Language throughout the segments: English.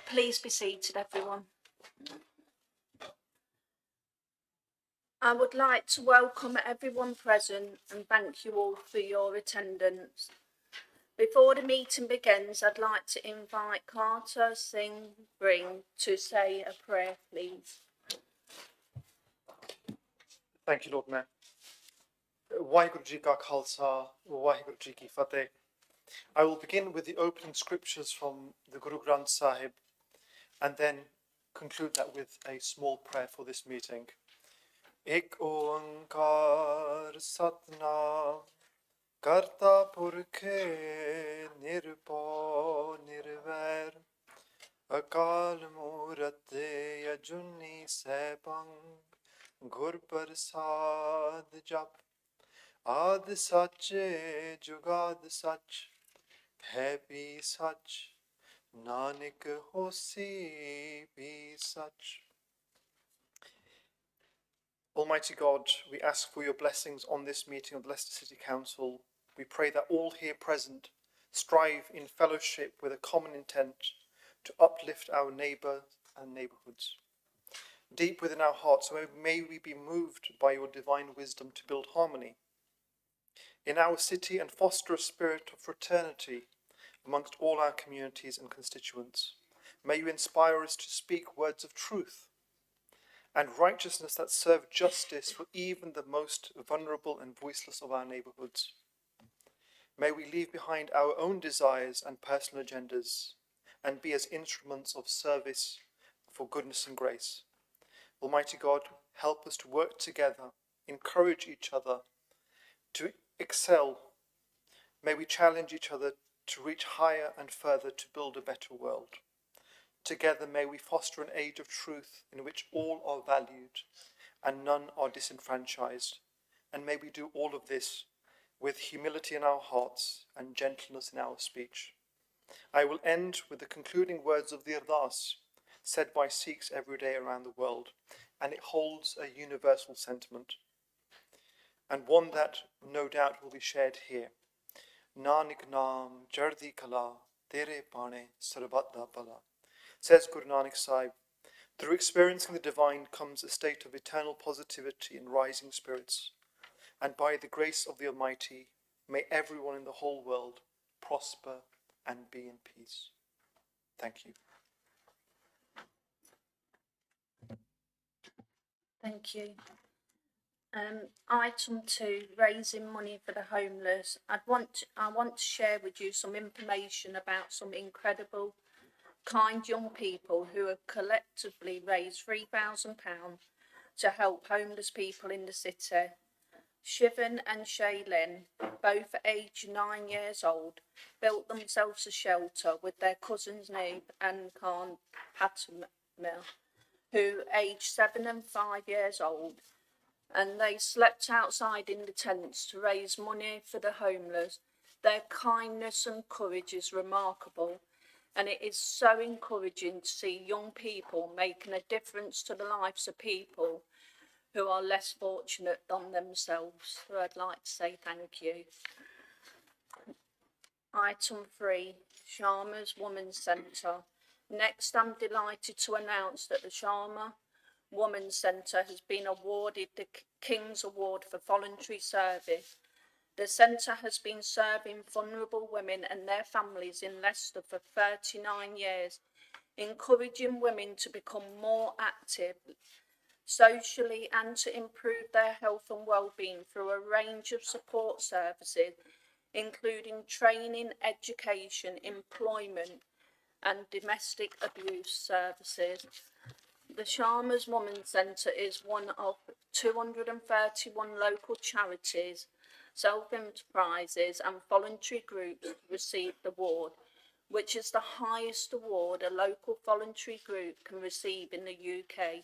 Please be seated, everyone. I would like to welcome everyone present and thank you all for your attendance. Before the meeting begins, I'd like to invite Carter Singh Bring to say a prayer, please. Thank you, Lord Mayor. Waheguru Ji Ka Khalsa, Waheguru Ji Ki Fateh. I will begin with the opening scriptures from the Guru Granth Sahib and then conclude that with a small prayer for this meeting. Ek oankar satnam karta purkhe nirpo nirvair akal murate ajuni sepang gur prasad jap Ad sache jugad sach hai bhi sach Nanak hosi bhi sach. Almighty God, we ask for your blessings on this meeting of Leicester City Council. We pray that all here present strive in fellowship with a common intent to uplift our neighbour and neighbourhoods. Deep within our hearts, may we be moved by your divine wisdom to build harmony in our city and foster a spirit of fraternity amongst all our communities and constituents. May you inspire us to speak words of truth and righteousness that serve justice for even the most vulnerable and voiceless of our neighbourhoods. May we leave behind our own desires and personal agendas and be as instruments of service for goodness and grace. Almighty God, help us to work together, encourage each other to excel. May we challenge each other to reach higher and further to build a better world. Together may we foster an age of truth in which all are valued and none are disenfranchised. And may we do all of this with humility in our hearts and gentleness in our speech. I will end with the concluding words of the Ardas said by Sikhs every day around the world, and it holds a universal sentiment, and one that no doubt will be shared here. Nanak naam jardi kala, tere pane sarbat da bala. Says Guru Nanak Sahib, through experiencing the divine comes a state of eternal positivity and rising spirits, and by the grace of the Almighty, may everyone in the whole world prosper and be in peace. Thank you. Thank you. Item 2, raising money for the homeless. I want to share with you some information about some incredible, kind young people who have collectively raised £3,000 to help homeless people in the city. Shivan and Shaylin, both aged 9 years old, built themselves a shelter with their cousins Naib and Khan Patamil, who aged 7 and 5 years old, and they slept outside in the tents to raise money for the homeless. Their kindness and courage is remarkable, and it is so encouraging to see young people making a difference to the lives of people who are less fortunate than themselves. So I'd like to say thank you. Item 3, Sharma's Women's Centre. Next, I'm delighted to announce that the Sharma Women's Centre has been awarded the King's Award for Voluntary Service. The centre has been serving vulnerable women and their families in Leicester for 39 years, encouraging women to become more active socially and to improve their health and well-being through a range of support services, including training, education, employment and domestic abuse services. The Sharma's Women's Centre is one of 231 local charities, self-enterprises and voluntary groups to receive the award, which is the highest award a local voluntary group can receive in the UK.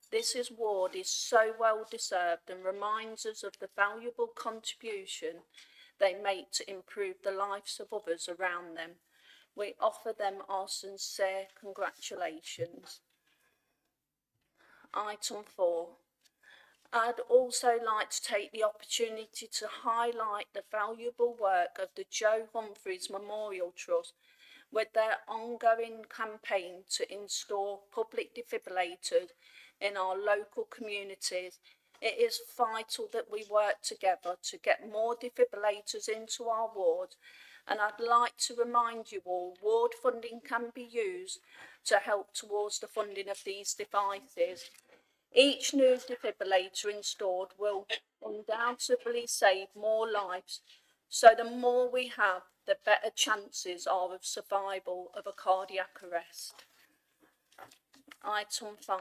This award is so well deserved and reminds us of the valuable contribution they make to improve the lives of others around them. We offer them our sincere congratulations. Item 4. I'd also like to take the opportunity to highlight the valuable work of the Joe Humphreys Memorial Trust, with their ongoing campaign to install public defibrillators in our local communities. It is vital that we work together to get more defibrillators into our ward, and I'd like to remind you all, ward funding can be used to help towards the funding of these devices. Each new defibrillator installed will undoubtedly save more lives, so the more we have, the better chances are of survival of a cardiac arrest. Item 5.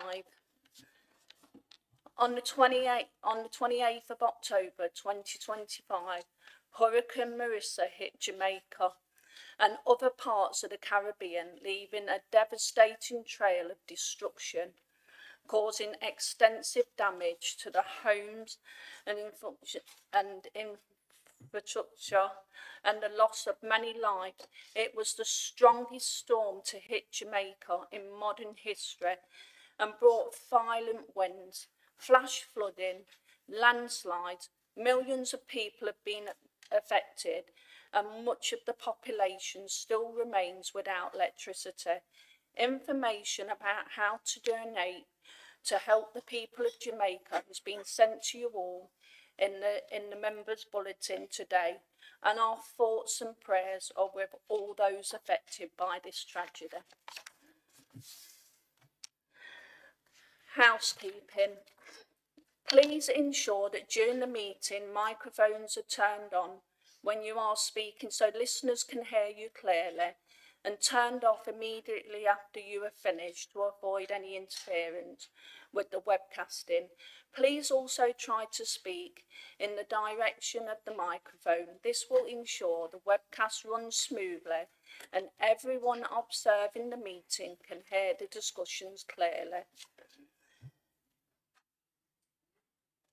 On the 28th of October 2025, Hurricane Marissa hit Jamaica and other parts of the Caribbean, leaving a devastating trail of destruction, causing extensive damage to the homes and infrastructure and the loss of many lives. It was the strongest storm to hit Jamaica in modern history and brought violent winds, flash flooding, landslides. Millions of people have been affected and much of the population still remains without electricity. Information about how to donate to help the people of Jamaica has been sent to you all in the members' bulletin today, and our thoughts and prayers are with all those affected by this tragedy. Housekeeping. Please ensure that during the meeting microphones are turned on when you are speaking so listeners can hear you clearly, and turned off immediately after you have finished to avoid any interference with the webcasting. Please also try to speak in the direction of the microphone. This will ensure the webcast runs smoothly and everyone observing the meeting can hear the discussions clearly.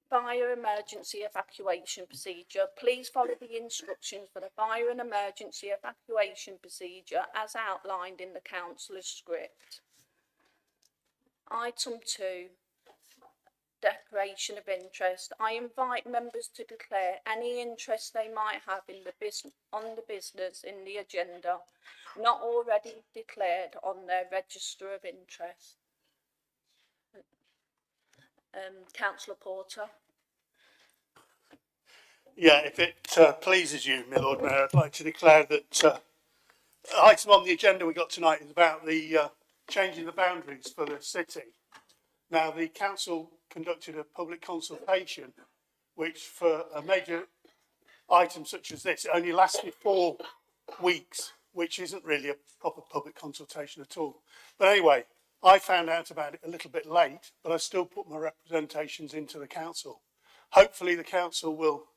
Fire emergency evacuation procedure. Please follow the instructions for the fire and emergency evacuation procedure as outlined in the councillor's script. Item 2, declaration of interest. I invite members to declare any interest they might have in the business in the agenda, not already declared on their register of interest. Councillor Porter. Yeah, if it pleases you, my Lord Mayor, I'd like to declare that the item on the agenda we got tonight is about the changing the boundaries for the city. Now, the council conducted a public consultation, which for a major item such as this, it only lasted 4 weeks, which isn't really a proper public consultation at all. But anyway, I found out about it a little bit late, but I still put my representations into the council. Hopefully the council will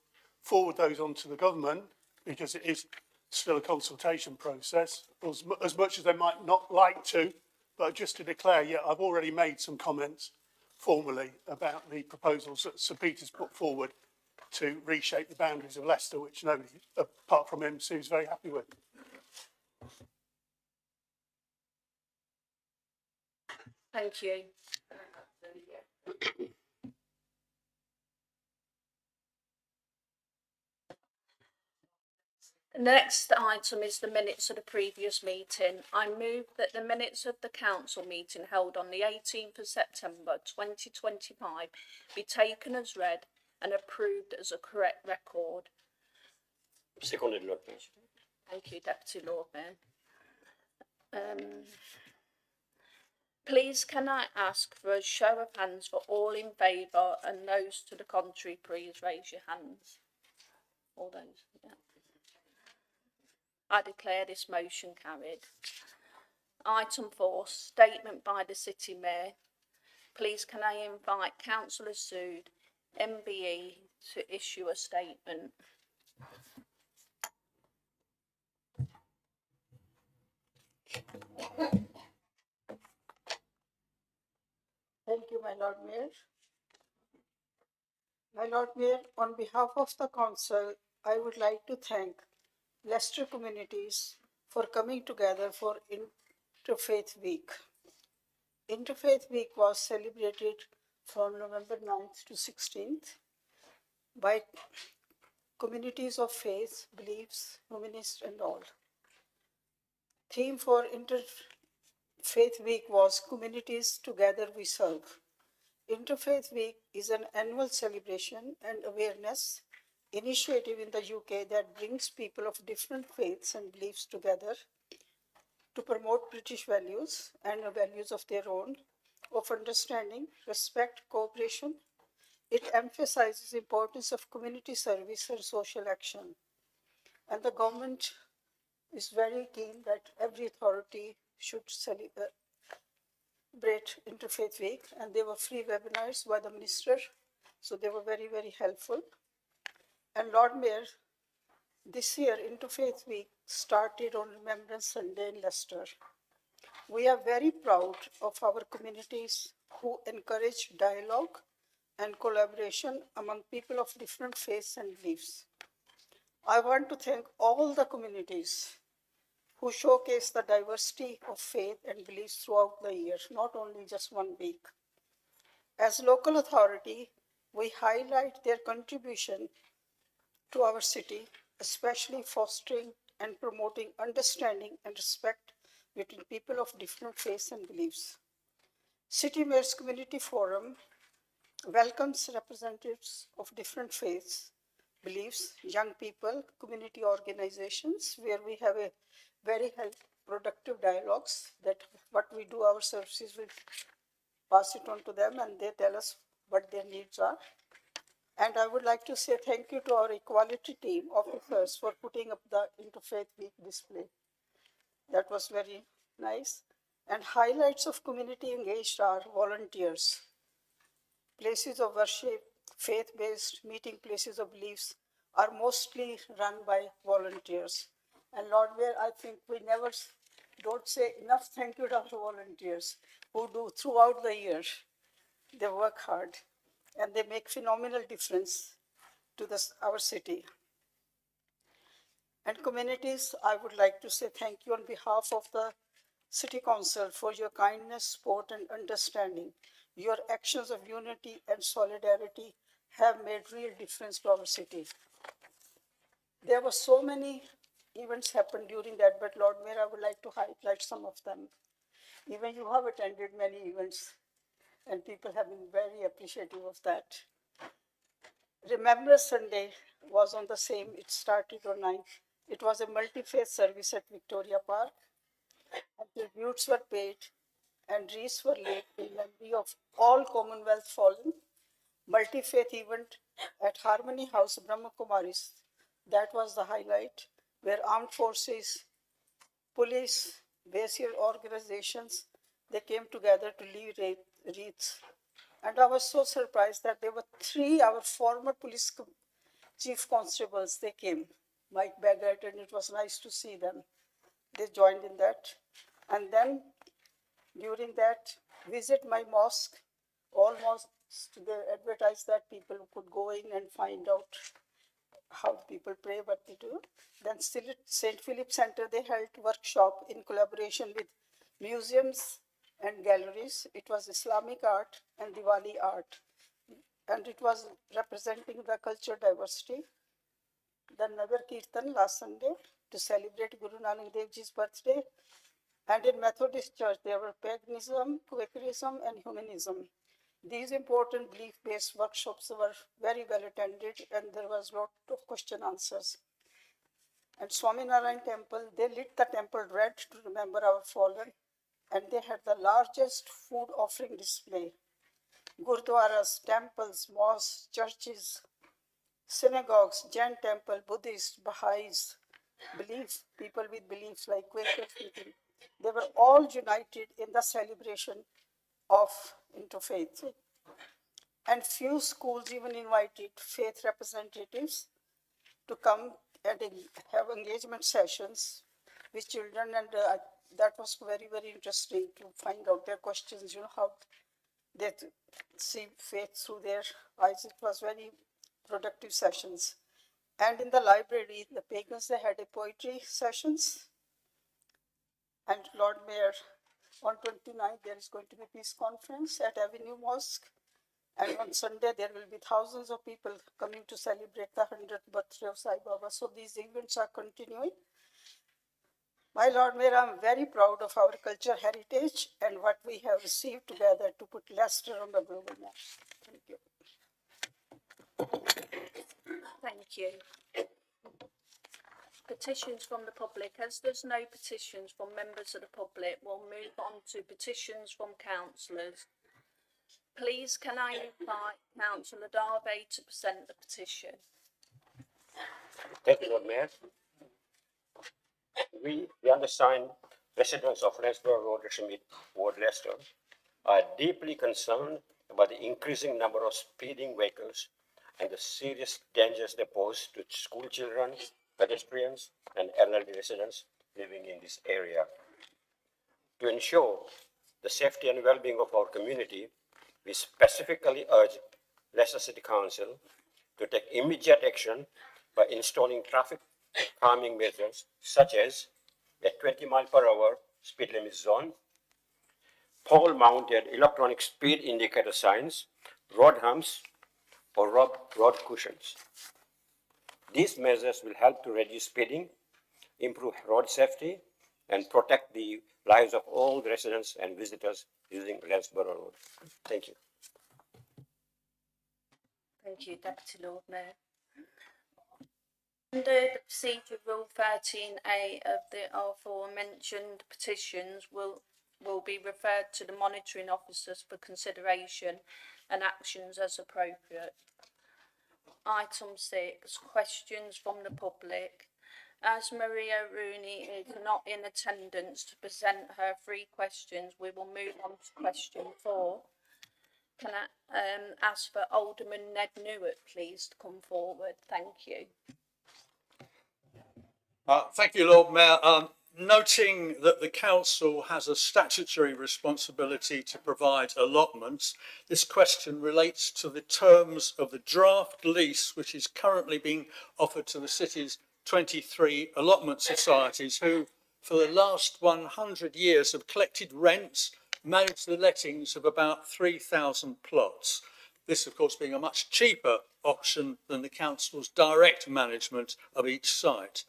forward those on to the government, because it is still a consultation process, as much as they might not like to. But just to declare, yeah, I've already made some comments formally about the proposals that Sir Peter's put forward to reshape the boundaries of Leicester, which nobody, apart from him, seems very happy with. Thank you. The next item is the minutes of the previous meeting. I move that the minutes of the council meeting held on the 18th of September 2025 be taken as read and approved as a correct record. Seconded, Lord Mayor. Thank you, Deputy Lord Mayor. Please can I ask for a show of hands for all in favour, and those to the contrary, please raise your hands. All those, yeah. I declare this motion carried. Item 4, statement by the City Mayor. Please can I invite Councillor Sood, MBE, to issue a statement. Thank you, my Lord Mayor. My Lord Mayor, on behalf of the Council, I would like to thank Leicester communities for coming together for Interfaith Week. Interfaith Week was celebrated from November 9th to 16th by communities of faith, beliefs, humanists and all. theme for Interfaith Week was Communities Together We Serve. Interfaith Week is an annual celebration and awareness initiative in the UK that brings people of different faiths and beliefs together to promote British values and values of their own, of understanding, respect, cooperation. It emphasizes the importance of community service and social action. And the government is very keen that every authority should celebrate Interfaith Week, and there were free webinars by the minister, so they were very, very helpful. And Lord Mayor, this year Interfaith Week started on Remembrance Sunday in Leicester. We are very proud of our communities who encourage dialogue and collaboration among people of different faiths and beliefs. I want to thank all the communities who showcase the diversity of faith and beliefs throughout the year, not only just 1 week. As local authority, we highlight their contribution to our city, especially fostering and promoting understanding and respect between people of different faiths and beliefs. City Mayor's Community Forum welcomes representatives of different faiths, beliefs, young people, community organizations, where we have a very productive dialogues that what we do, our services, we pass it on to them and they tell us what their needs are. And I would like to say thank you to our equality team officers for putting up the Interfaith Week display. That was very nice. And highlights of community engaged are volunteers, places of worship, faith-based meeting places of beliefs are mostly run by volunteers. And Lord Mayor, I think we never don't say enough thank you to our volunteers who do throughout the year. They work hard and they make phenomenal difference to our city. And communities, I would like to say thank you on behalf of the City Council for your kindness, support, and understanding. Your actions of unity and solidarity have made real difference to our city. There were so many events happened during that, but Lord Mayor, I would like to highlight some of them. Even you have attended many events, and people have been very appreciative of that. Remembrance Sunday was on the same, it started on 9th. It was a multi-faith service at Victoria Park, and tributes were paid and wreaths were laid in memory of all Commonwealth fallen. Multi-faith event at Harmony House, Brahma Kumaris. That was the highlight, where armed forces, police, various organizations, they came together to leave wreaths. And I was so surprised that there were 3 our former police chief constables, they came, Mike Baggett, and it was nice to see them. They joined in that. And then during that, visit my mosque, all mosques, they advertised that people could go in and find out how people pray, what they do. Then still at St. Philip Center, they held workshop in collaboration with museums and galleries. It was Islamic art and Diwali art. And it was representing the culture diversity. The Nagar Kirtan last Sunday to celebrate Guru Nanak Dev Ji's birthday. And in Methodist Church, there were paganism, Quakerism, and humanism. These important belief-based workshops were very well attended, and there was a lot of question answers. And Swaminarayan Temple, they lit the temple red to remember our fallen, and they had the largest food offering display. Gurdwaras, temples, mosques, churches, synagogues, Jain temple, Buddhist, Baha'is, people with beliefs like Quaker people, they were all united in the celebration of interfaith. And few schools even invited faith representatives to come and have engagement sessions with children, and that was very, very interesting to find out their questions, how they see faith through their eyes. It was very productive sessions. And in the library, the pagans, they had a poetry sessions. And Lord Mayor, on 29th, there is going to be peace conference at Avenue Mosque. And on Sunday, there will be thousands of people coming to celebrate the 100th birthday of Sai Baba. So these events are continuing. My Lord Mayor, I'm very proud of our culture heritage and what we have received together to put Leicester on the global map. Thank you. Thank you. Petitions from the public. As there's no petitions from members of the public, we'll move on to petitions from councillors. Please can I invite Councillor Darby to present the petition? Thank you, Lord Mayor. We, the undersigned residents of Lanesborough Road, Schmidt, Ward Leicester, are deeply concerned about the increasing number of speeding vehicles and the serious dangers they pose to school children, pedestrians, and elderly residents living in this area. To ensure the safety and well-being of our community, we specifically urge Leicester City Council to take immediate action by installing traffic calming measures such as a 20-mile-per-hour speed limit zone, pole-mounted electronic speed indicator signs, road humps, or road cushions. These measures will help to reduce speeding, improve road safety, and protect the lives of all the residents and visitors using Lanesborough Road. Thank you. Thank you, Deputy Lord Mayor. Under the procedure rule 13A of the aforementioned petitions will be referred to the monitoring officers for consideration and actions as appropriate. Item 6, questions from the public. As Maria Rooney is not in attendance to present her 3 questions, we will move on to question 4. Can I ask for Alderman Ned Newitt, please, to come forward? Thank you. Thank you, Lord Mayor. Noting that the council has a statutory responsibility to provide allotments, this question relates to the terms of the draft lease which is currently being offered to the city's 23 allotment societies who, for the last 100 years, have collected rents, managed the lettings of about 3,000 plots. This, of course, being a much cheaper option than the council's direct management of each site.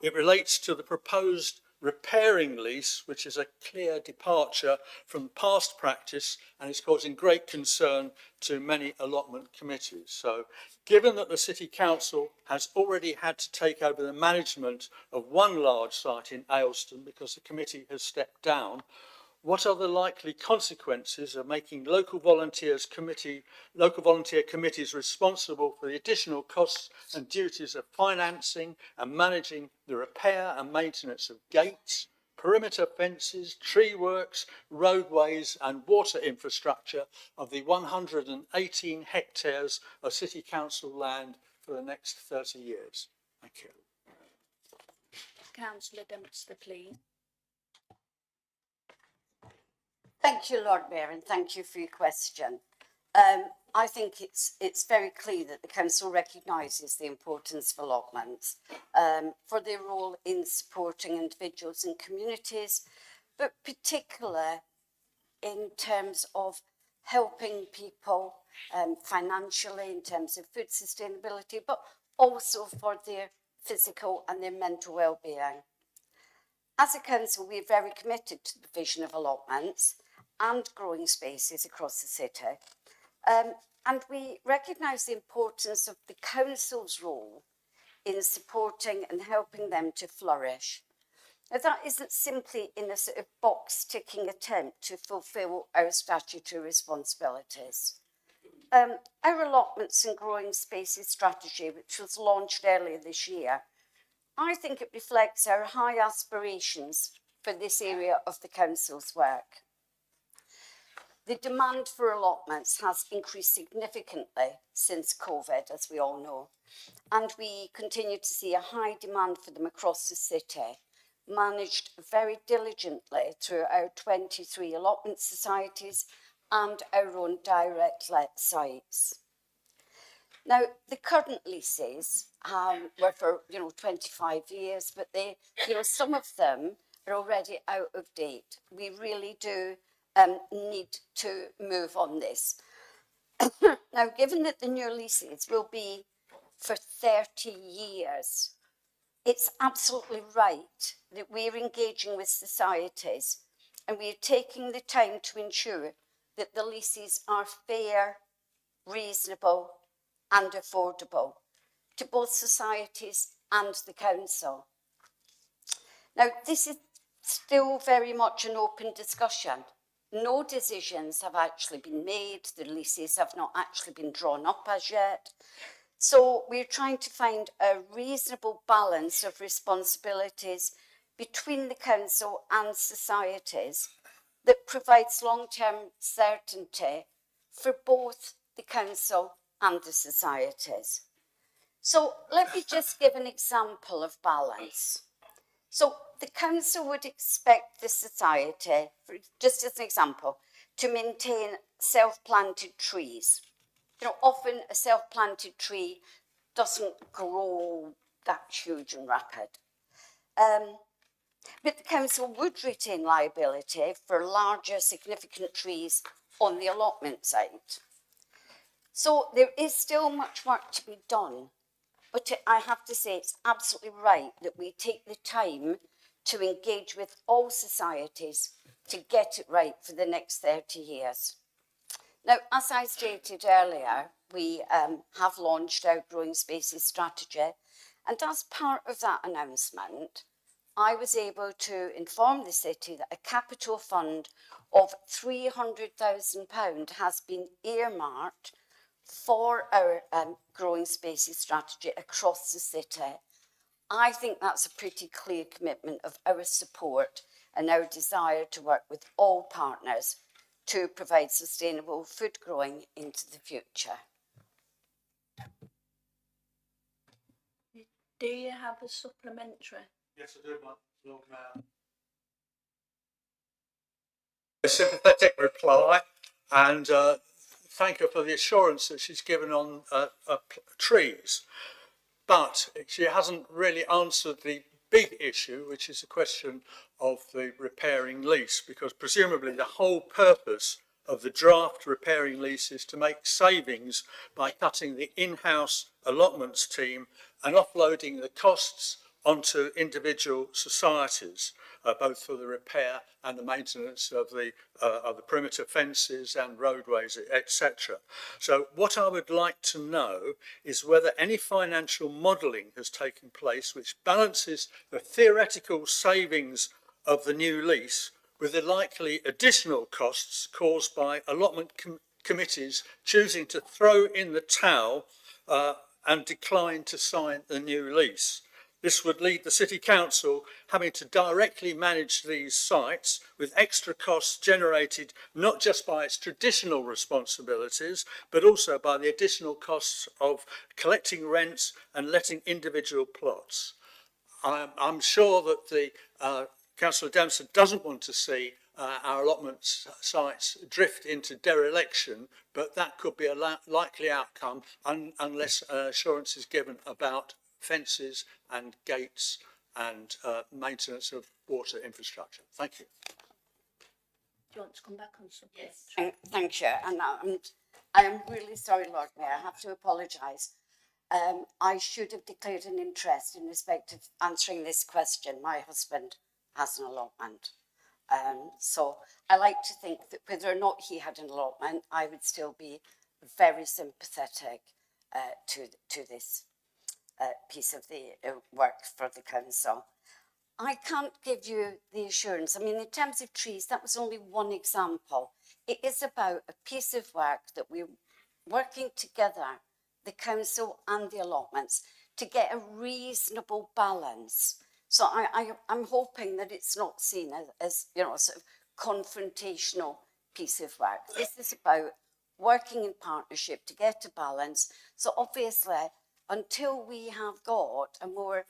It relates to the proposed repairing lease, which is a clear departure from past practice and is causing great concern to many allotment committees. So, given that the City Council has already had to take over the management of one large site in Ayleston because the committee has stepped down, what are the likely consequences of making local volunteer committees responsible for the additional costs and duties of financing and managing the repair and maintenance of gates, perimeter fences, tree works, roadways and water infrastructure of the 118 hectares of City Council land for the next 30 years? Thank you. Councillor Dempster, please. Thank you, Lord Mayor, and thank you for your question. I think it's very clear that the council recognises the importance of allotments for their role in supporting individuals and communities, but particularly in terms of helping people financially in terms of food sustainability, but also for their physical and their mental well-being. As a council, we are very committed to the provision of allotments and growing spaces across the city. And we recognise the importance of the council's role in supporting and helping them to flourish. Now, that isn't simply in a sort of box-ticking attempt to fulfil our statutory responsibilities. Our allotments and growing spaces strategy, which was launched earlier this year, I think it reflects our high aspirations for this area of the council's work. The demand for allotments has increased significantly since COVID, as we all know, and we continue to see a high demand for them across the city, managed very diligently through our 23 allotment societies and our own direct let sites. Now, the current leases were for 25 years, but they, some of them are already out of date. We really do need to move on this. Now, given that the new leases will be for 30 years, it's absolutely right that we're engaging with societies and we're taking the time to ensure that the leases are fair, reasonable and affordable to both societies and the council. Now, this is still very much an open discussion. No decisions have actually been made. The leases have not actually been drawn up as yet. So we're trying to find a reasonable balance of responsibilities between the council and societies that provides long-term certainty for both the council and the societies. So let me just give an example of balance. So the council would expect the society, just as an example, to maintain self-planted trees. You know, often a self-planted tree doesn't grow that huge and rapid. But the council would retain liability for larger significant trees on the allotment site. So there is still much work to be done, but I have to say it's absolutely right that we take the time to engage with all societies to get it right for the next 30 years. Now, as I stated earlier, we have launched our Growing Spaces strategy, and as part of that announcement, I was able to inform the city that a capital fund of £300,000 has been earmarked for our Growing Spaces strategy across the city. I think that's a pretty clear commitment of our support and our desire to work with all partners to provide sustainable food growing into the future. Do you have a supplementary? Yes, I do, Lord Mayor. A sympathetic reply, and thank her for the assurance that she's given on trees. But she hasn't really answered the big issue, which is the question of the repairing lease, because presumably the whole purpose of the draft repairing lease is to make savings by cutting the in-house allotments team and offloading the costs onto individual societies, both for the repair and the maintenance of the perimeter fences and roadways, etc. So what I would like to know is whether any financial modelling has taken place which balances the theoretical savings of the new lease with the likely additional costs caused by allotment committees choosing to throw in the towel and decline to sign the new lease. This would lead the City Council having to directly manage these sites with extra costs generated not just by its traditional responsibilities, but also by the additional costs of collecting rents and letting individual plots. I'm sure that the Councillor Dempster doesn't want to see our allotment sites drift into dereliction, but that could be a likely outcome unless assurance is given about fences and gates and maintenance of water infrastructure. Thank you. Do you want to come back on something? Yes. Thank you. And I'm really sorry, Lord Mayor, I have to apologise. I should have declared an interest in respect of answering this question. My husband has an allotment. So I like to think that whether or not he had an allotment, I would still be very sympathetic to this piece of the work for the council. I can't give you the assurance. I mean, in terms of trees, that was only one example. It is about a piece of work that we're working together, the council and the allotments, to get a reasonable balance. So I'm hoping that it's not seen as you know, a sort of confrontational piece of work. This is about working in partnership to get a balance. So obviously, until we have got a more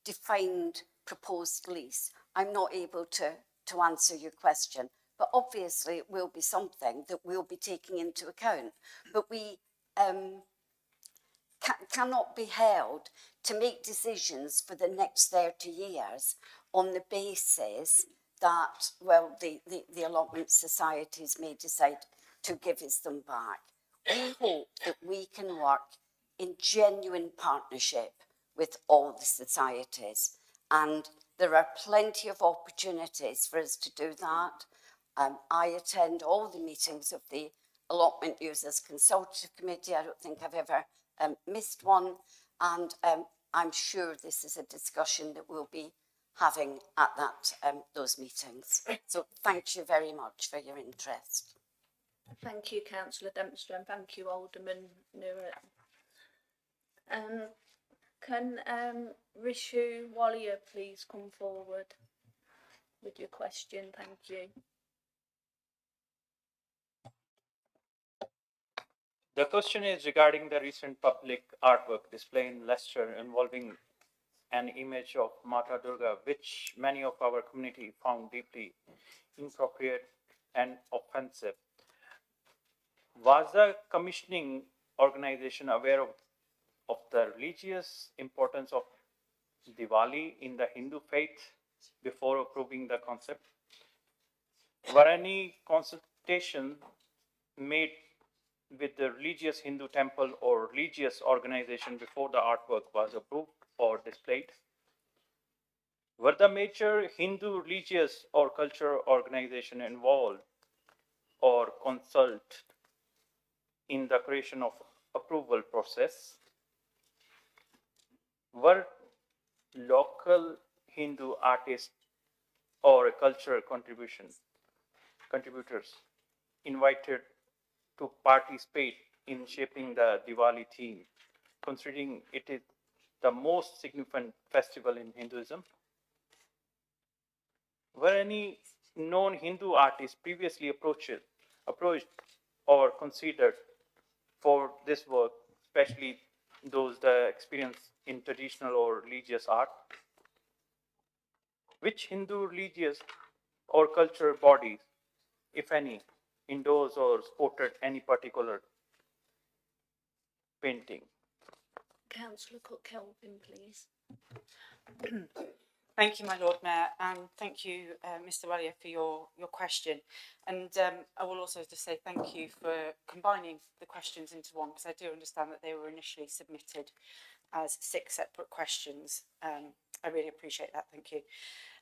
defined proposed lease, I'm not able to answer your question. But obviously, it will be something that we'll be taking into account. But we cannot be held to make decisions for the next 30 years on the basis that, well, the allotment societies may decide to give us them back. We hope that we can work in genuine partnership with all the societies. And there are plenty of opportunities for us to do that. I attend all the meetings of the Allotment Users Consultative Committee. I don't think I've ever missed one. And I'm sure this is a discussion that we'll be having at those meetings. So thank you very much for your interest. Thank you, Councillor Dempster, and thank you, Alderman Newett. Can Rishu Walia please come forward with your question? Thank you. The question is regarding the recent public artwork display in Leicester involving an image of Mata Durga, which many of our community found deeply inappropriate and offensive. Was the commissioning organization aware of the religious importance of Diwali in the Hindu faith before approving the concept? Were any consultation made with the religious Hindu temple or religious organization before the artwork was approved or displayed? Were the major Hindu religious or cultural organization involved or consult in the creation of approval process? Were local Hindu artists or cultural contributors invited to participate in shaping the Diwali theme, considering it is the most significant festival in Hinduism? Were any non-Hindu artists previously approached or considered for this work, especially those that experience in traditional or religious art? Which Hindu religious or cultural bodies, if any, endorsed or supported any particular painting? Councillor Cook-Kelvin, please. Thank you, my Lord Mayor, and thank you, Mr. Walia, for your question. And I will also just say thank you for combining the questions into one, because I do understand that they were initially submitted as 6 separate questions. I really appreciate that, thank you.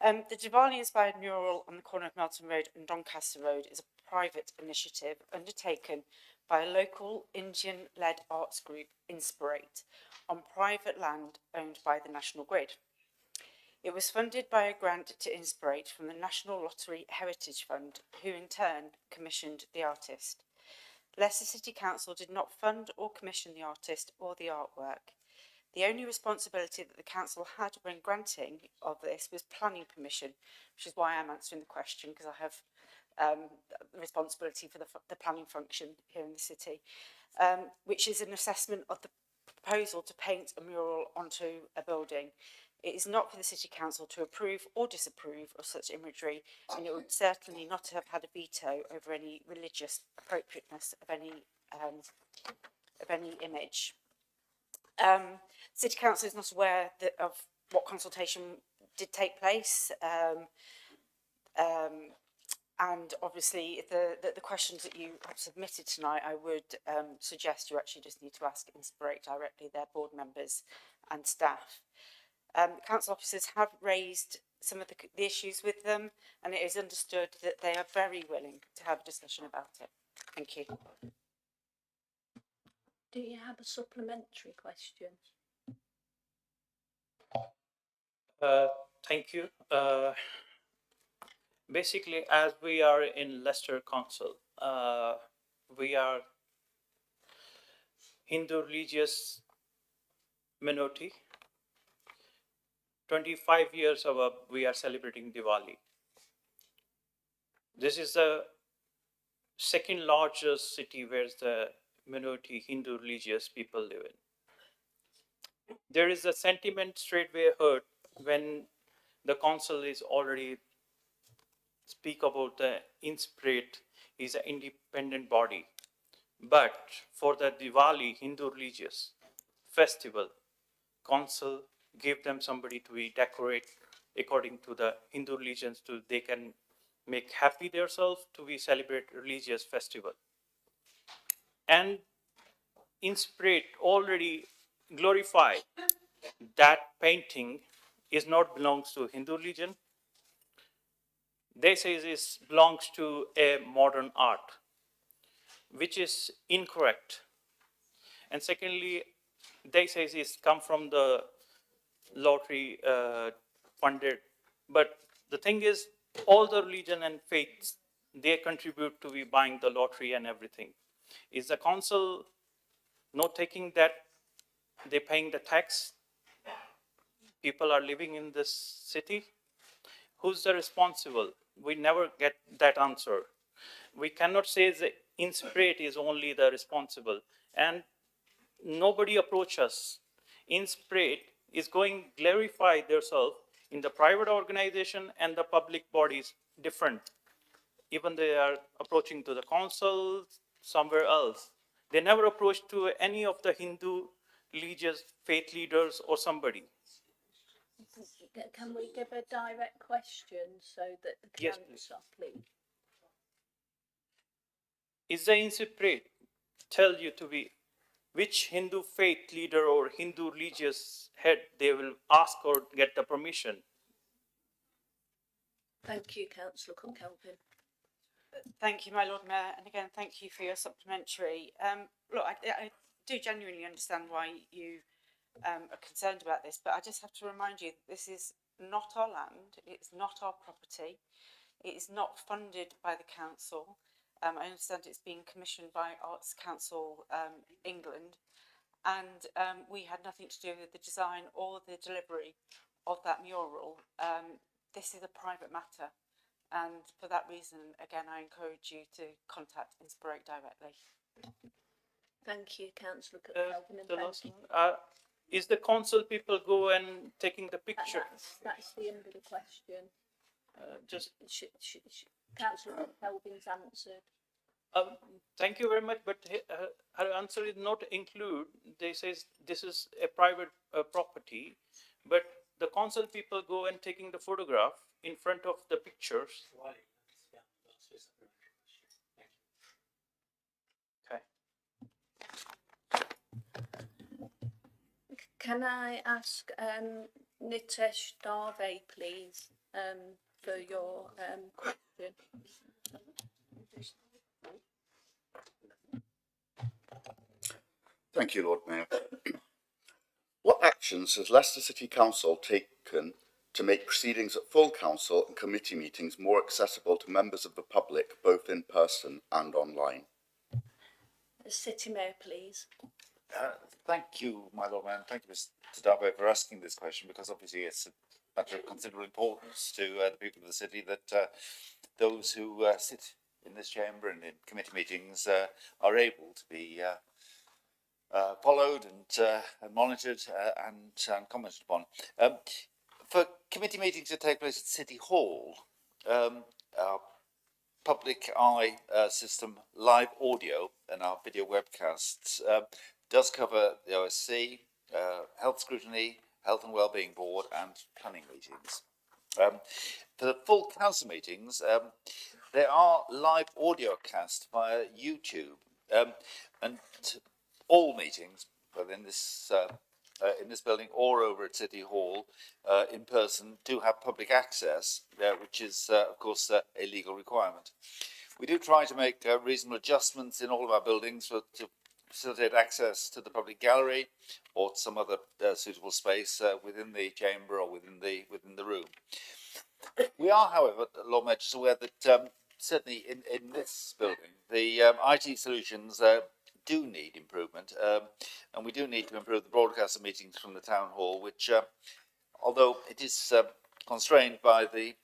The Diwali-inspired mural on the corner of Melton Road and Doncaster Road is a private initiative undertaken by a local Indian-led arts group, Inspirate, on private land owned by the National Grid. It was funded by a grant to Inspirate from the National Lottery Heritage Fund, who in turn commissioned the artist. Leicester City Council did not fund or commission the artist or the artwork. The only responsibility that the council had when granting of this was planning permission, which is why I'm answering the question, because I have the responsibility for the planning function here in the city, which is an assessment of the proposal to paint a mural onto a building. It is not for the City Council to approve or disapprove of such imagery, and it would certainly not have had a veto over any religious appropriateness of any image. City Council is not aware of what consultation did take place, and obviously the questions that you have submitted tonight, I would suggest you actually just need to ask Inspirate directly, their board members and staff. Council officers have raised some of the issues with them, and it is understood that they are very willing to have a discussion about it. Thank you. Do you have a supplementary question? Thank you. Basically, as we are in Leicester Council, we are Hindu religious minority. 25 years ago, we are celebrating Diwali. This is the second largest city where the minority Hindu religious people live in. There is a sentiment straightway heard when the council is already speak about the Inspirate is an independent body. But for the Diwali Hindu religious festival, council give them somebody to be decorate according to the Hindu religions, to they can make happy themselves to be celebrate religious festival. And Inspirate already glorified that painting is not belongs to Hindu religion. They say it belongs to a modern art, which is incorrect. And secondly, they say it's come from the lottery funded. But the thing is, all the religion and faiths, they contribute to be buying the lottery and everything. Is the council not taking that? They're paying the tax. People are living in this city. Who's the responsible? We never get that answer. We cannot say the Inspirit is only the responsible, and nobody approach us. Inspirit is going clarify themselves in the private organization and the public bodies different. Even they are approaching to the council somewhere else. They never approach to any of the Hindu religious faith leaders or somebody. Can we give a direct question so that the Yes, councillor, please? Is the Inspirit tell you to be which Hindu faith leader or Hindu religious head they will ask or get the permission? Thank you, Councillor Cook-Kelvin. Thank you, my Lord Mayor, and again, thank you for your supplementary. Look, I do genuinely understand why you are concerned about this, but I just have to remind you that this is not our land, it's not our property, it is not funded by the council. I understand it's being commissioned by Arts Council England, and we had nothing to do with the design or the delivery of that mural. This is a private matter. And for that reason, again, I encourage you to contact Inspirit directly. Thank you, Councillor Cook-Kelvin. The last one, is the council people go and taking the picture? That's the end of the question. Just Councillor Cook-Kelvin's answered. thank you very much, but her answer is not include. They says this is a private property, but the council people go and taking the photograph in front of the pictures. Okay. Can I ask Nitesh Dave, please, for your question? Thank you, Lord Mayor. What actions has Leicester City Council taken to make proceedings at full council and committee meetings more accessible to members of the public, both in person and online? The City Mayor, please. Thank you, my Lord Mayor, and thank you, Mr. Darby, for asking this question, because obviously it's a matter of considerable importance to the people of the city that those who sit in this chamber and in committee meetings are able to be followed and monitored and commented upon. For committee meetings to take place at City Hall, our public eye system, live audio, and our video webcasts does cover the OSC, health scrutiny, health and wellbeing board, and planning meetings. For the full council meetings, there are live audio cast via YouTube, and all meetings, whether in this building or over at City Hall, in person, do have public access, which is, of course, a legal requirement. We do try to make reasonable adjustments in all of our buildings to facilitate access to the public gallery or to some other suitable space within the chamber or within the room. We are, however, Lord Mayor, just aware that certainly in this building, the IT solutions do need improvement, and we do need to improve the broadcast of meetings from the town hall, which, although it is constrained by the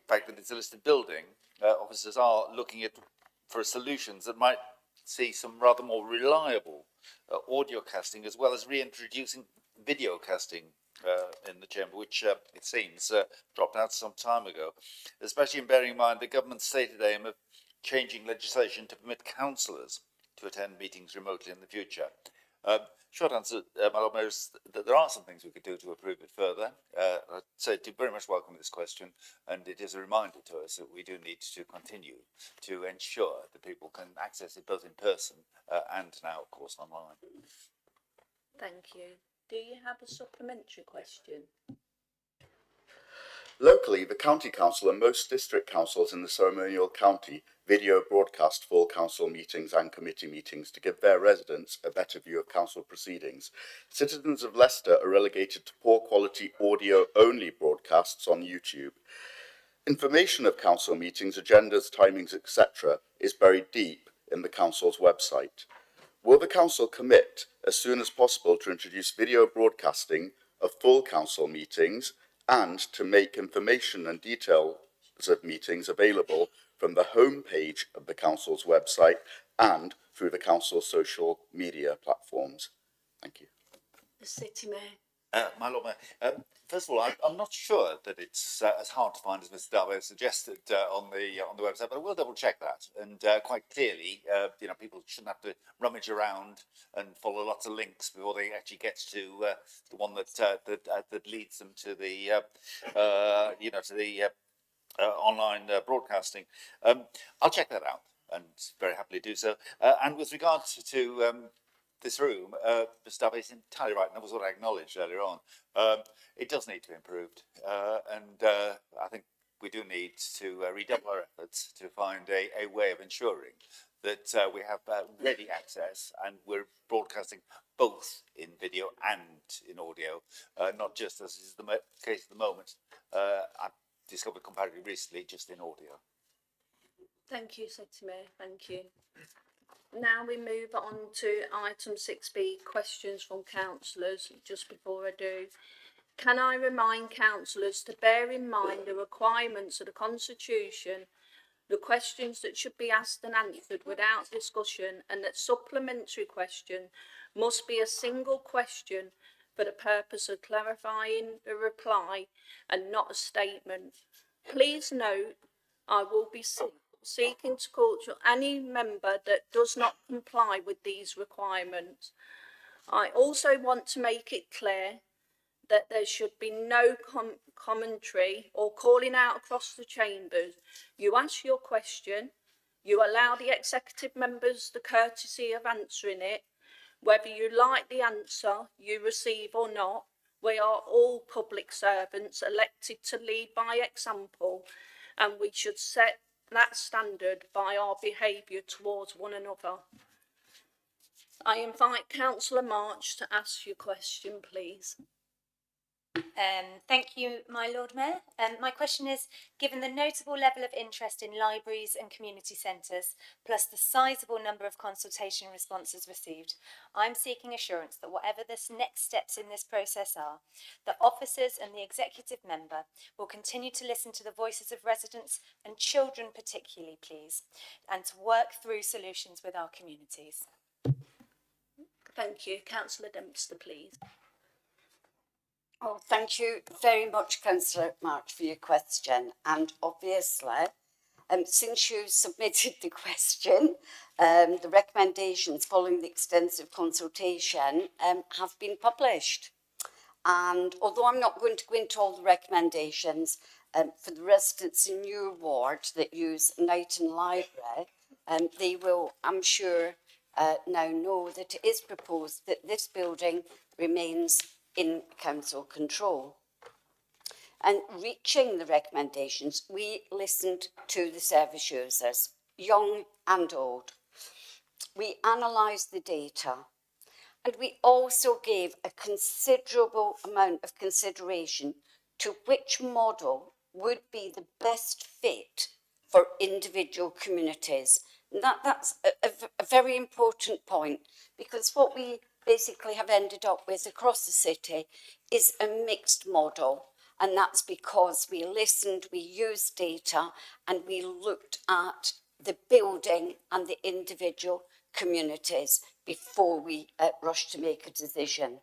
fact that it's a listed building, officers are looking for solutions that might see some rather more reliable audio casting, as well as reintroducing video casting in the chamber, which it seems dropped out some time ago, especially in bearing in mind the government's stated aim of changing legislation to permit councillors to attend meetings remotely in the future. Short answer, my Lord Mayor, is that there are some things we could do to improve it further. I'd say to very much welcome this question, and it is a reminder to us that we do need to continue to ensure that people can access it both in person and now, of course, online. Thank you. Do you have a supplementary question? Locally, the County Council and most district councils in the ceremonial county video broadcast full council meetings and committee meetings to give their residents a better view of council proceedings. Citizens of Leicester are relegated to poor quality audio-only broadcasts on YouTube. Information of council meetings, agendas, timings, etc. is buried deep in the council's website. Will the council commit as soon as possible to introduce video broadcasting of full council meetings and to make information and details of meetings available from the homepage of the council's website and through the council's social media platforms? Thank you. The City Mayor. My Lord Mayor, first of all, I'm not sure that it's as hard to find as Mr. Darbo suggested on the website, but I will double check that. And quite clearly, people shouldn't have to rummage around and follow lots of links before they actually get to the one that leads them to the online broadcasting. I'll check that out and very happily do so. And with regard to this room, Mr. Darby is entirely right, and that was what I acknowledged earlier on. It does need to be improved, and I think we do need to redouble our efforts to find a way of ensuring that we have ready access and we're broadcasting both in video and in audio, not just as is the case at the moment. I've discovered comparatively recently just in audio. Thank you, City Mayor. Thank you. Now we move on to item 6B, questions from councillors. Just before I do, can I remind councillors to bear in mind the requirements of the Constitution, the questions that should be asked and answered without discussion, and that supplementary question must be a single question for the purpose of clarifying the reply and not a statement. Please note, I will be seeking to culture any member that does not comply with these requirements. I also want to make it clear that there should be no commentary or calling out across the chambers. You ask your question, you allow the executive members the courtesy of answering it. Whether you like the answer you receive or not, we are all public servants elected to lead by example, and we should set that standard by our behaviour towards one another. I invite Councillor March to ask your question, please. Thank you, my Lord Mayor. My question is, given the notable level of interest in libraries and community centres, plus the sizable number of consultation responses received, I'm seeking assurance that whatever the next steps in this process are, the officers and the executive member will continue to listen to the voices of residents and children particularly, please, and to work through solutions with our communities. Thank you. Councillor Dempster, please. Oh, thank you very much, Councillor March, for your question. And obviously, since you submitted the question, the recommendations following the extensive consultation have been published. And although I'm not going to go into all the recommendations, for the residents in your ward that use Knighton Library, they will, I'm sure, now know that it is proposed that this building remains in council control. And reaching the recommendations, we listened to the service users, young and old. We analysed the data, and we also gave a considerable amount of consideration to which model would be the best fit for individual communities. And that's a very important point, because what we basically have ended up with across the city is a mixed model, and that's because we listened, we used data, and we looked at the building and the individual communities before we rushed to make a decision.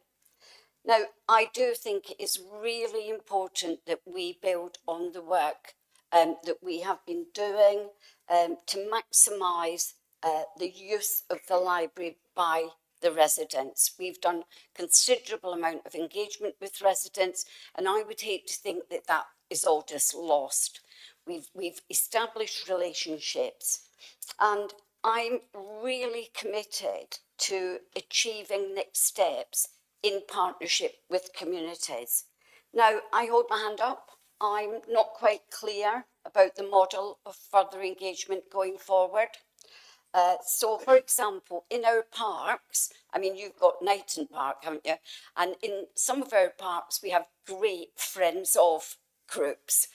Now, I do think it is really important that we build on the work that we have been doing to maximise the use of the library by the residents. We've done considerable amount of engagement with residents, and I would hate to think that that is all just lost. We've established relationships, and I'm really committed to achieving next steps in partnership with communities. Now, I hold my hand up. I'm not quite clear about the model of further engagement going forward. So, for example, in our parks, I mean, you've got Knighton Park, haven't you? And in some of our parks, we have great friends of groups.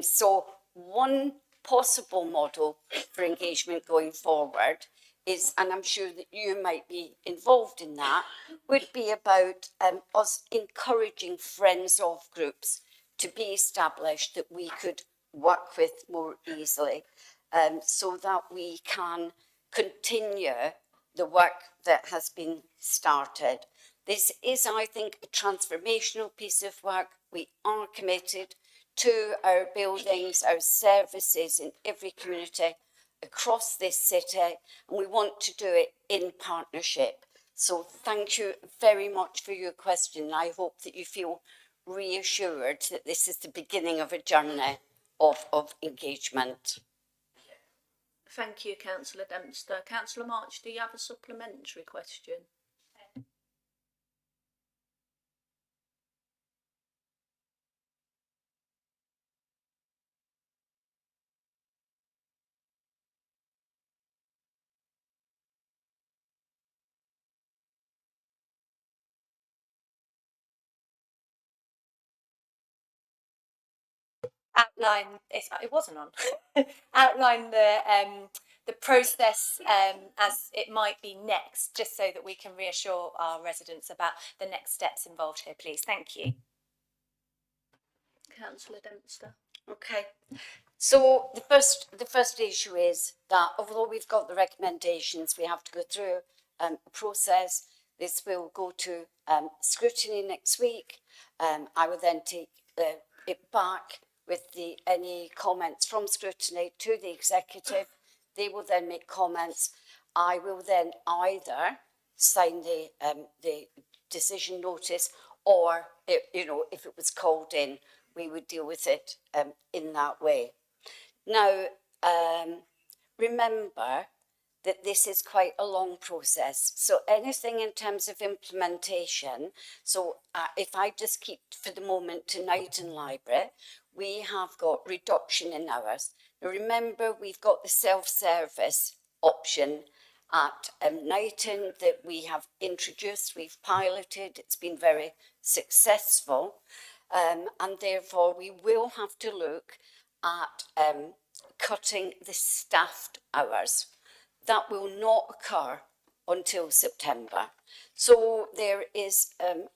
So one possible model for engagement going forward is, and I'm sure that you might be involved in that, would be about us encouraging friends of groups to be established that we could work with more easily, so that we can continue the work that has been started. This is, I think, a transformational piece of work. We are committed to our buildings, our services in every community across this city, and we want to do it in partnership. So thank you very much for your question. I hope that you feel reassured that this is the beginning of a journey of engagement. Thank you, Councillor Dempster. Councillor March, do you have a supplementary question? Outline, it wasn't on, outline the process as it might be next, just so that we can reassure our residents about the next steps involved here, please. Thank you. Councillor Dempster. Okay. So the first issue is that although we've got the recommendations, we have to go through a process. This will go to scrutiny next week. I will then take it back with any comments from scrutiny to the executive. They will then make comments. I will then either sign the decision notice, or if it was called in, we would deal with it in that way. Now, remember that this is quite a long process. So anything in terms of implementation, so if I just keep for the moment to Knighton Library, we have got reduction in hours. Now remember, we've got the self-service option at Knighton that we have introduced, we've piloted, it's been very successful, and therefore we will have to look at cutting the staffed hours. That will not occur until September. So there is, a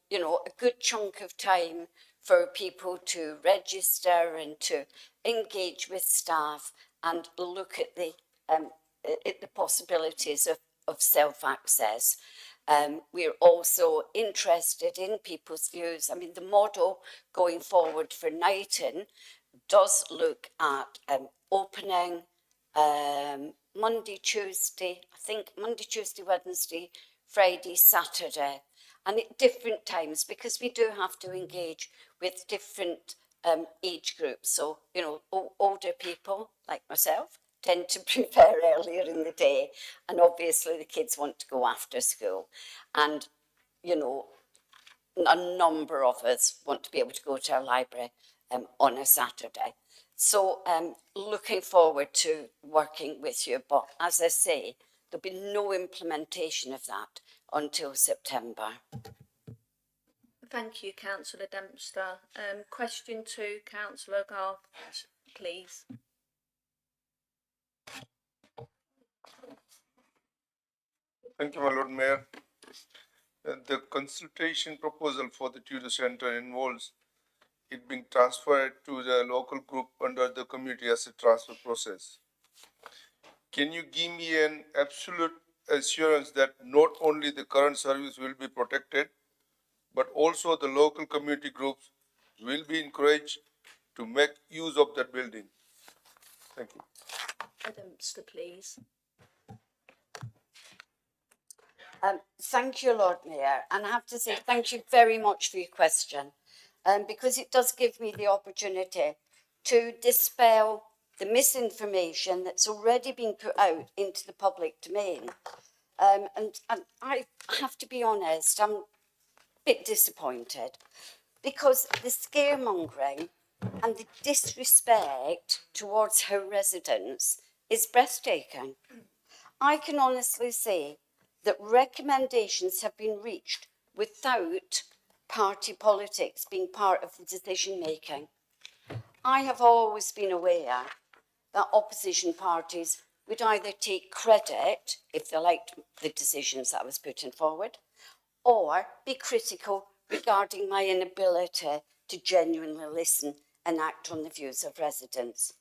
good chunk of time for people to register and to engage with staff and look at the possibilities of self-access. We're also interested in people's views. I mean, the model going forward for Knighton does look at opening Monday, Tuesday, Wednesday, Friday, Saturday, and at different times, because we do have to engage with different age groups. So, older people like myself tend to prefer earlier in the day, and obviously the kids want to go after school. And, a number of us want to be able to go to our library on a Saturday. So looking forward to working with you, but as I say, there'll be no implementation of that until September. Thank you, Councillor Dempster. Question 2, Councillor Garth, please. Thank you, my Lord Mayor. The consultation proposal for the Tudor Centre involves it being transferred to the local group under the community asset transfer process. Can you give me an absolute assurance that not only the current service will be protected, but also the local community groups will be encouraged to make use of that building? Thank you. Dempster, please. Thank you, Lord Mayor, and I have to say thank you very much for your question, because it does give me the opportunity to dispel the misinformation that's already been put out into the public domain. And I have to be honest, I'm bit disappointed because the scaremongering and the disrespect towards her residents is breathtaking. I can honestly say that recommendations have been reached without party politics being part of the decision making. I have always been aware that opposition parties would either take credit if they liked the decisions that I was putting forward, or be critical regarding my inability to genuinely listen and act on the views of residents.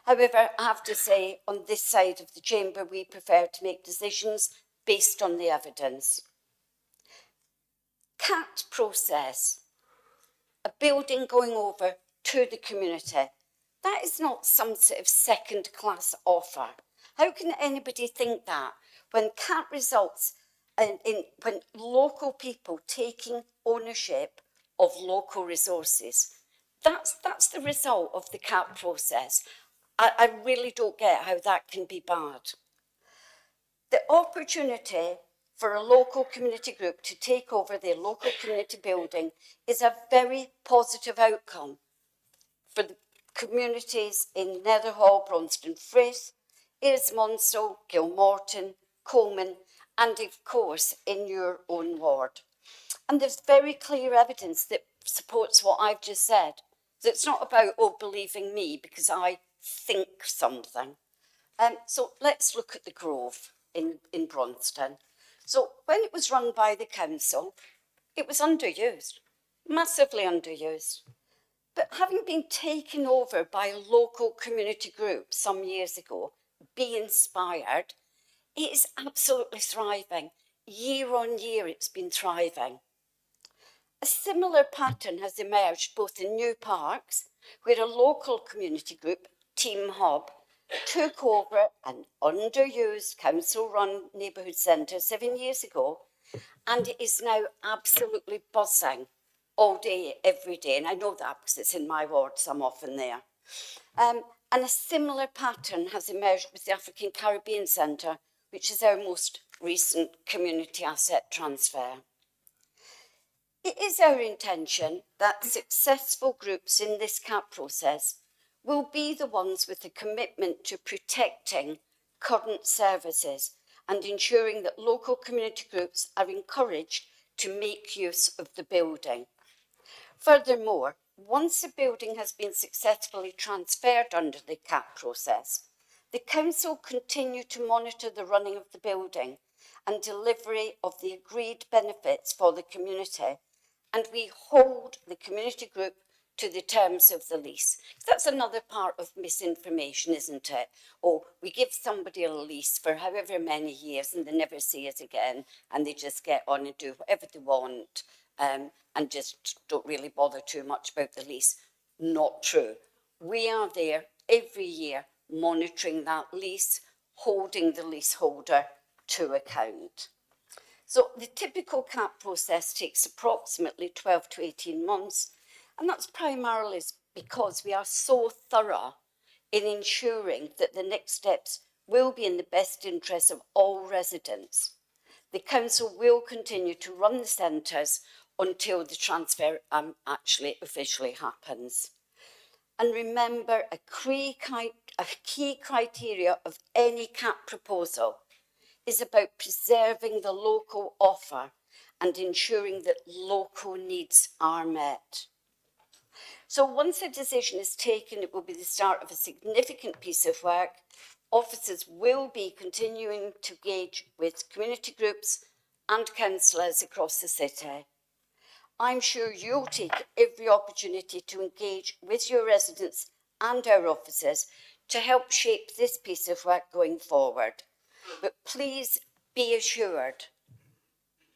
However, I have to say, on this side of the chamber, we prefer to make decisions based on the evidence. CAT process, a building going over to the community, that is not some sort of second-class offer. How can anybody think that when CAT results when local people taking ownership of local resources? That's the result of the CAT process. I really don't get how that can be bad. The opportunity for a local community group to take over their local community building is a very positive outcome for the communities in Netherhall, Bronston Frith, Earsmonsell, Gilmorton, Coleman, and of course in your own ward. And there's very clear evidence that supports what I've just said. So it's not about, oh, believing me because I think something. So let's look at the Grove in Bronston. So when it was run by the council, it was underused, massively underused. But having been taken over by a local community group some years ago, Be Inspired, it is absolutely thriving. Year on year, it's been thriving. A similar pattern has emerged both in New Parks, where a local community group, Team Hub, took over an underused council-run neighbourhood centre 7 years ago, and it is now absolutely buzzing all day, every day. And I know that because it's in my ward, so I'm often there. And a similar pattern has emerged with the African Caribbean Centre, which is our most recent community asset transfer. It is our intention that successful groups in this CAP process will be the ones with a commitment to protecting current services and ensuring that local community groups are encouraged to make use of the building. Furthermore, once a building has been successfully transferred under the CAP process, the council continue to monitor the running of the building and delivery of the agreed benefits for the community, and we hold the community group to the terms of the lease. That's another part of misinformation, isn't it? Oh, we give somebody a lease for however many years and they never see it again and they just get on and do whatever they want and just don't really bother too much about the lease. Not true. We are there every year monitoring that lease, holding the leaseholder to account. So the typical CAP process takes approximately 12 to 18 months, and that's primarily because we are so thorough in ensuring that the next steps will be in the best interest of all residents. The council will continue to run the centres until the transfer actually officially happens. And remember, a key criteria of any CAP proposal is about preserving the local offer and ensuring that local needs are met. So once a decision is taken, it will be the start of a significant piece of work. Officers will be continuing to engage with community groups and councillors across the city. I'm sure you'll take every opportunity to engage with your residents and our officers to help shape this piece of work going forward. But please be assured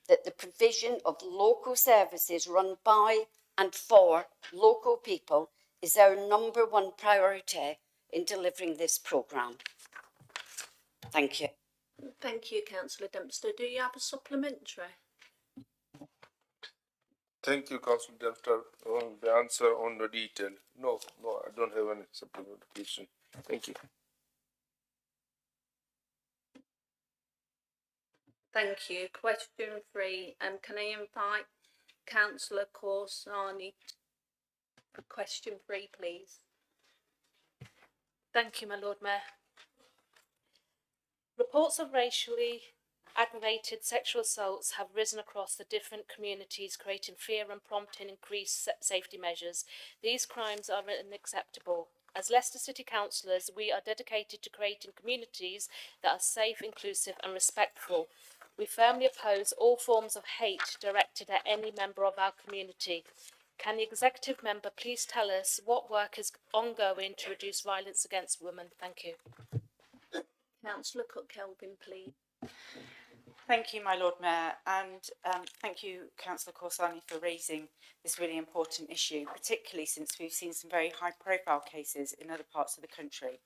that the provision of local services run by and for local people is our #1 priority in delivering this programme. Thank you. Thank you, Councillor Dempster. Do you have a supplementary? Thank you, Councillor Dempster, on the answer on the detail. No, I don't have any supplementary question. Thank you. Thank you. Question 3. Can I invite Councillor Corsani, question 3, please. Thank you, my Lord Mayor. Reports of racially aggravated sexual assaults have risen across the different communities, creating fear and prompting increased safety measures. These crimes are unacceptable. As Leicester City Councillors, we are dedicated to creating communities that are safe, inclusive and respectful. We firmly oppose all forms of hate directed at any member of our community. Can the executive member please tell us what work is ongoing to reduce violence against women? Thank you. Councillor Cook-Kelvin, please. Thank you, my Lord Mayor, and thank you, Councillor Corsani, for raising this really important issue, particularly since we've seen some very high-profile cases in other parts of the country,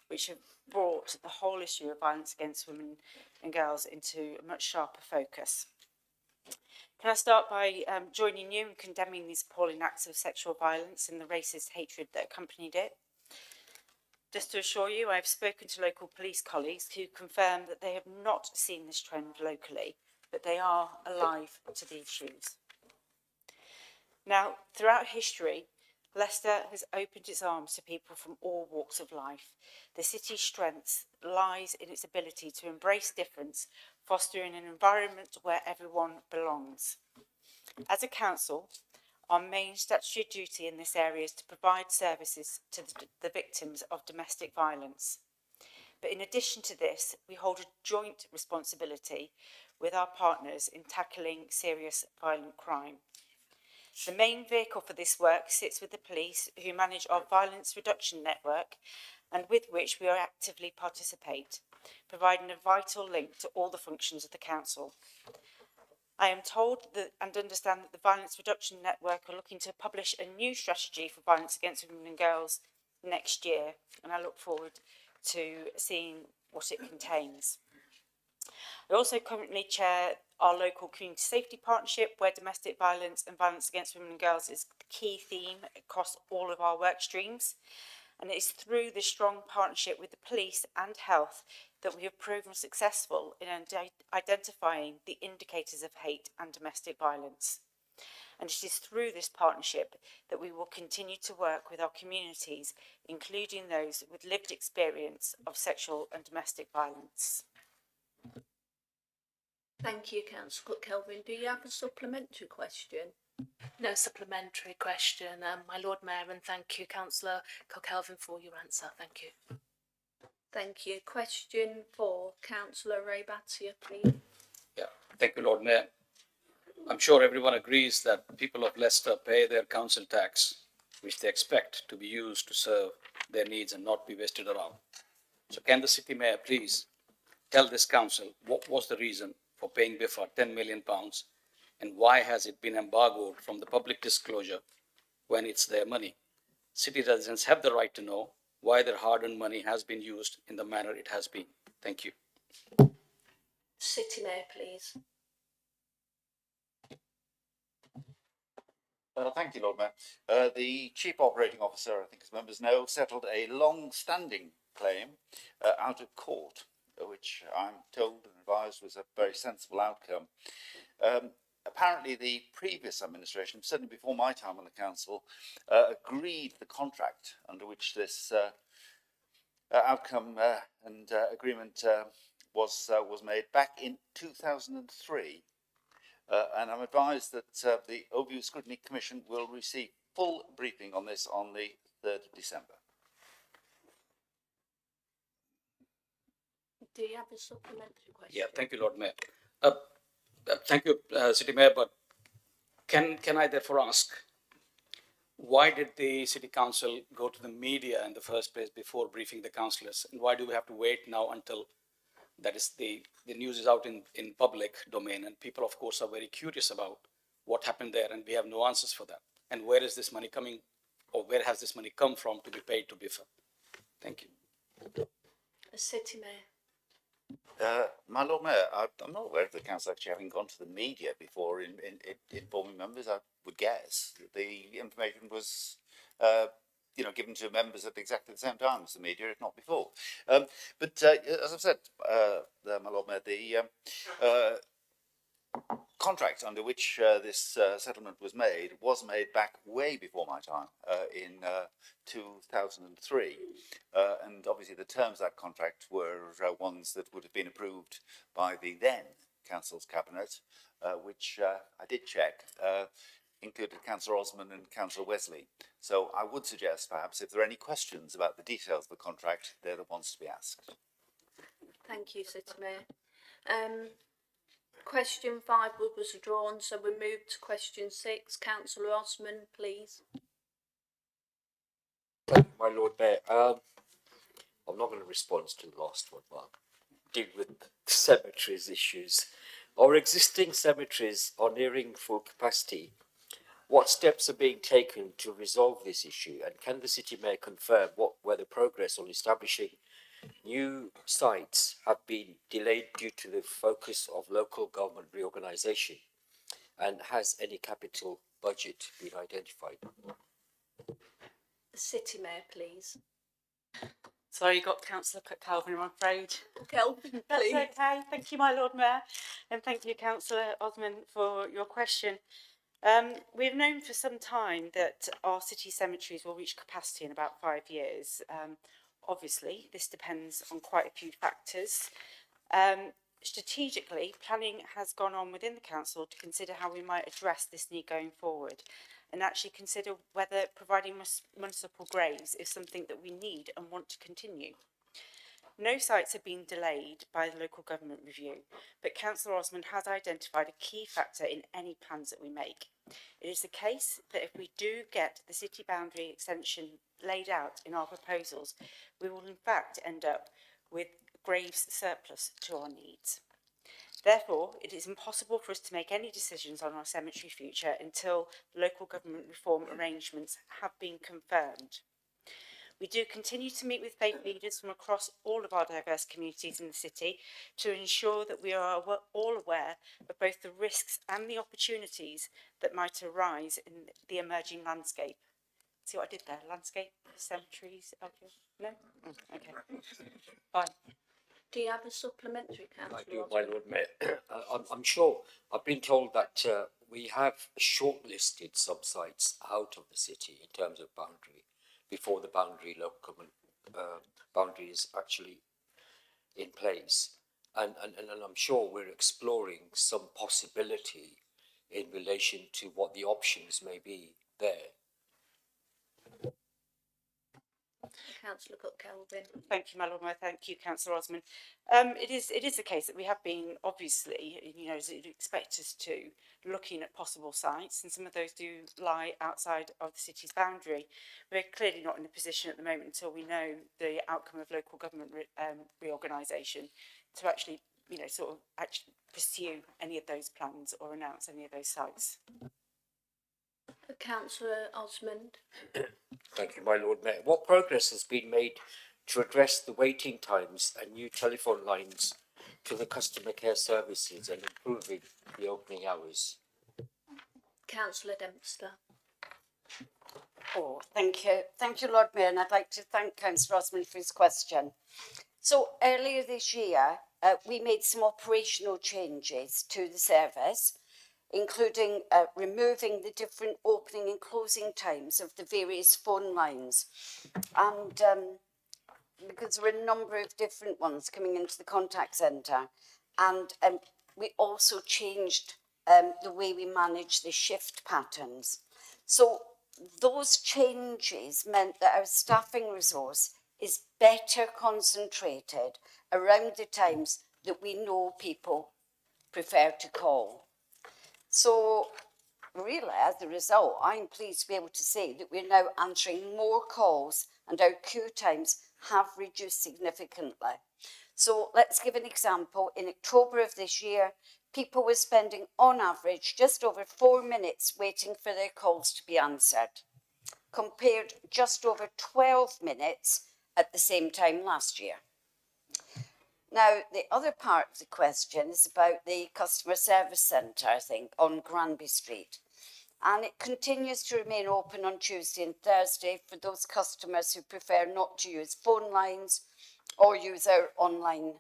which have brought the whole issue of violence against women and girls into a much sharper focus. Can I start by joining you in condemning these appalling acts of sexual violence and the racist hatred that accompanied it? Just to assure you, I have spoken to local police colleagues who confirm that they have not seen this trend locally, but they are alive to the issues. Now, throughout history, Leicester has opened its arms to people from all walks of life. The city's strength lies in its ability to embrace difference, fostering an environment where everyone belongs. As a council, our main statutory duty in this area is to provide services to the victims of domestic violence. But in addition to this, we hold a joint responsibility with our partners in tackling serious violent crime. The main vehicle for this work sits with the police, who manage our violence reduction network and with which we actively participate, providing a vital link to all the functions of the council. I am told that and understand that the Violence Reduction Network are looking to publish a new strategy for violence against women and girls next year, and I look forward to seeing what it contains. I also currently chair our local community safety partnership, where domestic violence and violence against women and girls is the key theme across all of our work streams. And it is through this strong partnership with the police and health that we have proven successful in identifying the indicators of hate and domestic violence. And it is through this partnership that we will continue to work with our communities, including those with lived experience of sexual and domestic violence. Thank you, Councillor Cook-Kelvin. Do you have a supplementary question? No supplementary question, my Lord Mayor, and thank you, Councillor Cook-Kelvin, for your answer. Thank you. Thank you. Question 4, Councillor Ray-Battia, please. Yeah, thank you, Lord Mayor. I'm sure everyone agrees that people of Leicester pay their council tax, which they expect to be used to serve their needs and not be wasted around. So can the City Mayor please tell this council what was the reason for paying Biffa £10 million and why has it been embargoed from the public disclosure when it's their money? City residents have the right to know why their hard-earned money has been used in the manner it has been. Thank you. City Mayor, please. Thank you, Lord Mayor. The Chief Operating Officer, I think as members know, settled a long-standing claim out of court, which I'm told and advised was a very sensible outcome. Apparently the previous administration, certainly before my time on the council, agreed the contract under which this outcome and agreement was made back in 2003. And I'm advised that the Overview Scrutiny Commission will receive full briefing on this on the 3rd of December. Do you have a supplementary question? Yeah, thank you, Lord Mayor. Thank you, City Mayor, but can I therefore ask, why did the City Council go to the media in the first place before briefing the councillors? And why do we have to wait now until that is the news is out in public domain, and people of course are very curious about what happened there, and we have no answers for that. And where is this money coming, or where has this money come from to be paid to Biffa? Thank you. City Mayor. My Lord Mayor, I'm not aware of the council actually having gone to the media before in informing members. I would guess that the information was given to members at exactly the same time as the media, if not before. But as I've said, my Lord Mayor, the contract under which this settlement was made back way before my time, in 2003. And obviously the terms of that contract were ones that would have been approved by the then Council's Cabinet, which I did check, included Councillor Osman and Councillor Wesley. So I would suggest perhaps if there are any questions about the details of the contract, they're the ones to be asked. Thank you, City Mayor. Question 5 was withdrawn, so we move to question 6. Councillor Osman, please. Thank you, my Lord Mayor. I'm not going to respond to the last one, but deal with cemeteries issues. Our existing cemeteries are nearing full capacity. What steps are being taken to resolve this issue, and can the City Mayor confirm whether progress on establishing new sites have been delayed due to the focus of local government reorganisation, and has any capital budget been identified? City Mayor, please. Sorry, you got Councillor Calvin, I'm afraid. Kelvin, That's please. okay. Thank you, my Lord Mayor, and thank you, Councillor Osman, for your question. We've known for some time that our city cemeteries will reach capacity in about 5 years. Obviously, this depends on quite a few factors. Strategically, planning has gone on within the council to consider how we might address this need going forward, and actually consider whether providing municipal graves is something that we need and want to continue. No sites have been delayed by the local government review, but Councillor Osman has identified a key factor in any plans that we make. It is the case that if we do get the city boundary extension laid out in our proposals, we will in fact end up with graves surplus to our needs. Therefore, it is impossible for us to make any decisions on our cemetery future until local government reform arrangements have been confirmed. We do continue to meet with faith leaders from across all of our diverse communities in the city to ensure that we are all aware of both the risks and the opportunities that might arise in the emerging landscape. See what I did there? Landscape, cemeteries, no? Okay, fine. Do you have a supplementary, Councillor? I do, my Lord Mayor. I'm sure, I've been told that we have shortlisted some sites out of the city in terms of boundary before the boundary local boundary is actually in place. And I'm sure we're exploring some possibility in relation to what the options may be there. Councillor Cook-Kelvin. Thank you, my Lord Mayor. Thank you, Councillor Osman. It is the case that we have been, obviously, you know, as you'd expect us to, looking at possible sites, and some of those do lie outside of the city's boundary. We're clearly not in a position at the moment until we know the outcome of local government reorganisation to actually, you know, sort of actually pursue any of those plans or announce any of those sites. Councillor Osmond. Thank you, my Lord Mayor. What progress has been made to address the waiting times and new telephone lines to the customer care services and improving the opening hours? Councillor Dempster. Oh, thank you. Thank you, Lord Mayor, and I'd like to thank Councillor Osman for his question. So earlier this year, we made some operational changes to the service, including removing the different opening and closing times of the various phone lines. And because there were a number of different ones coming into the contact centre, and we also changed the way we manage the shift patterns. So those changes meant that our staffing resource is better concentrated around the times that we know people prefer to call. So really, as a result, I'm pleased to be able to say that we're now answering more calls and our queue times have reduced significantly. So let's give an example. In October of this year, people were spending on average just over 4 minutes waiting for their calls to be answered, compared just over 12 minutes at the same time last year. Now, the other part of the question is about the customer service centre, I think, on Granby Street. And it continues to remain open on Tuesday and Thursday for those customers who prefer not to use phone lines or use our online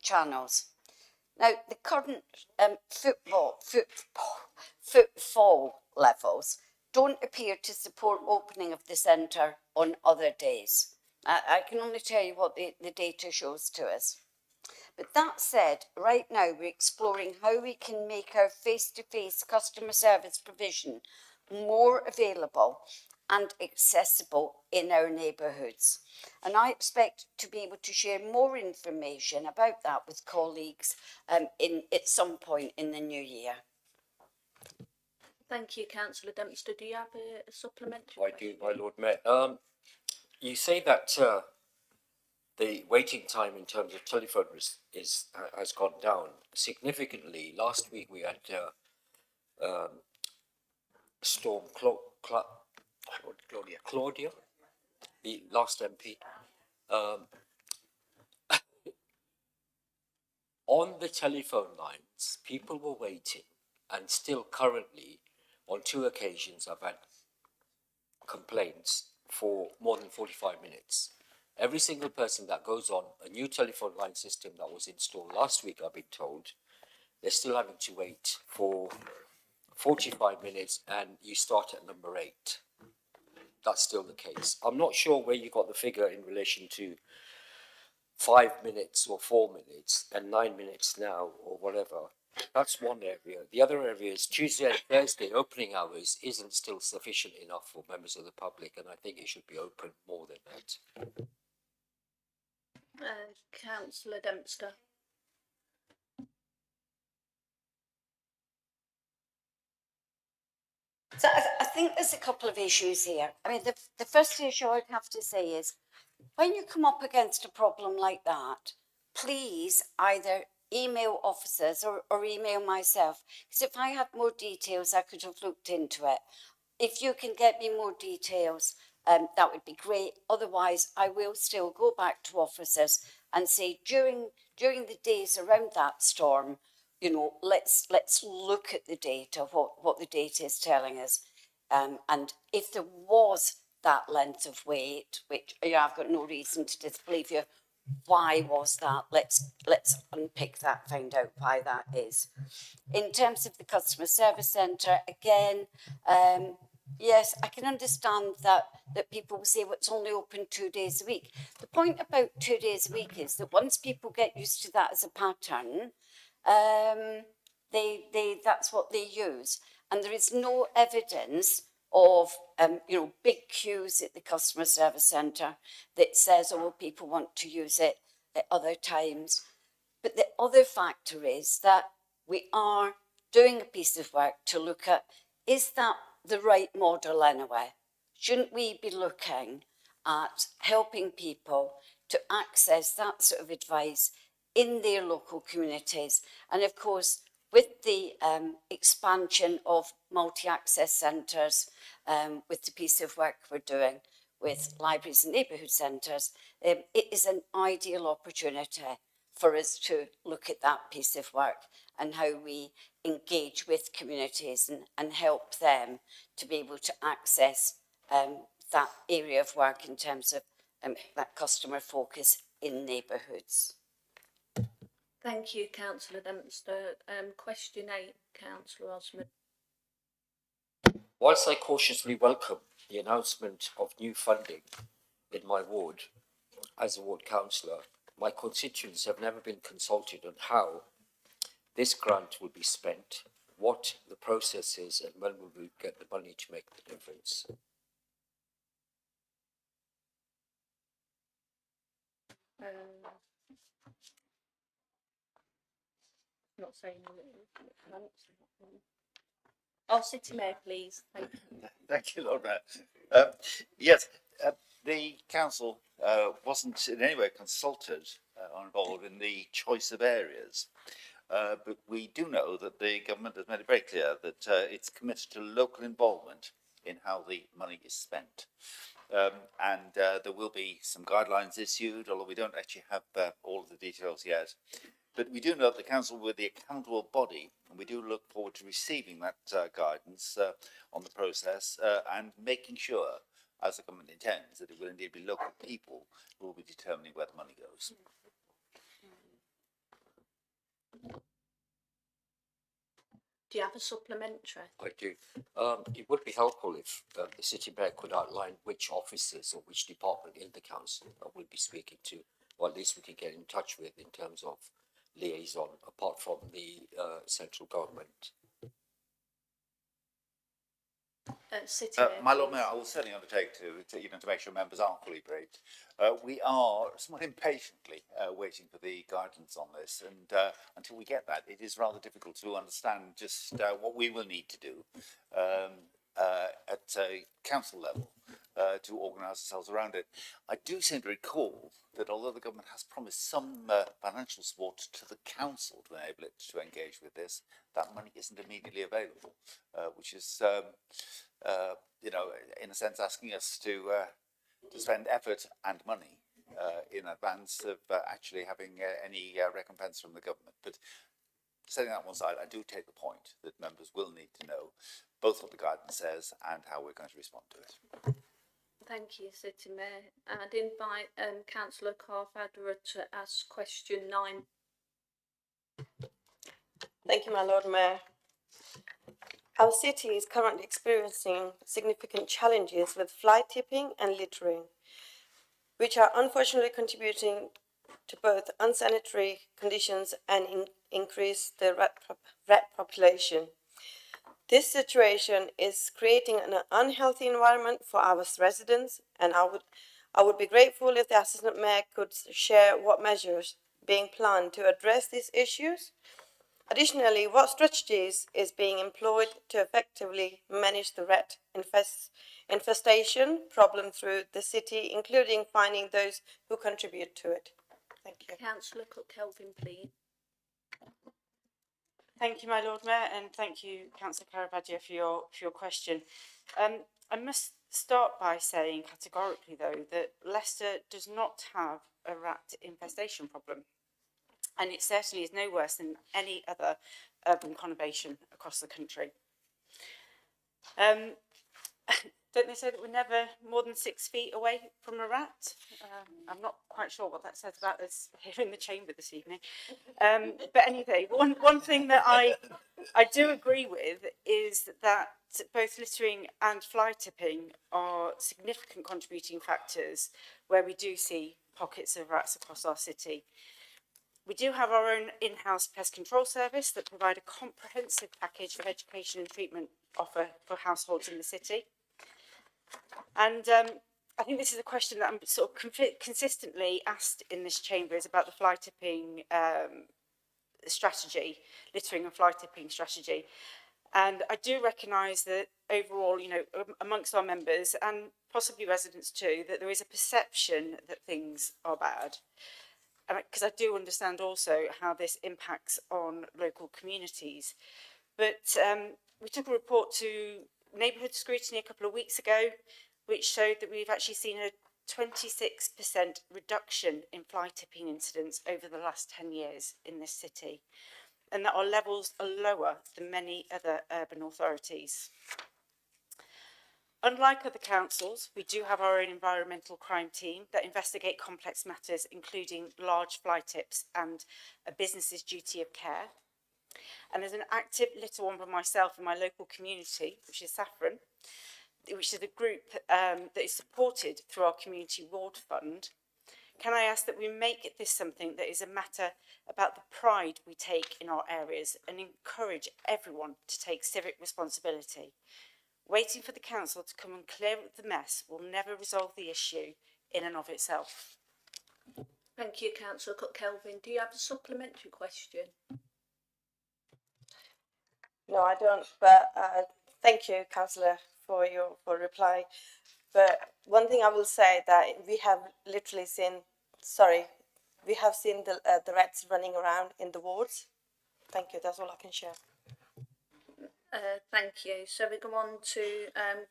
channels. Now, the current footfall levels don't appear to support opening of the centre on other days. I can only tell you what the data shows to us. But that said, right now we're exploring how we can make our face-to-face customer service provision more available and accessible in our neighbourhoods. And I expect to be able to share more information about that with colleagues at some point in the new year. Thank you, Councillor Dempster. Do you have a supplementary I question? do, my Lord Mayor. You say that the waiting time in terms of telephone has gone down significantly. Last week we had Storm Claudia, the last MP. On the telephone lines, people were waiting, and still currently, on 2 occasions, I've had complaints for more than 45 minutes. Every single person that goes on a new telephone line system that was installed last week, I've been told, they're still having to wait for 45 minutes, and you start at number 8. That's still the case. I'm not sure where you got the figure in relation to 5 minutes or 4 minutes and 9 minutes now or whatever. That's one area. The other area is Tuesday and Thursday opening hours isn't still sufficient enough for members of the public, and I think it should be open more than that. Councillor Dempster. So I think there's a couple of issues here. I mean, the first issue I'd have to say is, when you come up against a problem like that, please either email officers or email myself, because if I had more details, I could have looked into it. If you can get me more details, that would be great. Otherwise, I will still go back to officers and say, during the days around that storm, you know, let's look at the data, what the data is telling us. And if there was that length of wait, which I've got no reason to disbelieve you, why was that? Let's unpick that, find out why that is. In terms of the customer service centre, again, yes, I can understand that people will say, well, it's only open 2 days a week. The point about 2 days a week is that once people get used to that as a pattern, that's what they use. And there is no evidence of, big queues at the customer service centre that says, oh, well, people want to use it at other times. But the other factor is that we are doing a piece of work to look at, is that the right model anyway? Shouldn't we be looking at helping people to access that sort of advice in their local communities? And of course, with the expansion of multi-access centres, with the piece of work we're doing with libraries and neighbourhood centres, it is an ideal opportunity for us to look at that piece of work and how we engage with communities and help them to be able to access that area of work in terms of that customer focus in neighbourhoods. Thank you, Councillor Dempster. Question 8, Councillor Osmond. Whilst I cautiously welcome the announcement of new funding in my ward as a ward councillor, my constituents have never been consulted on how this grant will be spent, what the process is, and when will we get the money to make the difference. Not saying Oh, City Mayor, please. Thank you. Thank you, Lord Mayor. Yes, the council wasn't in any way consulted or involved in the choice of areas. But we do know that the government has made it very clear that it's committed to local involvement in how the money is spent. And there will be some guidelines issued, although we don't actually have all of the details yet. But we do know that the council will be the accountable body, and we do look forward to receiving that guidance on the process and making sure, as the government intends, that it will indeed be local people who will be determining where the money goes. Do you have a supplementary? I do. It would be helpful if the city mayor could outline which officers or which department in the council that we'll be speaking to, or at least we can get in touch with in terms of liaison, apart from the central government. City Mayor, My Lord please. Mayor, I will certainly undertake to make sure members are fully briefed. We are somewhat impatiently waiting for the guidance on this, and until we get that, it is rather difficult to understand just what we will need to do at council level to organise ourselves around it. I do seem to recall that although the government has promised some financial support to the council to enable it to engage with this, that money isn't immediately available, which is in a sense, asking us to spend effort and money in advance of actually having any recompense from the government. But setting that one side, I do take the point that members will need to know both what the guidance says and how we're going to respond to it. Thank you, City Mayor. I'd invite Councillor Carfadra to ask question 9. Thank you, my Lord Mayor. Our city is currently experiencing significant challenges with fly tipping and littering, which are unfortunately contributing to both unsanitary conditions and increase the rat population. This situation is creating an unhealthy environment for our residents, and I would be grateful if the Assistant Mayor could share what measures being planned to address these issues. Additionally, what strategies is being employed to effectively manage the rat infestation problem through the city, including finding those who contribute to it? Thank you. Councillor Cook-Kelvin, please. Thank you, my Lord Mayor, and thank you, Councillor Caravaggio, for your question. I must start by saying categorically, though, that Leicester does not have a rat infestation problem. And it certainly is no worse than any other urban conurbation across the country. Don't they say that we're never more than 6 feet away from a rat? I'm not quite sure what that says about us here in the chamber this evening. But anyway, one thing that I do agree with is that both littering and fly tipping are significant contributing factors where we do see pockets of rats across our city. We do have our own in-house pest control service that provide a comprehensive package of education and treatment offer for households in the city. And I think this is a question that I'm sort of consistently asked in this chamber, is about the fly tipping strategy, littering and fly tipping strategy. And I do recognise that overall, amongst our members and possibly residents too, that there is a perception that things are bad. Because I do understand also how this impacts on local communities. But we took a report to neighbourhood scrutiny a couple of weeks ago, which showed that we've actually seen a 26% reduction in fly tipping incidents over the last 10 years in this city, and that our levels are lower than many other urban authorities. Unlike other councils, we do have our own environmental crime team that investigate complex matters, including large fly tips and a business's duty of care. And there's an active litter one by myself in my local community, which is Saffron, which is a group that is supported through our community ward fund. Can I ask that we make this something that is a matter about the pride we take in our areas and encourage everyone to take civic responsibility? Waiting for the council to come and clear up the mess will never resolve the issue in and of itself. Thank you, Councillor Cook-Kelvin. Do you have a supplementary question? No, I don't, but thank you, Councillor, for your reply. But one thing I will say that we have literally seen, we have seen the rats running around in the wards. Thank you, that's all I can share. Thank you. So we go on to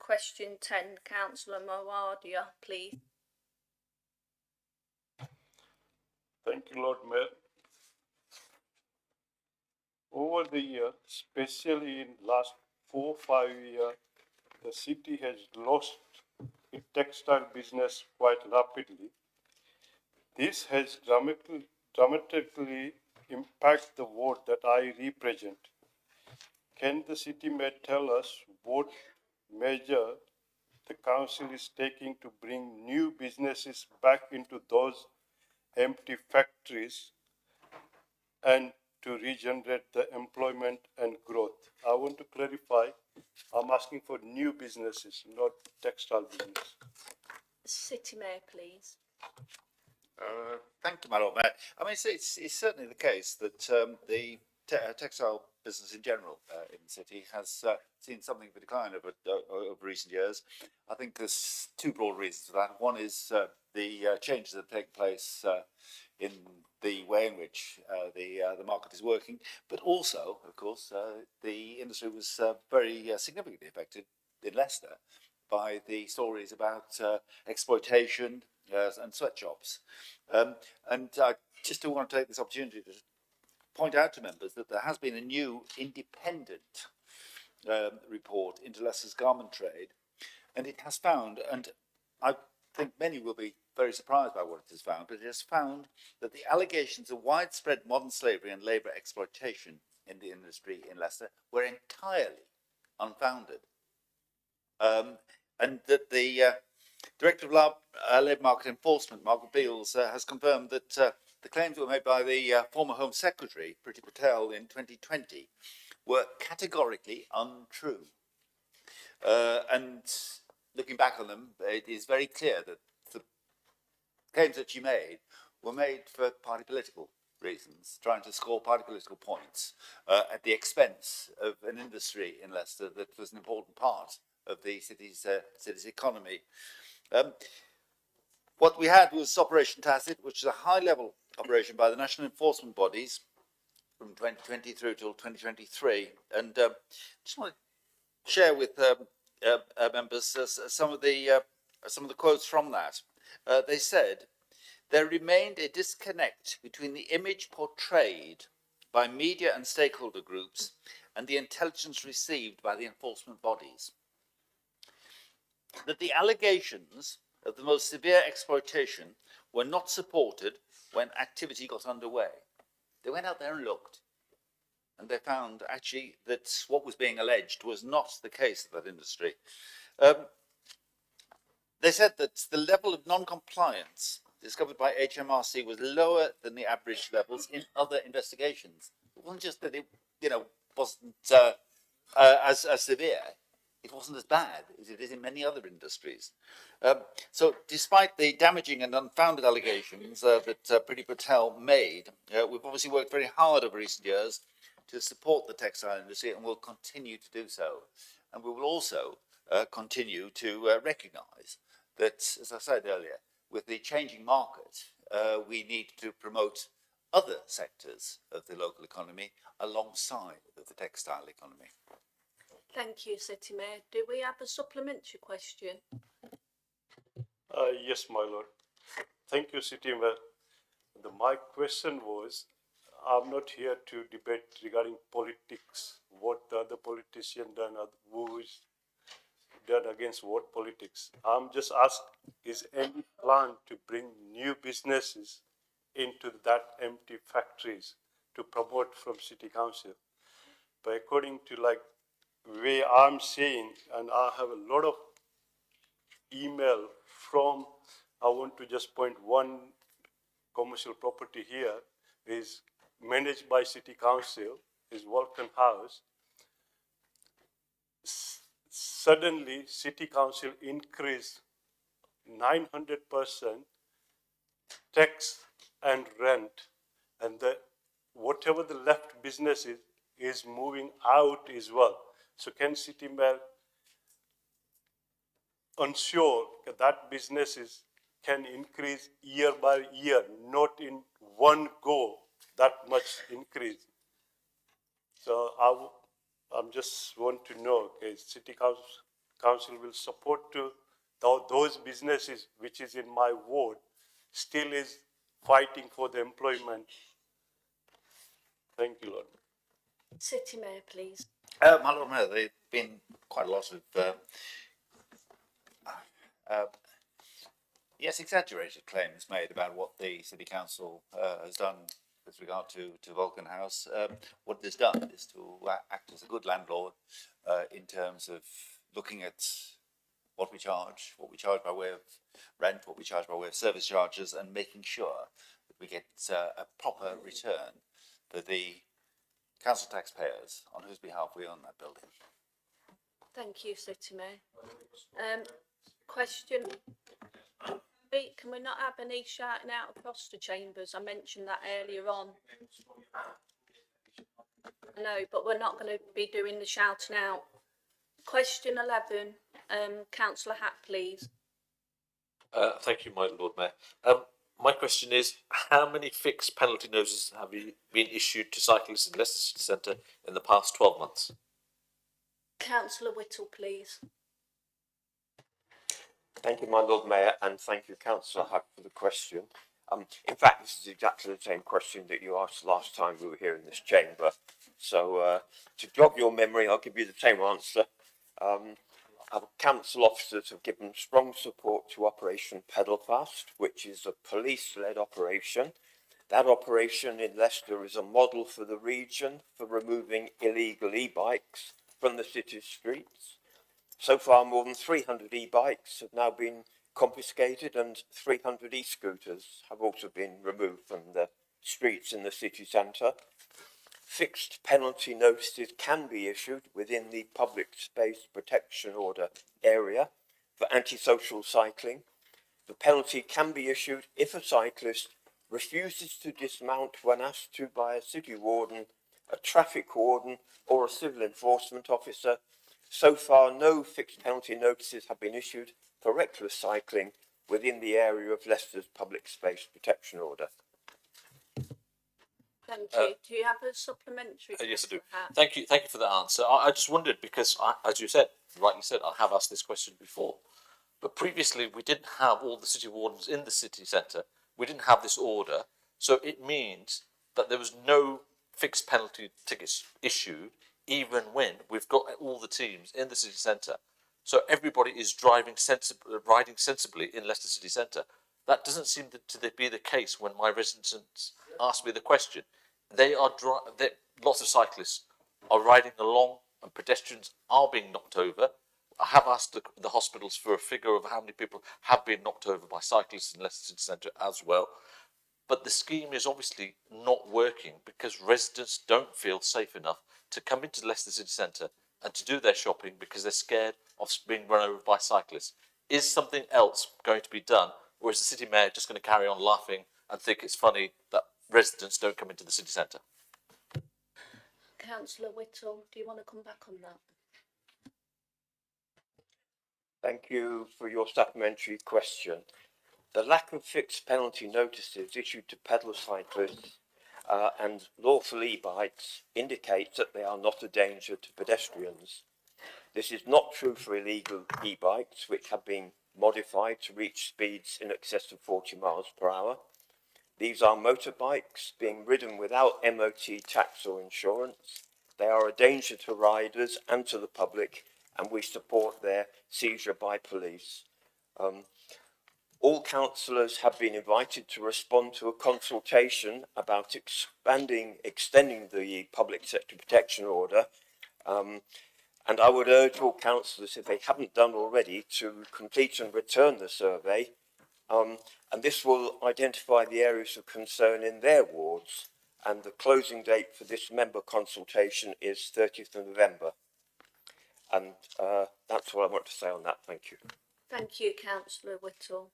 question 10. Councillor Moadia, please. Thank you, Lord Mayor. Over the years, especially in last 4-5 years, the city has lost its textile business quite rapidly. This has dramatically impacted the ward that I represent. can the city mayor tell us what measure the council is taking to bring new businesses back into those empty factories and to regenerate the employment and growth? I want to clarify, I'm asking for new businesses, not textile business. City Mayor, please. Thank you, my Lord Mayor. I mean, it's certainly the case that the textile business in general in the city has seen something of a decline over recent years. I think there's two broad reasons for that. One is the changes that take place in the way in which the market is working, but also, of course, the industry was very significantly affected in Leicester by the stories about exploitation and sweatshops. And I just do want to take this opportunity to point out to members that there has been a new independent report into Leicester's garment trade, and it has found, and I think many will be very surprised by what it has found, but it has found that the allegations of widespread modern slavery and labour exploitation in the industry in Leicester were entirely unfounded. And that the Director of Labour Market Enforcement, Margaret Beales, has confirmed that the claims that were made by the former Home Secretary, Priti Patel, in 2020 were categorically untrue. And looking back on them, it is very clear that the claims that she made were made for party political reasons, trying to score party political points at the expense of an industry in Leicester that was an important part of the city's economy. What we had was Operation Tacit, which is a high-level operation by the national enforcement bodies from 2020 through till 2023, and just want to share with members some of the quotes from that. They said, "There remained a disconnect between the image portrayed by media and stakeholder groups and the intelligence received by the enforcement bodies. That the allegations of the most severe exploitation were not supported when activity got underway." They went out there and looked, and they found actually that what was being alleged was not the case of that industry. They said that the level of non-compliance discovered by HMRC was lower than the average levels in other investigations. It wasn't just that it, wasn't as severe. It wasn't as bad as it is in many other industries. So despite the damaging and unfounded allegations that Priti Patel made, we've obviously worked very hard over recent years to support the textile industry, and will continue to do so. And we will also continue to recognise that, as I said earlier, with the changing market, we need to promote other sectors of the local economy alongside of the textile economy. Thank you, City Mayor. Do we have a supplementary question? Yes, my lord. Thank you, City Mayor. My question was, I'm not here to debate regarding politics, what the other politician done, who is done against what politics. I'm just asking, is any plan to bring new businesses into that empty factories to promote from City Council? But according to way I'm saying, and I have a lot of email from, I want to just point one commercial property here, is managed by City Council, is Vulcan House. Suddenly, City Council increased 900% tax and rent, and whatever the left business is moving out as well. So can City Mayor ensure that businesses can increase year by year, not in one go, that much increase? So I'm just want to know, okay, City Council will support to those businesses which is in my ward, still is fighting for the employment. Thank you, Lord. City Mayor, please. My Lord Mayor, there have been quite a lot of yes, exaggerated claims made about what the City Council has done with regard to Vulcan House. What it has done is to act as a good landlord in terms of looking at what we charge by way of rent, what we charge by way of service charges, and making sure that we get a proper return for the council taxpayers on whose behalf we own that building. Thank you, City Mayor. Question. Can we not have any shouting out across the chambers? I mentioned that earlier on. No, but we're not going to be doing the shouting out. Question 11, Councillor Hatt, please. Thank you, my Lord Mayor. My question is, how many fixed penalty notices have been issued to cyclists in Leicester City Centre in the past 12 months? Councillor Whittle, please. Thank you, my Lord Mayor, and thank you, Councillor Huck, for the question. In fact, this is exactly the same question that you asked last time we were here in this chamber. So, to jog your memory, I'll give you the same answer. Our council officers have given strong support to Operation Pedal Fast, which is a police-led operation. That operation in Leicester is a model for the region for removing illegal e-bikes from the city's streets. So far, more than 300 e-bikes have now been confiscated and 300 e-scooters have also been removed from the streets in the city centre. Fixed penalty notices can be issued within the public space protection order area for antisocial cycling. The penalty can be issued if a cyclist refuses to dismount when asked to by a city warden, a traffic warden or a civil enforcement officer. So far, no fixed penalty notices have been issued for reckless cycling within the area of Leicester's public space protection order. Thank you. Do you have a supplementary? Yes, I do. Hat? Thank you for the answer. I just wondered because, as you said, rightly said, I have asked this question before. But previously, we didn't have all the city wardens in the city centre. We didn't have this order. So it means that there was no fixed penalty tickets issued, even when we've got all the teams in the city centre. So everybody is riding sensibly in Leicester City Centre. That doesn't seem to be the case when my residents ask me the question. Lots of cyclists are riding along and pedestrians are being knocked over. I have asked the hospitals for a figure of how many people have been knocked over by cyclists in Leicester City Centre as well. But the scheme is obviously not working because residents don't feel safe enough to come into Leicester City Centre and to do their shopping because they're scared of being run over by cyclists. Is something else going to be done, or is the city mayor just going to carry on laughing and think it's funny that residents don't come into the city centre? Councillor Whittle, do you want to come back on that? Thank you for your supplementary question. The lack of fixed penalty notices issued to pedal cyclists and lawful e-bikes indicates that they are not a danger to pedestrians. This is not true for illegal e-bikes, which have been modified to reach speeds in excess of 40 miles per hour. These are motorbikes being ridden without MOT tax or insurance. They are a danger to riders and to the public, and we support their seizure by police. All councillors have been invited to respond to a consultation about extending the public sector protection order. And I would urge all councillors, if they haven't done already, to complete and return the survey. And this will identify the areas of concern in their wards. And the closing date for this member consultation is 30th of November. And that's what I want to say on that. Thank you. Thank you, Councillor Whittle.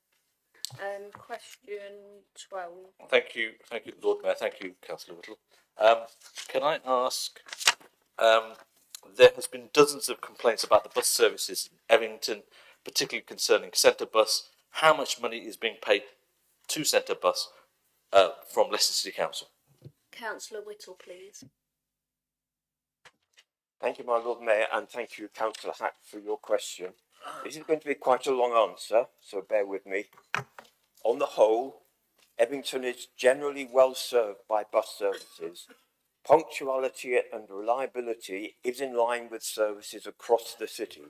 Question 12. Thank you, Lord Mayor. Thank you, Councillor Whittle. Can I ask, there has been dozens of complaints about the bus services in Evington, particularly concerning Centre Bus. How much money is being paid to Centre Bus from Leicester City Council? Councillor Whittle, please. Thank you, my Lord Mayor, and thank you, Councillor Hack, for your question. This is going to be quite a long answer, so bear with me. On the whole, Evington is generally well served by bus services. Punctuality and reliability is in line with services across the city.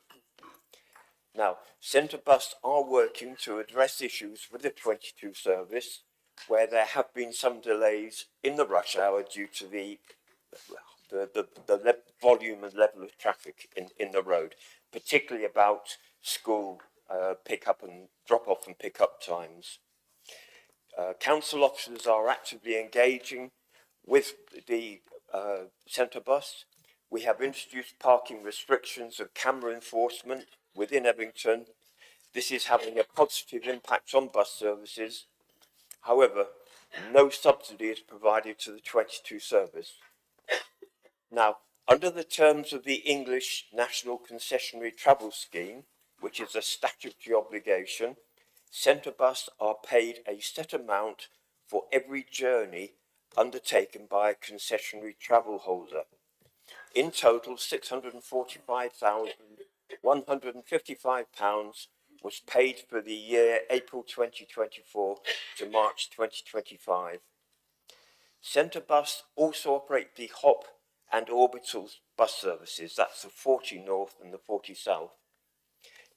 Now, Centre Bus are working to address issues with the 22 service, where there have been some delays in the rush hour due to the volume and level of traffic in the road, particularly about school pick-up and drop-off and pick-up times. Council officers are actively engaging with the centre bus. We have introduced parking restrictions and camera enforcement within Evington. This is having a positive impact on bus services. However, no subsidy is provided to the 22 service. Now, under the terms of the English National Concessionary Travel Scheme, which is a statutory obligation, centre bus are paid a set amount for every journey undertaken by a concessionary travel holder. In total, £645,155 was paid for the year April 2024 to March 2025. Centre Bus also operate the Hop and Orbital bus services, that's the 40 North and the 40 South.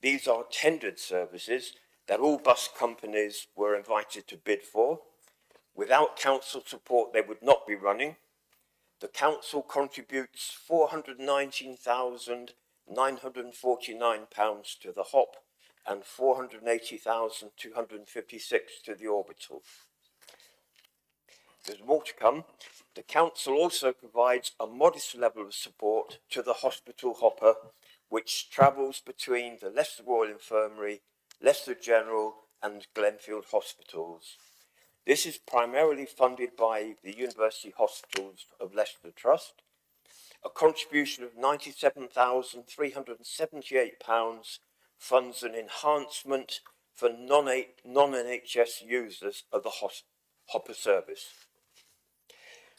These are tendered services that all bus companies were invited to bid for. Without council support, they would not be running. The council contributes £490,949 to the Hop and £480,256 to the Orbital. There's more to come. The council also provides a modest level of support to the hospital hopper, which travels between the Leicester Royal Infirmary, Leicester General and Glenfield hospitals. This is primarily funded by the University Hospitals of Leicester Trust. A contribution of £97,378 funds an enhancement for non-NHS users of the hopper service.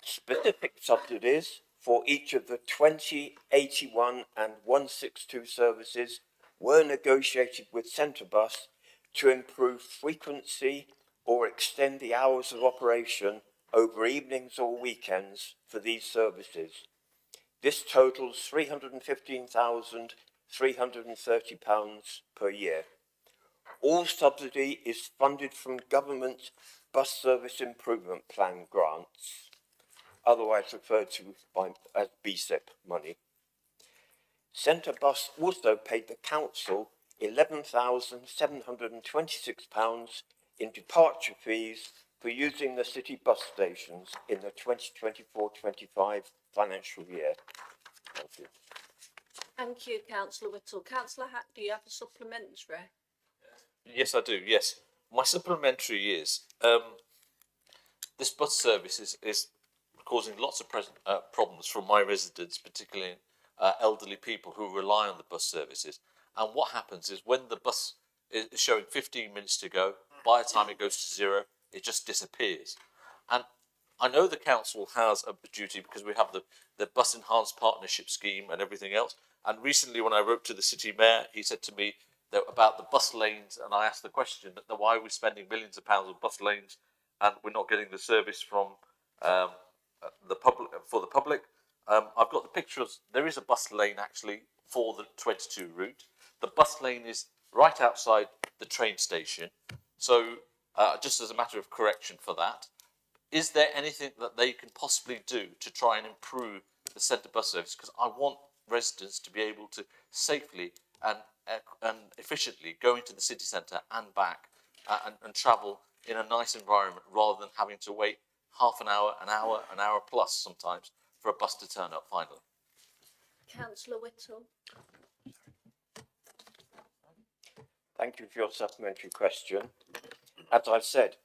Specific subsidies for each of the 20, 81 and 162 services were negotiated with Centre Bus to improve frequency or extend the hours of operation over evenings or weekends for these services. This totals £315,330 per year. All subsidy is funded from government Bus Service Improvement Plan grants, otherwise referred to as BSIP money. Centre Bus also paid the council £11,726 in departure fees for using the city bus stations in the 2024-25 financial year. Thank you. Thank you, Councillor Whittle. Councillor Hack, do you have a supplementary? Yes, I do. Yes, my supplementary is this bus service is causing lots of problems for my residents, particularly elderly people who rely on the bus services. And what happens is when the bus is showing 15 minutes to go, by the time it goes to zero, it just disappears. And I know the council has a duty because we have the bus enhanced partnership scheme and everything else. And recently when I wrote to the city mayor, he said to me that about the bus lanes, and I asked the question that why are we spending millions of pounds on bus lanes and we're not getting the service from the public for the public. I've got the pictures. There is a bus lane actually for the 22 route. The bus lane is right outside the train station. So just as a matter of correction for that, is there anything that they can possibly do to try and improve the centre bus service? Because I want residents to be able to safely and efficiently go into the city centre and back and travel in a nice environment rather than having to wait half an hour plus sometimes for a bus to turn up finally. Councillor Whittle. Thank you for your supplementary question. As I've said,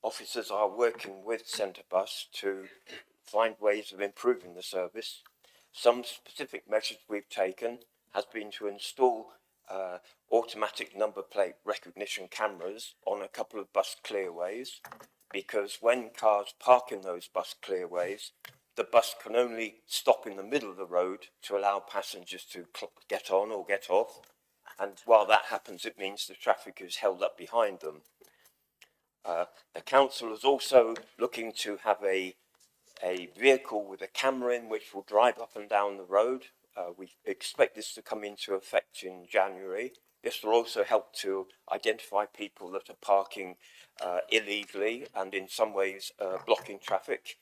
officers are working with Centre Bus to find ways of improving the service. Some specific measures we've taken has been to install automatic number plate recognition cameras on a couple of bus clearways, because when cars park in those bus clearways, the bus can only stop in the middle of the road to allow passengers to get on or get off. And while that happens, it means the traffic is held up behind them. The council is also looking to have a vehicle with a camera in which will drive up and down the road. We expect this to come into effect in January, This will also help to identify people that are parking illegally and in some ways blocking traffic.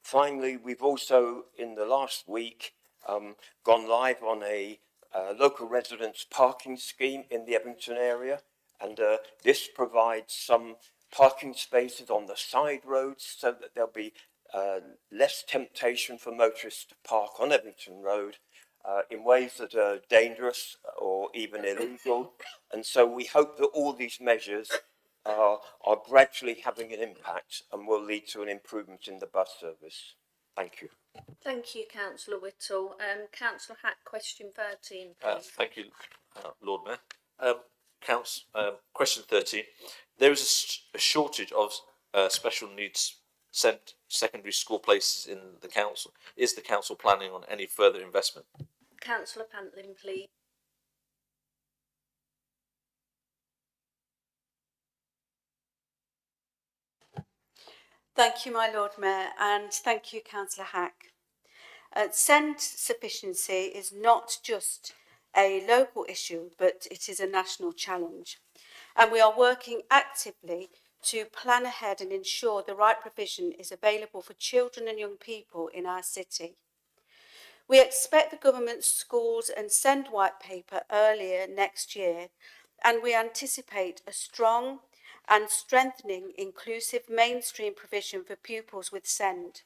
Finally, we've also, in the last week, gone live on a local residents parking scheme in the Evington area, and this provides some parking spaces on the side roads so that there'll be less temptation for motorists to park on Evington Road in ways that are dangerous or even illegal. And so we hope that all these measures are gradually having an impact and will lead to an improvement in the bus service. Thank you. Thank you, Councillor Whittle. Councillor Hack, question 13, please. Thank you, Lord Mayor. Question 13. There is a shortage of special needs secondary school places in the council. Is the council planning on any further investment? Councillor Pantlin, please. Thank you, my Lord Mayor, and thank you, Councillor Hack. SEND sufficiency is not just a local issue, but it is a national challenge. And we are working actively to plan ahead and ensure the right provision is available for children and young people in our city. We expect the government's schools and SEND white paper earlier next year, and we anticipate a strong and strengthening inclusive mainstream provision for pupils with SEND.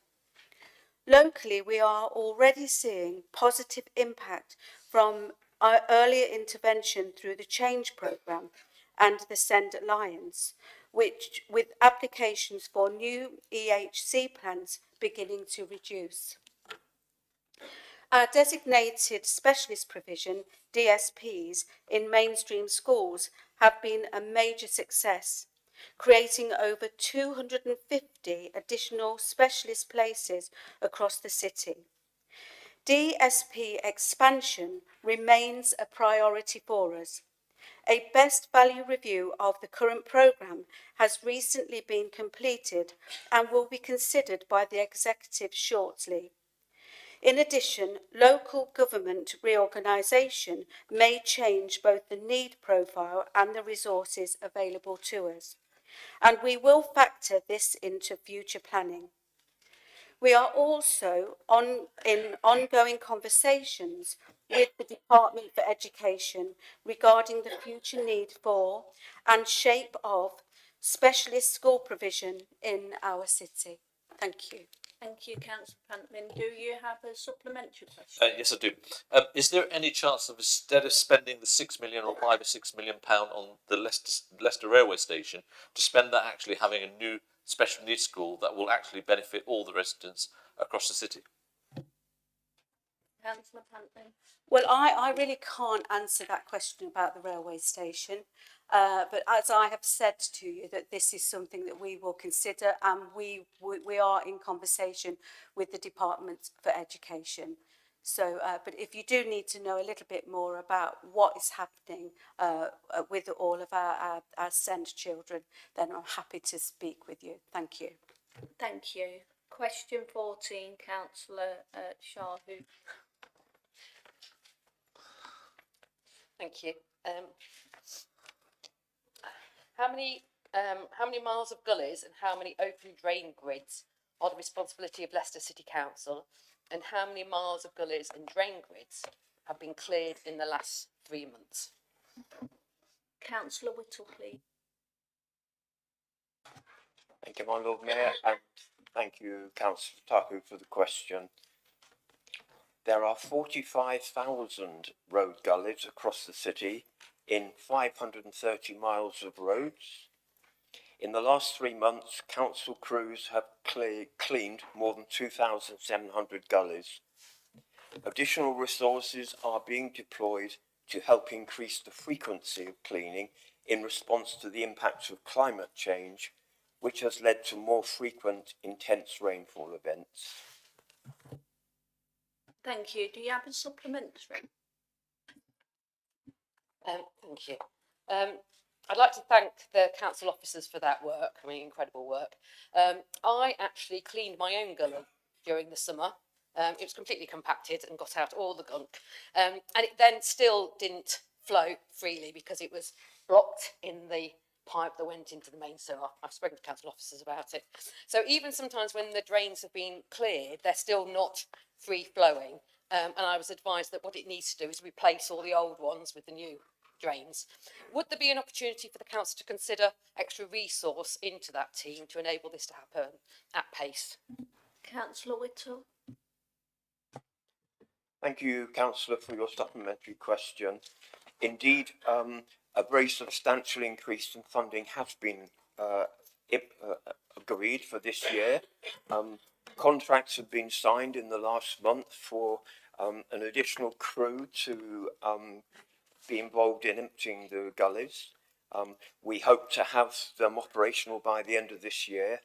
Locally, we are already seeing positive impact from our earlier intervention through the Change programme and the SEND Alliance, which with applications for new EHC plans beginning to reduce. Our designated specialist provision, DSPs, in mainstream schools have been a major success, creating over 250 additional specialist places across the city. DSP expansion remains a priority for us. A best value review of the current programme has recently been completed and will be considered by the executive shortly. In addition, local government reorganisation may change both the need profile and the resources available to us, and we will factor this into future planning. We are also in ongoing conversations with the Department for Education regarding the future need for and shape of specialist school provision in our city. Thank you. Thank you, Councillor Pantlin. Do you have a supplementary question? Yes, I do. Is there any chance of, instead of spending the 6 million or £5 or £6 million on the Leicester railway station, to spend that actually having a new special needs school that will actually benefit all the residents across the city? Councillor Pantlin. Well, I really can't answer that question about the railway station. But as I have said to you, that this is something that we will consider, and we are in conversation with the Department for Education. So, but if you do need to know a little bit more about what is happening with all of our SEND children, then I'm happy to speak with you. Thank you. Thank you. Question 14, Councillor Shahu. Thank you. How many miles of gullies and how many open drain grids are the responsibility of Leicester City Council, and how many miles of gullies and drain grids have been cleared in the last 3 months? Councillor Whittle, please. Thank you, my Lord Mayor, and thank you, Councillor Taku, for the question. There are 45,000 road gullies across the city in 530 miles of roads. In the last 3 months, council crews have cleaned more than 2,700 gullies. Additional resources are being deployed to help increase the frequency of cleaning in response to the impacts of climate change, which has led to more frequent, intense rainfall events. Thank you. Do you have a supplementary? Thank you. I'd like to thank the council officers for that work. I mean, incredible work. I actually cleaned my own gully during the summer. It was completely compacted and got out all the gunk. And it then still didn't flow freely because it was blocked in the pipe that went into the main sewer. I've spoken to council officers about it. So even sometimes when the drains have been cleared, they're still not free flowing. And I was advised that what it needs to do is replace all the old ones with the new drains. Would there be an opportunity for the council to consider extra resource into that team to enable this to happen at pace? Councillor Whittle. Thank you, Councillor, for your supplementary question. Indeed, a very substantial increase in funding has been agreed for this year. Contracts have been signed in the last month for an additional crew to be involved in emptying the gullies. We hope to have them operational by the end of this year.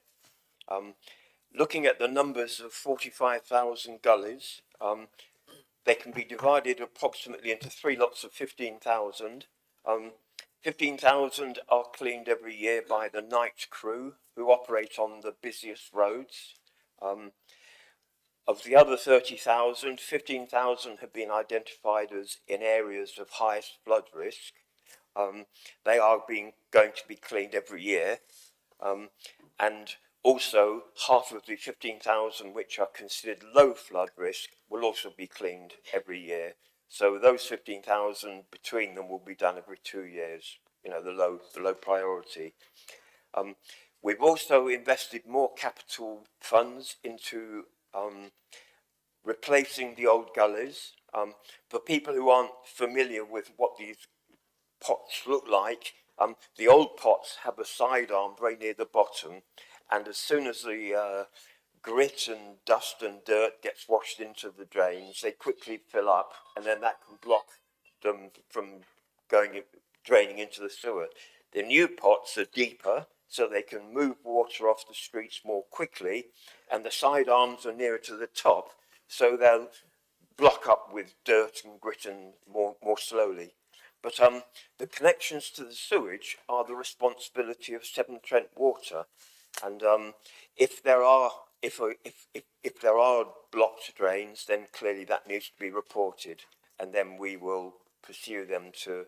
Looking at the numbers of 45,000 gullies, they can be divided approximately into 3 lots of 15,000. 15,000 are cleaned every year by the night crew who operate on the busiest roads. Of the other 30,000, 15,000 have been identified as in areas of highest flood risk. They are going to be cleaned every year. And also, half of the 15,000 which are considered low flood risk will also be cleaned every year. So those 15,000 between them will be done every 2 years, you know, the low priority. We've also invested more capital funds into replacing the old gullies. For people who aren't familiar with what these pots look like, the old pots have a sidearm very near the bottom, and as soon as the grit and dust and dirt gets washed into the drains, they quickly fill up, and then that can block them from draining into the sewer. The new pots are deeper, so they can move water off the streets more quickly, and the side arms are nearer to the top, so they'll block up with dirt and grit and more slowly. But the connections to the sewage are the responsibility of Severn Trent Water, and if there are blocked drains, then clearly that needs to be reported, and then we will pursue them to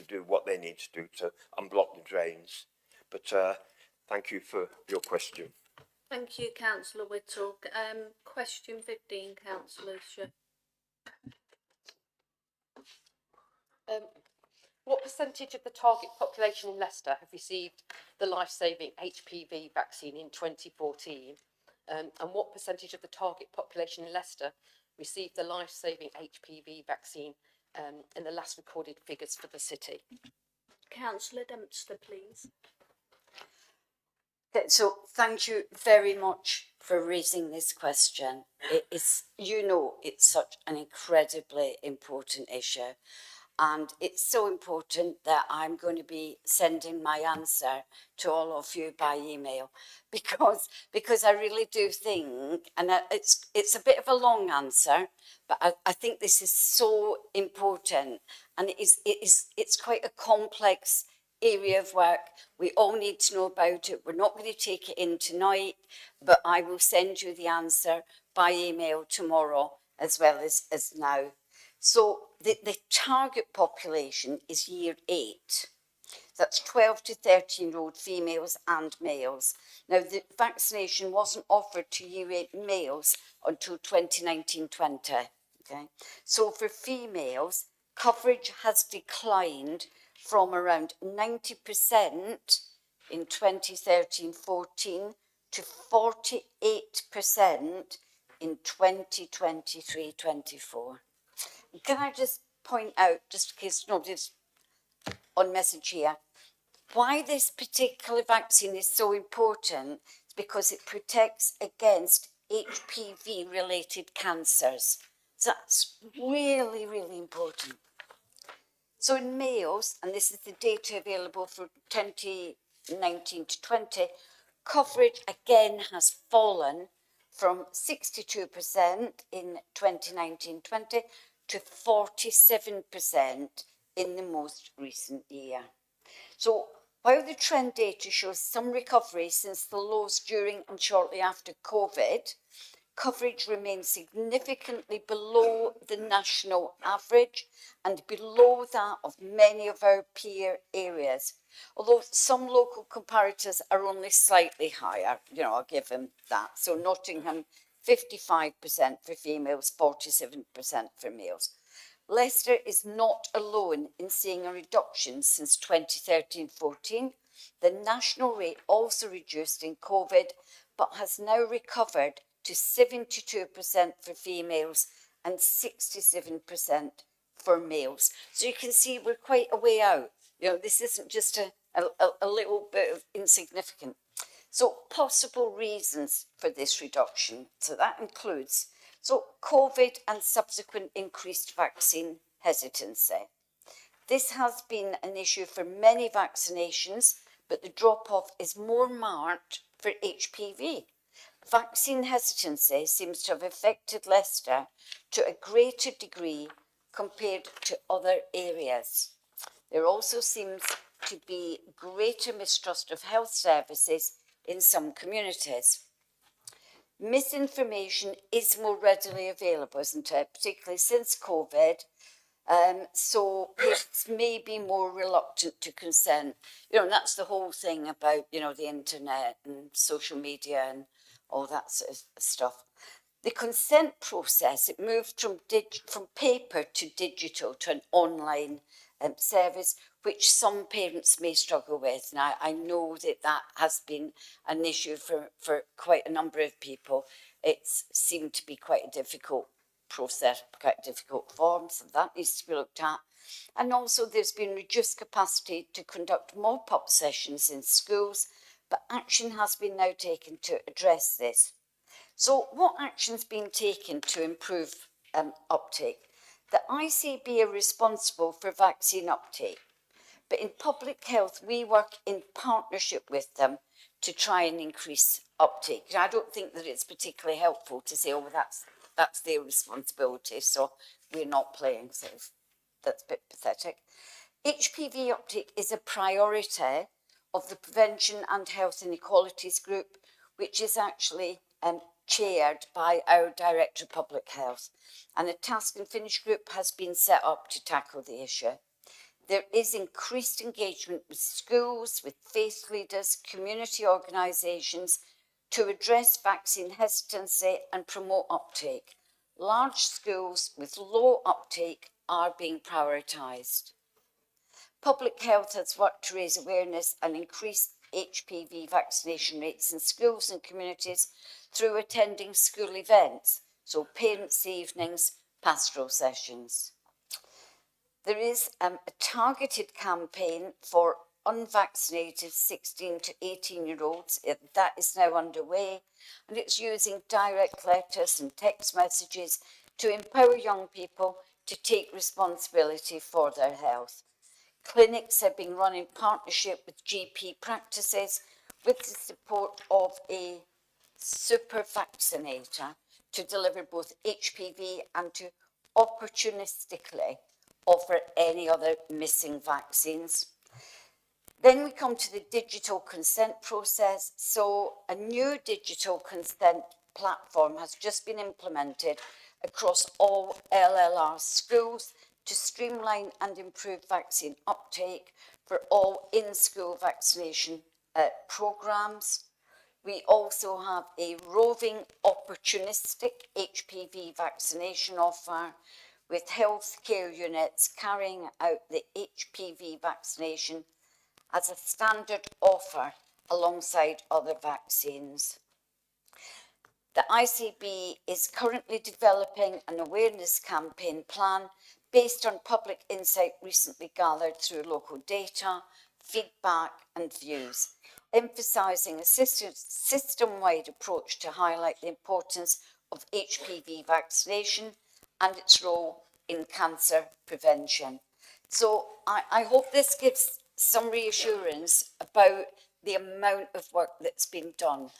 do what they need to do to unblock the drains. But thank you for your question. Thank you, Councillor Whittle. Question 15, Councillors. What percentage of the target population in Leicester have received the life-saving HPV vaccine in 2014? And what percentage of the target population in Leicester received the life-saving HPV vaccine in the last recorded figures for the city? Councillor Dempster, please. So thank you very much for raising this question. It is, you know, it's such an incredibly important issue. And it's so important that I'm going to be sending my answer to all of you by email because I really do think, and it's a bit of a long answer, but I think this is so important, and it's quite a complex area of work. We all need to know about it. We're not going to take it in tonight, but I will send you the answer by email tomorrow as well as now. So the target population is year 8. That's 12 to 13-year-old females and males. Now, the vaccination wasn't offered to year 8 males until 2019-20. Okay, so for females, coverage has declined from around 90% in 2013-14 to 48% in 2023-24. Can I just point out, just in case nobody's on message here, why this particular vaccine is so important is because it protects against HPV-related cancers. So that's really, really important. So in males, and this is the data available for 2019 to 20, coverage again has fallen from 62% in 2019-20 to 47% in the most recent year. So while the trend data shows some recovery since the lows during and shortly after COVID, Coverage remains significantly below the national average and below that of many of our peer areas. Although some local comparators are only slightly higher, you know, I'll give them that. So Nottingham, 55% for females, 47% for males. Leicester is not alone in seeing a reduction since 2013-14. The national rate also reduced in COVID, but has now recovered to 72% for females and 67% for males. So you can see we're quite a way out. You know, this isn't just a little bit of insignificant. So possible reasons for this reduction. So that includes COVID and subsequent increased vaccine hesitancy. This has been an issue for many vaccinations, but the drop-off is more marked for HPV. Vaccine hesitancy seems to have affected Leicester to a greater degree compared to other areas. There also seems to be greater mistrust of health services in some communities. Misinformation is more readily available, isn't it? Particularly since COVID. So parents may be more reluctant to consent. You know, and that's the whole thing about, you know, the internet and social media and all that sort of stuff. The consent process, it moved from paper to digital to an online service, which some parents may struggle with. And I know that has been an issue for quite a number of people. It's seemed to be quite a difficult process, quite a difficult form, so that needs to be looked at. And also there's been reduced capacity to conduct mop-up sessions in schools, but action has been now taken to address this. So what action's been taken to improve uptake? The ICB are responsible for vaccine uptake, but in public health, we work in partnership with them to try and increase uptake. And I don't think that it's particularly helpful to say, oh, that's their responsibility, so we're not playing, so that's a bit pathetic. HPV uptake is a priority of the Prevention and Health Inequalities Group, which is actually chaired by our Director of Public Health, and a task and finish group has been set up to tackle the issue. There is increased engagement with schools, with faith leaders, community organisations to address vaccine hesitancy and promote uptake. Large schools with low uptake are being prioritised. Public health has worked to raise awareness and increase HPV vaccination rates in schools and communities through attending school events, so parents' evenings, pastoral sessions. There is a targeted campaign for unvaccinated 16 to 18-year-olds. That is now underway, and it's using direct letters and text messages to empower young people to take responsibility for their health. Clinics have been run in partnership with GP practices with the support of a super vaccinator to deliver both HPV and to opportunistically offer any other missing vaccines. Then we come to the digital consent process. So a new digital consent platform has just been implemented across all LLR schools to streamline and improve vaccine uptake for all in-school vaccination programmes. We also have a roving opportunistic HPV vaccination offer with healthcare units carrying out the HPV vaccination as a standard offer alongside other vaccines. The ICB is currently developing an awareness campaign plan based on public insight recently gathered through local data, feedback and views, emphasising a system-wide approach to highlight the importance of HPV vaccination and its role in cancer prevention. So I hope this gives some reassurance about the amount of work that's been done.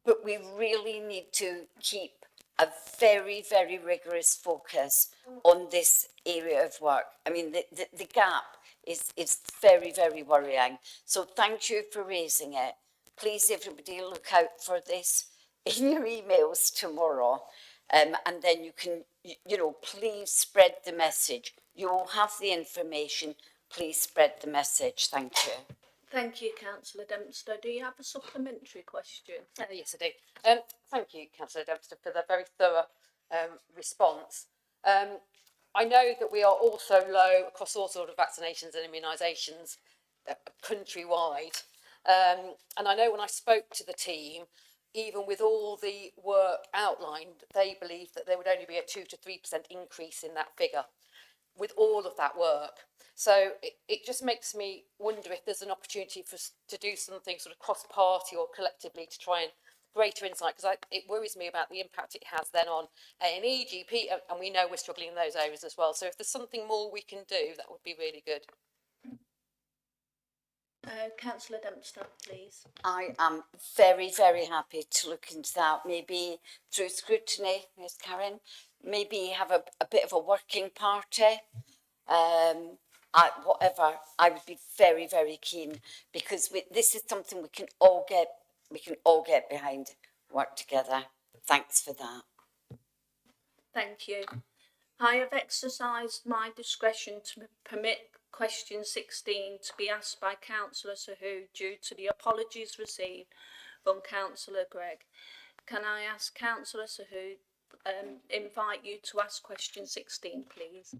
But we really need to keep a very, very rigorous focus on this area of work. I mean, the gap is very, very worrying. So thank you for raising it. Please, everybody, look out for this. in your emails tomorrow, and then you can, you know, please spread the message. You all have the information. Please spread the message. Thank you. Thank you, Councillor Dempster. Do you have a supplementary question? Yes, I do. Thank you, Councillor Dempster, for the very thorough response. I know that we are also low across all sorts of vaccinations and immunisations countrywide. And I know when I spoke to the team, even with all the work outlined, they believed that there would only be a 2 to 3% increase in that figure with all of that work. So it just makes me wonder if there's an opportunity for us to do something sort of cross-party or collectively to try and greater insight, because it worries me about the impact it has then on A&E, GP, and we know we're struggling in those areas as well. So if there's something more we can do, that would be really good. Councillor Dempster, please. I am very, very happy to look into that. Maybe through scrutiny, Ms. Karen, maybe have a bit of a working party. Whatever, I would be very, very keen, because this is something we can all get behind, work together. Thanks for that. Thank you. I have exercised my discretion to permit question 16 to be asked by Councillor Sahu due to the apologies received from Councillor Gregg. Can I ask Councillor Sahu, invite you to ask question 16, please?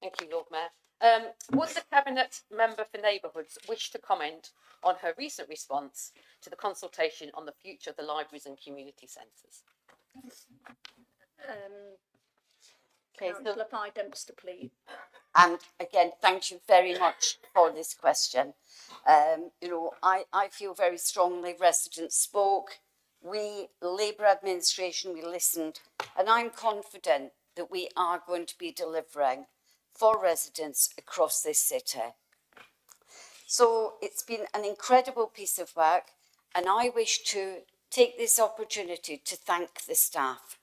Thank you, Lord Mayor. Would the Cabinet Member for Neighbourhoods wish to comment on her recent response to the consultation on the future of the libraries and community centres? Councillor Dempster, please. And again, thank you very much for this question. You know, I feel very strongly residents spoke. We, Labour administration, we listened, and I'm confident that we are going to be delivering for residents across this city. So it's been an incredible piece of work, and I wish to take this opportunity to thank the staff.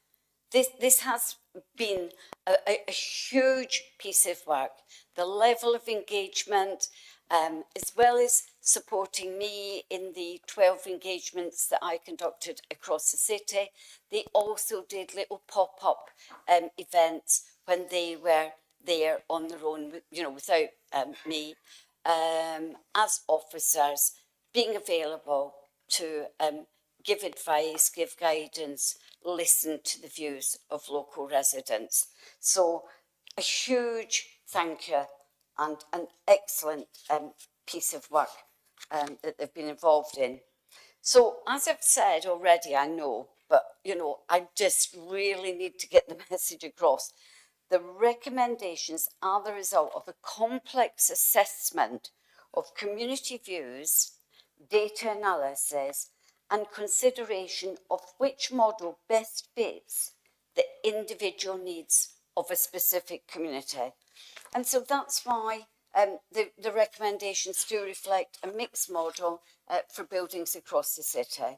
This has been a huge piece of work. The level of engagement, as well as supporting me in the 12 engagements that I conducted across the city. They also did little pop-up events when they were there on their own, you know, without me, as officers, being available to give advice, give guidance, listen to the views of local residents. So a huge thank you and an excellent piece of work that they've been involved in. So as I've said already, I know, but you know, I just really need to get the message across. The recommendations are the result of a complex assessment of community views, data analysis, and consideration of which model best fits the individual needs of a specific community. And so that's why the recommendations do reflect a mixed model for buildings across the city.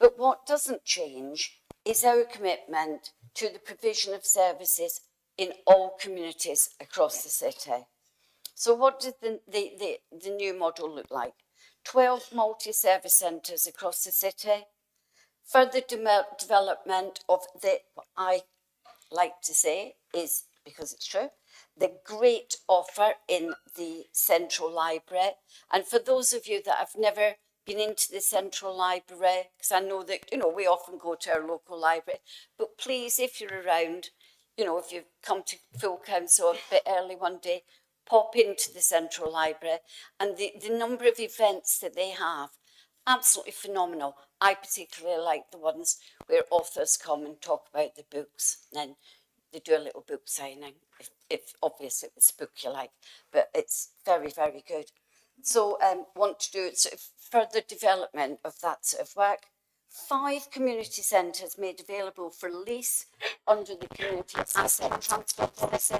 But what doesn't change is our commitment to the provision of services in all communities across the city. So what does the new model look like? 12 multi-service centres across the city, further development of what I like to say is, because it's true, the great offer in the Central Library. And for those of you that have never been into the Central Library, because I know that, you know, we often go to our local library, but please, if you're around, you know, if you've come to full council a bit early one day, pop into the Central Library, and the number of events that they have, absolutely phenomenal. I particularly like the ones where authors come and talk about the books, and then they do a little book signing, if obviously it's a book you like, but it's very, very good. So want to do sort of further development of that sort of work. 5 community centres made available for lease under the Community Asset Transfer Policy.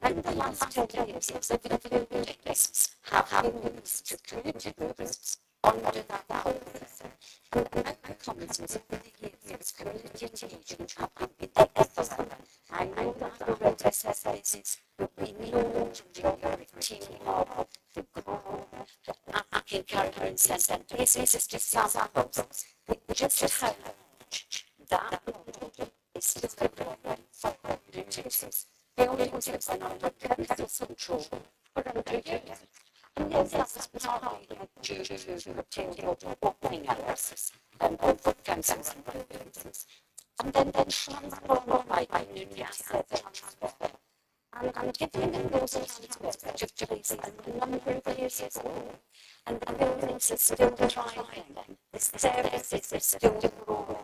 In the last 10 years, significant lists have been leased to community groups under that policy. And my comments over the years, community engagement have been excellent. I know that already says this, but we know your team of the African Caribbean Centre. This is just examples. The just how much that order is still relevant for communities. The audience is under capital control for under years. And yes, that's partly due to continual opening hours and over councils and buildings. And then transformed by community transfer. And giving them those transfers took place a number of years ago. And the buildings are still thriving. The services are still growing.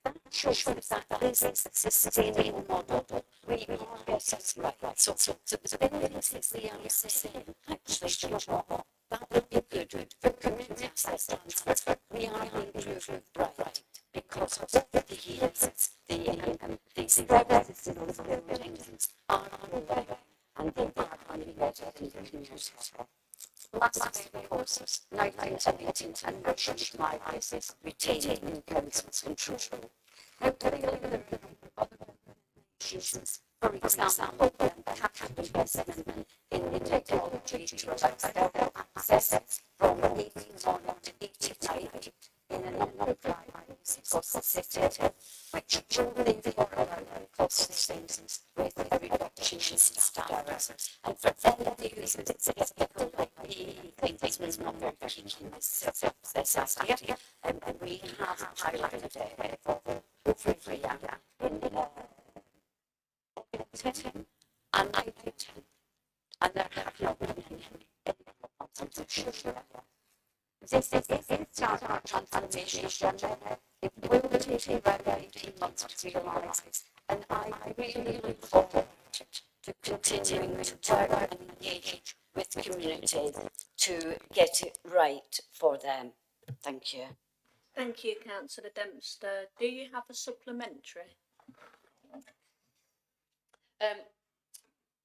That shows that this is a sustainable model. We are just right. So the buildings is the answer. Actually, you know what? That would be good for community access transfer. We are going to improve right. Because over the years, the services in those buildings are growing and they are being better in the community. Last year, courses, 1917 and merchant libraries retaining in council's control. Now, clearly, there are other issues. For example, capital investment in technology to allow access from 81 to 85 in a number of libraries across the city, which will therefore allow cost savings with a reduction in staff hours. And for them to use it, it's difficult, like we think this was not very keen in this idea, and we have highlighted it over every year in and I did, and there have not been any consultation. This is our transformation. It will take around 18 months to realise, and I really look forward to continuing to work and engage with the community to get it right for them. Thank you. Thank you, Councillor Dempster. Do you have a supplementary?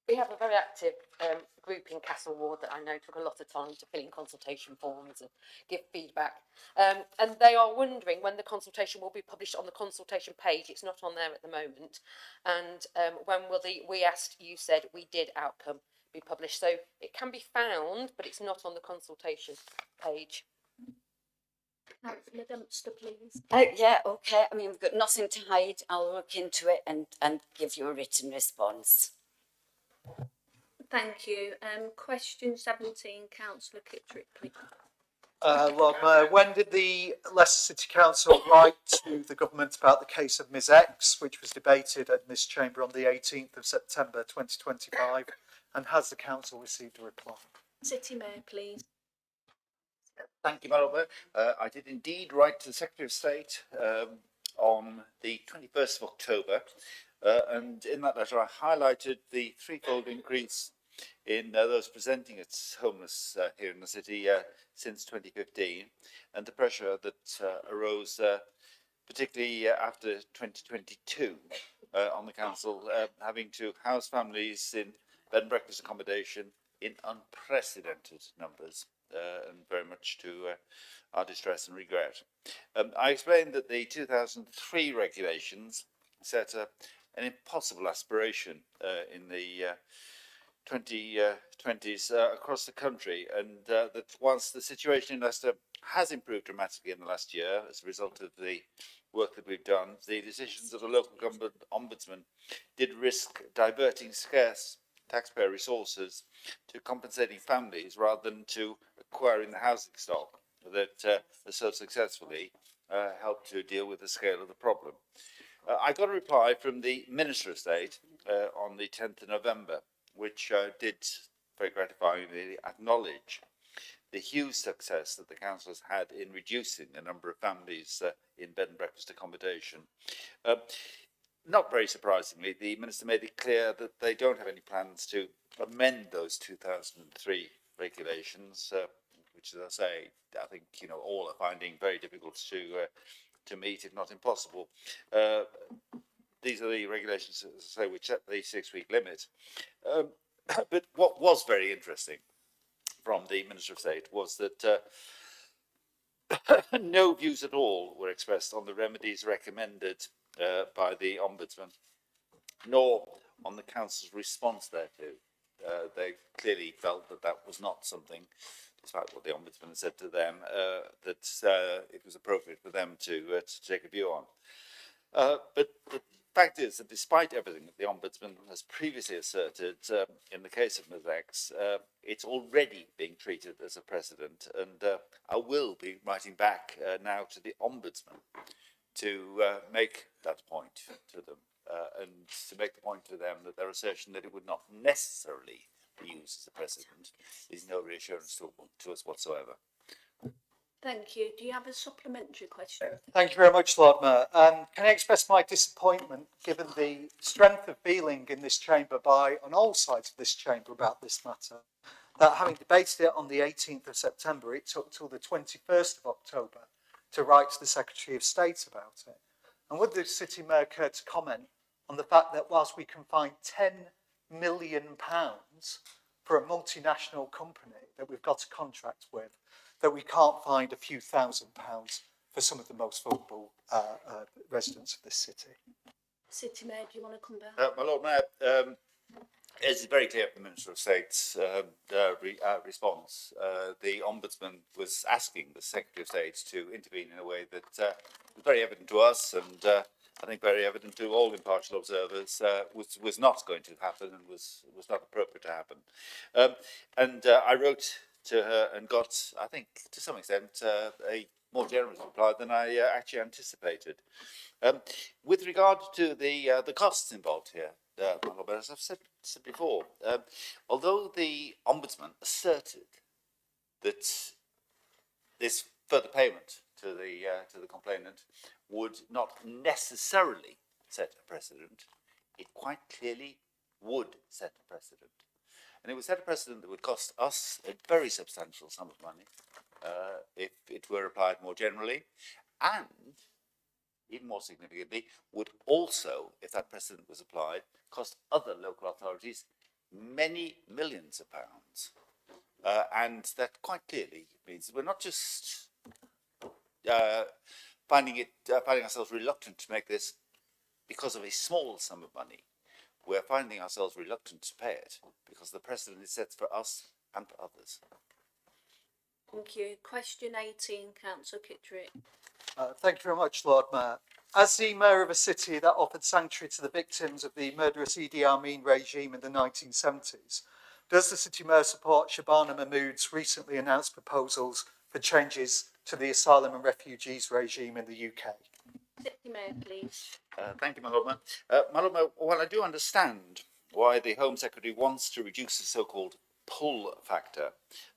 We have a very active group in Castle Ward that I know took a lot of time to fill in consultation forms and give feedback. And they are wondering when the consultation will be published on the consultation page. It's not on there at the moment. And when will we asked, you said we did outcome be published. So it can be found, but it's not on the consultation page. Councillor Dempster, please. Yeah, okay. I mean, we've got nothing to hide. I'll look into it and give you a written response. Thank you. Question 17, Councillor Kittrick, please. Lord Mayor, when did the Leicester City Council write to the government about the case of Ms X, which was debated at this chamber on the 18th of September 2025, and has the council received a reply? City Mayor, please. Thank you, Madam Mayor. I did indeed write to the Secretary of State on the 21st of October, and in that letter I highlighted the threefold increase in those presenting as homeless here in the city since 2015, and the pressure that arose particularly after 2022 on the council having to house families in bed and breakfast accommodation in unprecedented numbers, and very much to our distress and regret. I explained that the 2003 regulations set an impossible aspiration in the 2020s across the country, and that whilst the situation in Leicester has improved dramatically in the last year as a result of the work that we've done, the decisions of the local government ombudsman did risk diverting scarce taxpayer resources to compensating families rather than to acquiring the housing stock that has so successfully helped to deal with the scale of the problem. I got a reply from the Minister of State on the 10th of November, which did very gratifyingly acknowledge the huge success that the council has had in reducing the number of families in bed and breakfast accommodation. Not very surprisingly, the Minister made it clear that they don't have any plans to amend those 2003 regulations, which, as I say, I think all are finding very difficult to meet, if not impossible. These are the regulations, as I say, which set the 6-week limit. But what was very interesting from the Minister of State was that no views at all were expressed on the remedies recommended by the Ombudsman, nor on the Council's response thereto. They clearly felt that that was not something despite what the Ombudsman said to them, that it was appropriate for them to take a view on. But the fact is that despite everything that the Ombudsman has previously asserted, in the case of Ms X, it's already being treated as a precedent, and I will be writing back now to the Ombudsman to make that point to them, and to make the point to them that their assertion that it would not necessarily be used as a precedent is no reassurance to us whatsoever. Thank you. Do you have a supplementary question? Thank you very much, Lord Mayor. Can I express my disappointment, given the strength of feeling in this chamber on all sides of this chamber about this matter, that having debated it on the 18th of September, it took till the 21st of October to write to the Secretary of State about it. And would the City Mayor care to comment on the fact that whilst we can find £10 million for a multinational company that we've got a contract with, that we can't find a few £1,000s for some of the most vulnerable residents of this city? City Mayor, do you want to come back? My Lord Mayor, it's very clear from the Minister of State's response. The Ombudsman was asking the Secretary of State to intervene in a way that was very evident to us, and I think very evident to all impartial observers, was not going to happen and was not appropriate to happen. I wrote to her and got, I think, to some extent, a more generous reply than I actually anticipated. With regard to the costs involved here, as I've said before, although the Ombudsman asserted that this further payment to the complainant would not necessarily set a precedent, it quite clearly would set a precedent. And it would set a precedent that would cost us a very substantial sum of money if it were applied more generally, and even more significantly, would also, if that precedent was applied, cost other local authorities many millions of pounds. And that quite clearly means we're not just finding ourselves reluctant to make this because of a small sum of money. We're finding ourselves reluctant to pay it because the precedent it sets for us and for others. Thank you. Question 18, Councillor Kittredge. Thank you very much, Lord Mayor. As the Mayor of a city that offered sanctuary to the victims of the murderous Idi Amin regime in the 1970s, does the City Mayor support Shabana Mahmood's recently announced proposals for changes to the asylum and refugees regime in the UK? City Mayor, please. Thank you, my Lord Mayor. My Lord Mayor, while I do understand why the Home Secretary wants to reduce the so-called pull factor,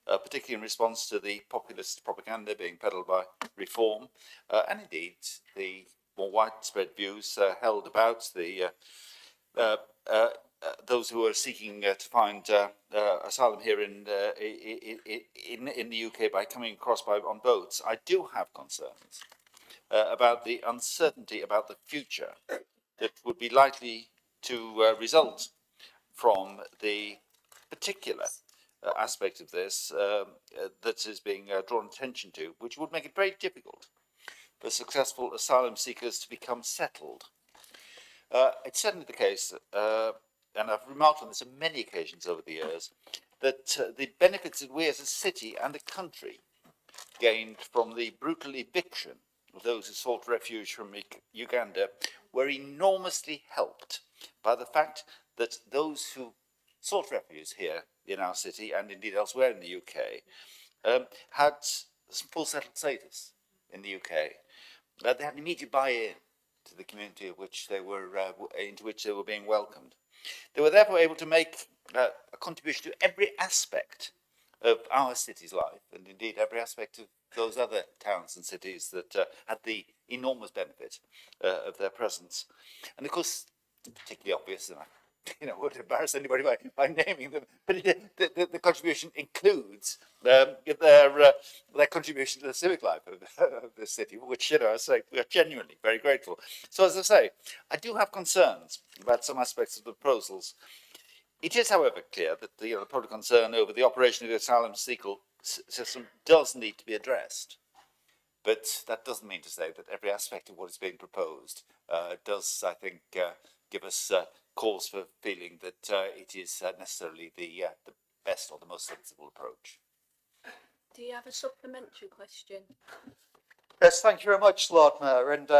particularly in response to the populist propaganda being peddled by Reform, and indeed the more widespread views held about the those who are seeking to find asylum here in the UK by coming across on boats, I do have concerns about the uncertainty about the future that would be likely to result from the particular aspect of this that is being drawn attention to, which would make it very difficult for successful asylum seekers to become settled. It's certainly the case, and I've remarked on this on many occasions over the years, that the benefits that we as a city and a country gained from the brutal eviction of those who sought refuge from Uganda were enormously helped by the fact that those who sought refuge here in our city and indeed elsewhere in the UK had full settled status in the UK. They had an immediate buy-in to the community of which they were, into which they were being welcomed. They were therefore able to make a contribution to every aspect of our city's life, and indeed every aspect of those other towns and cities that had the enormous benefit of their presence. And of course, particularly obvious, and I wouldn't embarrass anybody by naming them, but the contribution includes their contribution to the civic life of the city, which, I say, we are genuinely very grateful. So, as I say, I do have concerns about some aspects of the proposals. It is, however, clear that the public concern over the operation of the asylum seeker system does need to be addressed. But that doesn't mean to say that every aspect of what is being proposed does, I think, give us cause for feeling that it is necessarily the best or the most sensible approach. Do you have a supplementary question? Yes, thank you very much, Lord Mayor. And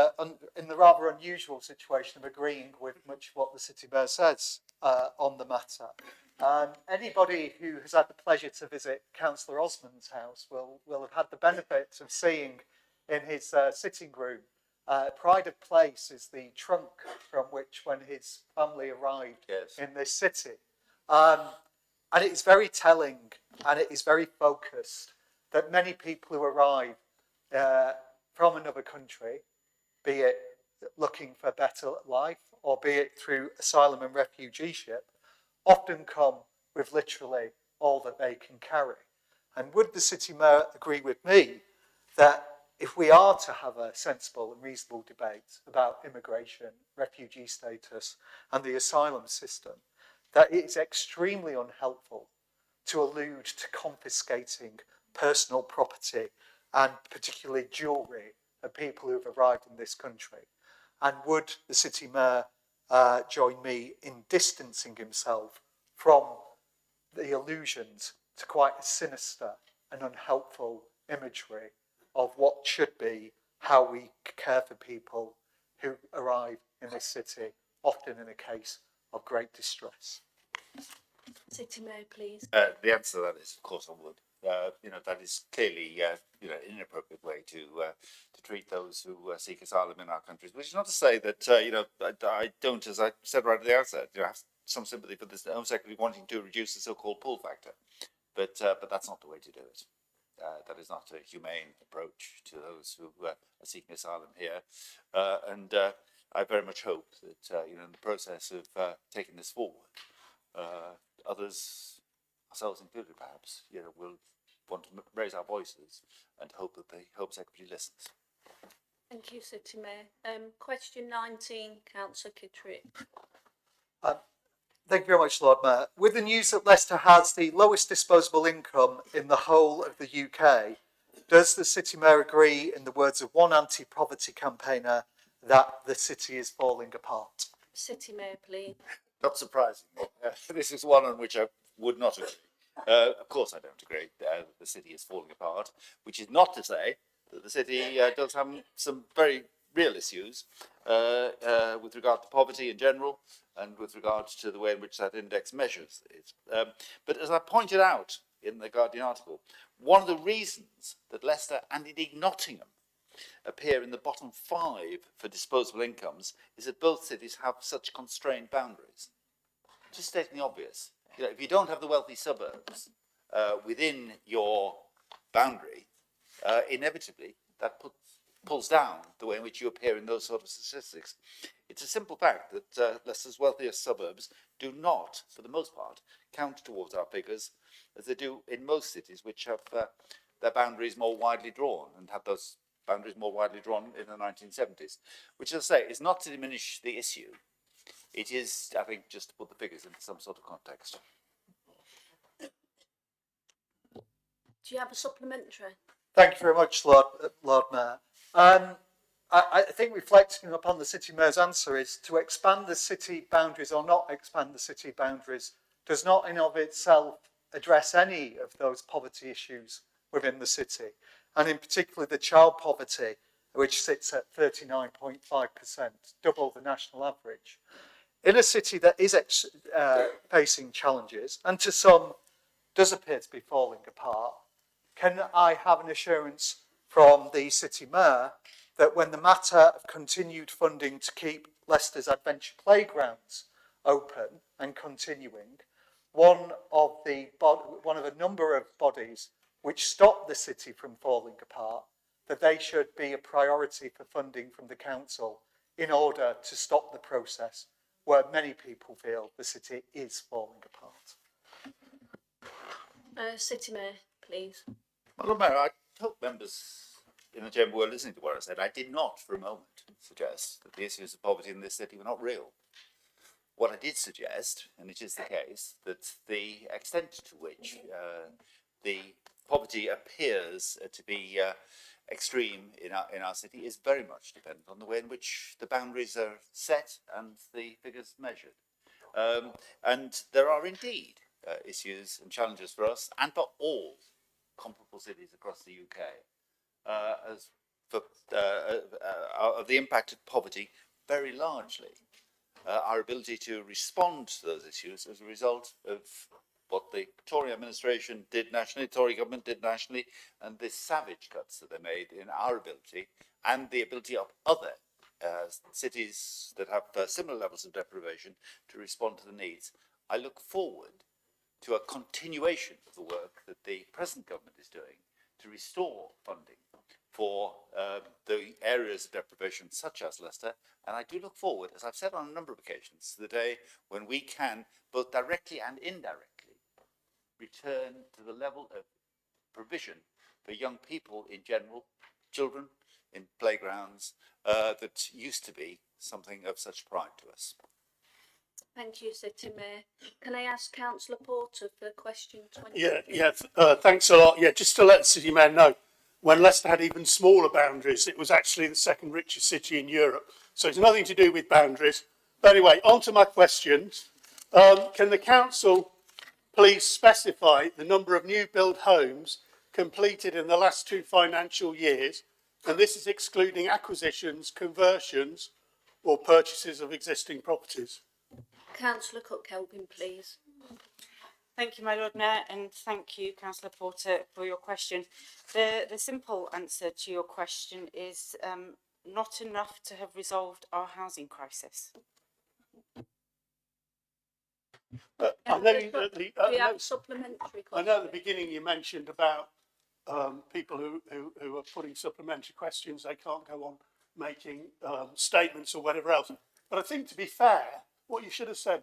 in the rather unusual situation of agreeing with much of what the City Mayor says on the matter, anybody who has had the pleasure to visit Councillor Osmond's house will have had the benefit of seeing in his sitting room, pride of place is the trunk from which when his family arrived in this city. And it is very telling and it is very focused that many people who arrive from another country, be it looking for a better life or be it through asylum and refugeeship, often come with literally all that they can carry. And would the City Mayor agree with me that if we are to have a sensible and reasonable debate about immigration, refugee status and the asylum system, that it is extremely unhelpful to allude to confiscating personal property and particularly jewellery of people who have arrived in this country? And would the City Mayor join me in distancing himself from the allusions to quite a sinister and unhelpful imagery of what should be how we care for people who arrive in this city, often in a case of great distress? City Mayor, please. The answer to that is, of course, I would. That is clearly, an inappropriate way to treat those who seek asylum in our countries. Which is not to say that, I don't, as I said right at the outset, have some sympathy for this Home Secretary wanting to reduce the so-called pull factor. But that's not the way to do it. That is not a humane approach to those who are seeking asylum here. And I very much hope that, in the process of taking this forward, others, ourselves included perhaps, will want to raise our voices and hope that the Home Secretary listens. Thank you, City Mayor. Question 19, Councillor Kittredge. Thank you very much, Lord Mayor. With the news that Leicester has the lowest disposable income in the whole of the UK, does the City Mayor agree, in the words of one anti-poverty campaigner, that the city is falling apart? City Mayor, please. Not surprisingly, this is one on which I would not agree. Of course, I don't agree that the city is falling apart, which is not to say that the city does have some very real issues with regard to poverty in general and with regard to the way in which that index measures it. But as I pointed out in the Guardian article, one of the reasons that Leicester and indeed Nottingham appear in the bottom 5 for disposable incomes is that both cities have such constrained boundaries. Just stating the obvious, if you don't have the wealthy suburbs within your boundary, inevitably that pulls down the way in which you appear in those sort of statistics. It's a simple fact that Leicester's wealthiest suburbs do not, for the most part, count towards our figures as they do in most cities which have their boundaries more widely drawn and had those boundaries more widely drawn in the 1970s, which, as I say, is not to diminish the issue. It is, I think, just to put the figures into some sort of context. Do you have a supplementary? Thank you very much, Lord Mayor. I think reflecting upon the City Mayor's answer is to expand the city boundaries or not expand the city boundaries does not in of itself address any of those poverty issues within the city. And in particular, the child poverty, which sits at 39.5%, double the national average. In a city that is facing challenges, and to some does appear to be falling apart, can I have an assurance from the City Mayor that when the matter of continued funding to keep Leicester's adventure playgrounds open and continuing, one of a number of bodies which stop the city from falling apart, that they should be a priority for funding from the council in order to stop the process where many people feel the city is falling apart? City Mayor, please. Madam Mayor, I hope members in the chamber were listening to what I said. I did not for a moment suggest that the issues of poverty in this city were not real. What I did suggest, and it is the case, that the extent to which the poverty appears to be extreme in our city is very much dependent on the way in which the boundaries are set and the figures measured. And there are indeed issues and challenges for us and for all comparable cities across the UK, as for of the impact of poverty very largely. Our ability to respond to those issues as a result of what the Tory administration did nationally, Tory government did nationally, and the savage cuts that they made in our ability, and the ability of other cities that have similar levels of deprivation to respond to the needs. I look forward to a continuation of the work that the present government is doing to restore funding for the areas of deprivation such as Leicester, and I do look forward, as I've said on a number of occasions, to the day when we can, both directly and indirectly, return to the level of provision for young people in general, children in playgrounds, that used to be something of such pride to us. Thank you, City Mayor. Can I ask Councillor Porter for question 20? Thanks a lot. Yeah, just to let the City Mayor know, when Leicester had even smaller boundaries, it was actually the second richest city in Europe. So it's nothing to do with boundaries. But anyway, on to my questions. Can the council please specify the number of new build homes completed in the last 2 financial years? And this is excluding acquisitions, conversions, or purchases of existing properties. Councillor Cook-Kelvin, please. Thank you, my Lord Mayor, and thank you, Councillor Porter, for your question. The simple answer to your question is not enough to have resolved our housing crisis. I know supplementary I know at the beginning you mentioned about people who are putting supplementary questions, they can't go on making statements or whatever else. But I think, to be fair, what you should have said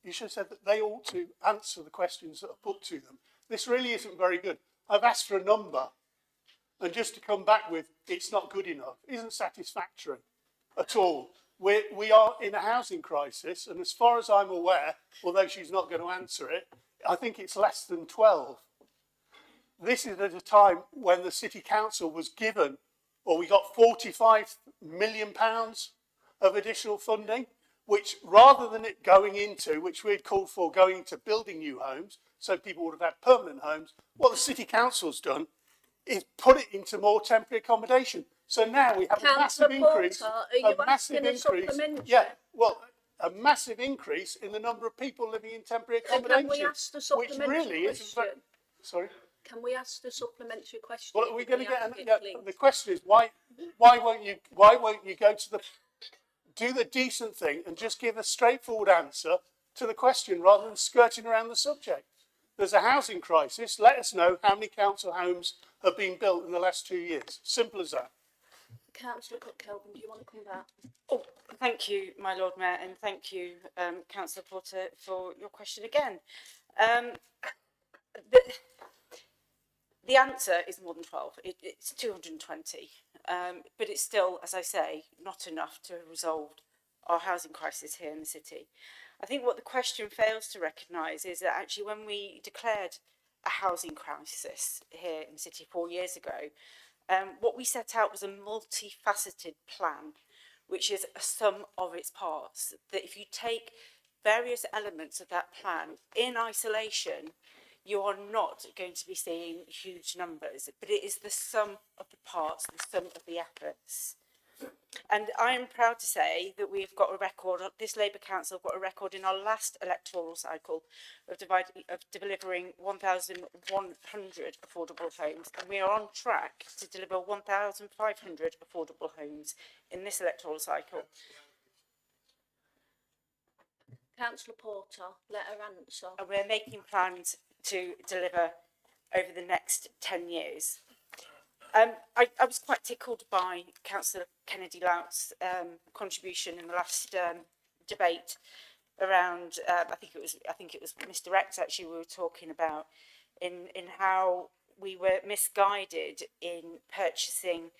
that they ought to answer the questions that are put to them. This really isn't very good. I've asked for a number, and just to come back with it's not good enough isn't satisfactory at all. We are in a housing crisis, and as far as I'm aware, although she's not going to answer it, I think it's less than 12. This is at a time when the City Council was given, or we got £45 million of additional funding, which rather than it going into, which we'd called for going into building new homes, so people would have had permanent homes, what the City Council's done is put it into more temporary accommodation. So now we have a massive increase. Yeah, well, a massive increase in the number of people living in temporary accommodation. Can we ask the supplementary which really question? isn't very, sorry? Can we ask the supplementary question? Well, are we going to get? The question is why won't you go to do the decent thing and just give a straightforward answer to the question rather than skirting around the subject? There's a housing crisis. Let us know how many council homes have been built in the last 2 years. Simple as that. Councillor Cook-Kelvin, do you want to come back? Oh, thank you, my Lord Mayor, and thank you, Councillor Porter, for your question again. The answer is more than 12. It's 220, but it's still, as I say, not enough to have resolved our housing crisis here in the city. I think what the question fails to recognise is that actually when we declared a housing crisis here in the city 4 years ago, what we set out was a multifaceted plan, which is a sum of its parts. That if you take various elements of that plan in isolation, you are not going to be seeing huge numbers, but it is the sum of the parts, the sum of the efforts. And I am proud to say that we've got a record, this Labour Council got a record in our last electoral cycle of delivering 1,100 affordable homes, and we are on track to deliver 1,500 affordable homes in this electoral cycle. Councillor Porter, let her answer. And we're making plans to deliver over the next 10 years. I was quite tickled by Councillor Kennedy Lout's contribution in the last debate around. I think it was Mr. X actually we were talking about in how we were misguided in purchasing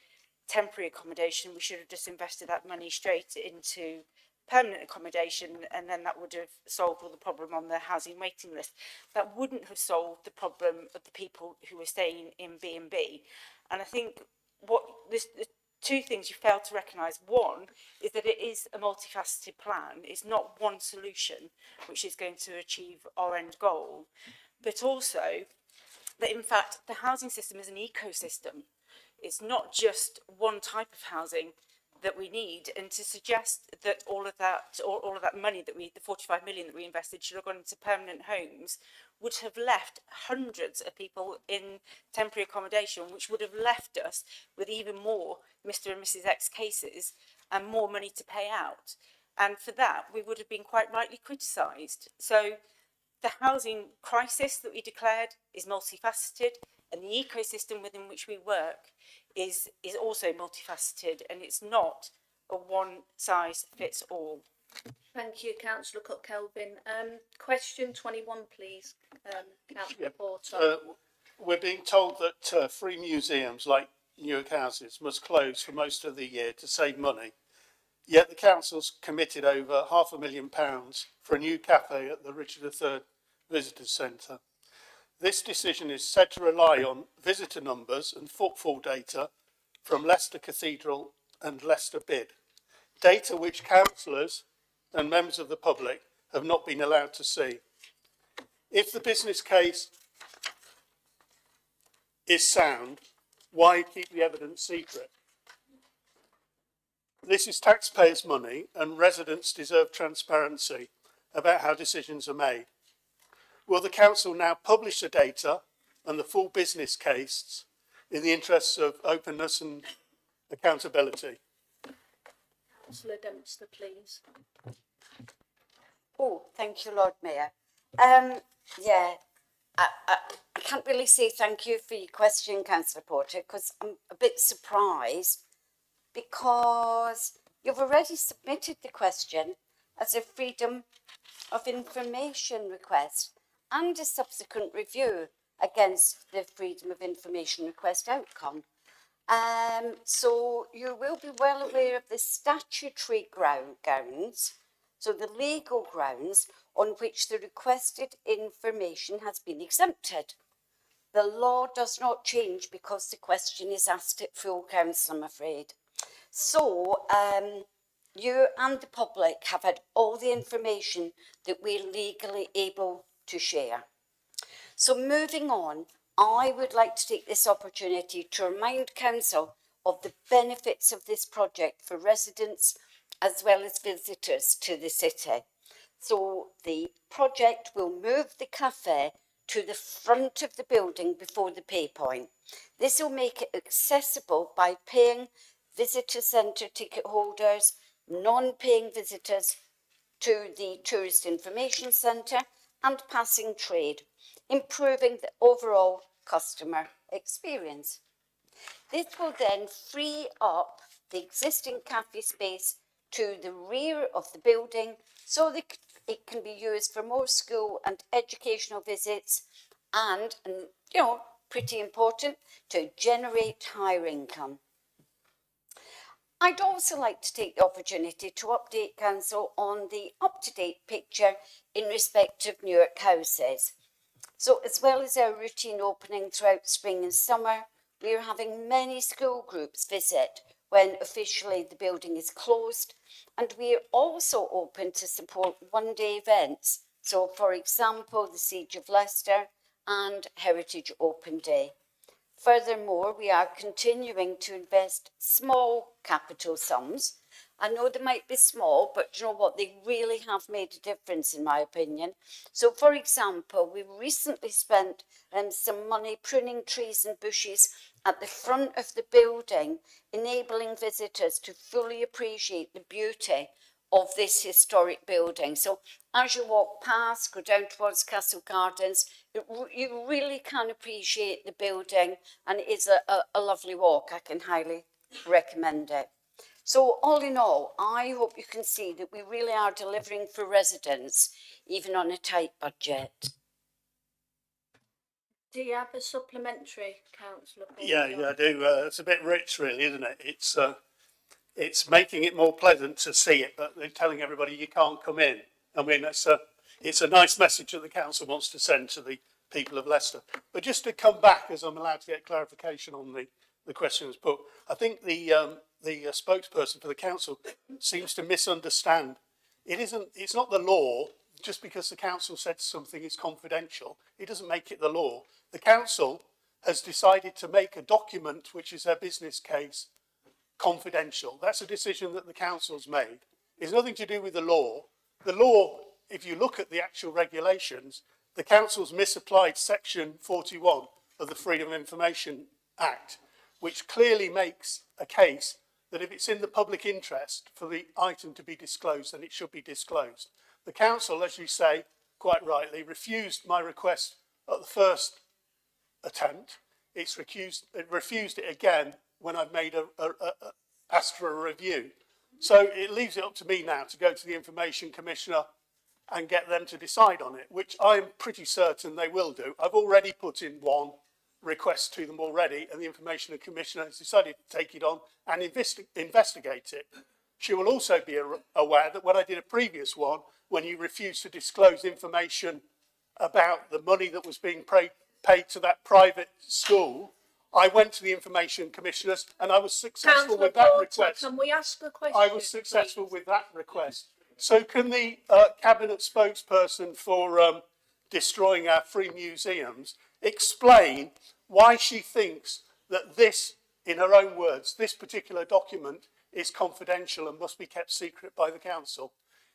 temporary accommodation. We should have just invested that money straight into permanent accommodation, and then that would have solved all the problem on the housing waiting list. That wouldn't have solved the problem of the people who were staying in B&B. And I think the two things you fail to recognise. One is that it is a multifaceted plan. It's not one solution which is going to achieve our end goal. But also, that in fact the housing system is an ecosystem. It's not just one type of housing that we need, and to suggest that all of that money that the 45 million that we invested should have gone into permanent homes would have left hundreds of people in temporary accommodation, which would have left us with even more Mr. and Mrs. X cases and more money to pay out. And for that, we would have been quite rightly criticised. So the housing crisis that we declared is multifaceted, and the ecosystem within which we work is also multifaceted, and it's not a one size fits all. Thank you, Councillor Cook-Kelvin. Question 21, please, Councillor Porter. We're being told that free museums like Newark Houses must close for most of the year to save money. Yet the council's committed over £500,000 for a new cafe at the Richard III Visitors Centre. This decision is said to rely on visitor numbers and footfall data from Leicester Cathedral and Leicester Bid, data which councillors and members of the public have not been allowed to see. If the business case is sound, why keep the evidence secret? This is taxpayers' money, and residents deserve transparency about how decisions are made. Will the council now publish the data and the full business case in the interests of openness and accountability? Councillor Dempster, please. Oh, thank you, Lord Mayor. Yeah, I can't really say thank you for your question, Councillor Porter, because I'm a bit surprised because you've already submitted the question as a freedom of information request and a subsequent review against the freedom of information request outcome. So you will be well aware of the statutory grounds, so the legal grounds on which the requested information has been exempted. The law does not change because the question is asked at full council, I'm afraid. So you and the public have had all the information that we're legally able to share. So moving on, I would like to take this opportunity to remind council of the benefits of this project for residents as well as visitors to the city. So the project will move the cafe to the front of the building before the pay point. This will make it accessible by paying visitor centre ticket holders, non-paying visitors to the Tourist Information Centre and passing trade, improving the overall customer experience. This will then free up the existing cafe space to the rear of the building so that it can be used for more school and educational visits and you know, pretty important, to generate higher income. I'd also like to take the opportunity to update council on the up-to-date picture in respect of Newark Houses. So as well as our routine opening throughout spring and summer, we are having many school groups visit when officially the building is closed, and we are also open to support one-day events. So for example, the Siege of Leicester and Heritage Open Day. Furthermore, we are continuing to invest small capital sums. I know they might be small, but you know what? They really have made a difference, in my opinion. So, for example, we recently spent some money pruning trees and bushes at the front of the building, enabling visitors to fully appreciate the beauty of this historic building. So as you walk past, go down towards Castle Gardens, you really can appreciate the building, and it is a lovely walk. I can highly recommend it. So all in all, I hope you can see that we really are delivering for residents, even on a tight budget. Do you have a supplementary, Councillor Porter? Yeah, I do. It's a bit rich, really, isn't it? It's making it more pleasant to see it, but they're telling everybody you can't come in. I mean, it's a nice message that the council wants to send to the people of Leicester. But just to come back, as I'm allowed to get clarification on the questions put, I think the spokesperson for the council seems to misunderstand. It's not the law just because the council said something is confidential, it doesn't make it the law. The council has decided to make a document, which is their business case, confidential. That's a decision that the council's made. It's nothing to do with the law. The law, if you look at the actual regulations, the council's misapplied section 41 of the Freedom of Information Act, which clearly makes a case that if it's in the public interest for the item to be disclosed, then it should be disclosed. The council, as you say, quite rightly, refused my request at the first attempt. It refused it again when I've made asked for a review. So it leaves it up to me now to go to the Information Commissioner and get them to decide on it, which I'm pretty certain they will do. I've already put in one request to them already, and the Information Commissioner has decided to take it on and investigate it. She will also be aware that when I did a previous one, when you refused to disclose information about the money that was being paid to that private school, I went to the Information Commissioners and I was successful with that request. Can we ask a question? I was successful with that request. So can the Cabinet spokesperson for destroying our free museums explain why she thinks that this, in her own words, this particular document is confidential and must be kept secret by the council?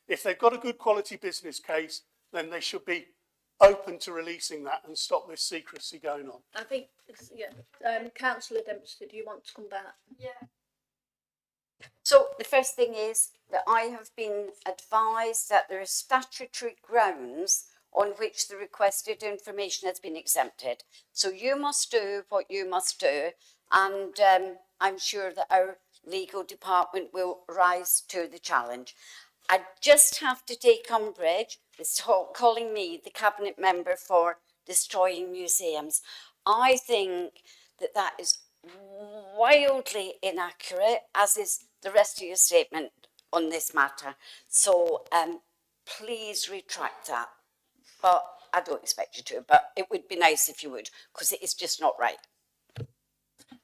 If they've got a good quality business case, then they should be open to releasing that and stop this secrecy going on. I think, Councillor Dempster, do you want to come back? Yeah. So the first thing is that I have been advised that there are statutory grounds on which the requested information has been exempted. So you must do what you must do, and I'm sure that our legal department will rise to the challenge. I just have to take umbrage with calling me the Cabinet member for destroying museums. I think that that is wildly inaccurate, as is the rest of your statement on this matter. So please retract that. But I don't expect you to, but it would be nice if you would, because it is just not right.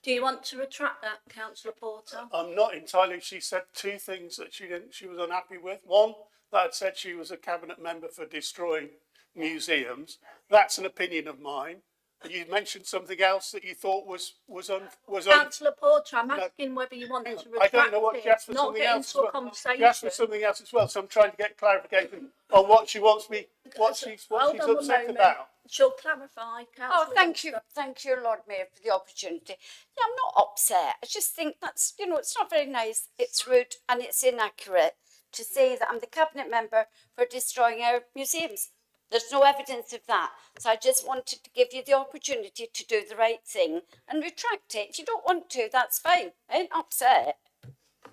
Do you want to retract that, Councillor Porter? I'm not entirely. She said two things that she was unhappy with. One, that I'd said she was a Cabinet member for destroying museums. That's an opinion of mine. You mentioned something else that you thought was Councillor Porter, I'm asking whether you want to retract I don't know what she asked for, not something get else. into a conversation. She asked for something else as well, so I'm trying to get clarification on what she wants me, what she's upset about. She'll clarify. Oh, thank you, Lord Mayor, for the opportunity. Yeah, I'm not upset. I just think that's, it's not very nice. It's rude and it's inaccurate to say that I'm the Cabinet member for destroying our museums. There's no evidence of that. So I just wanted to give you the opportunity to do the right thing and retract it. If you don't want to, that's fine. I ain't upset.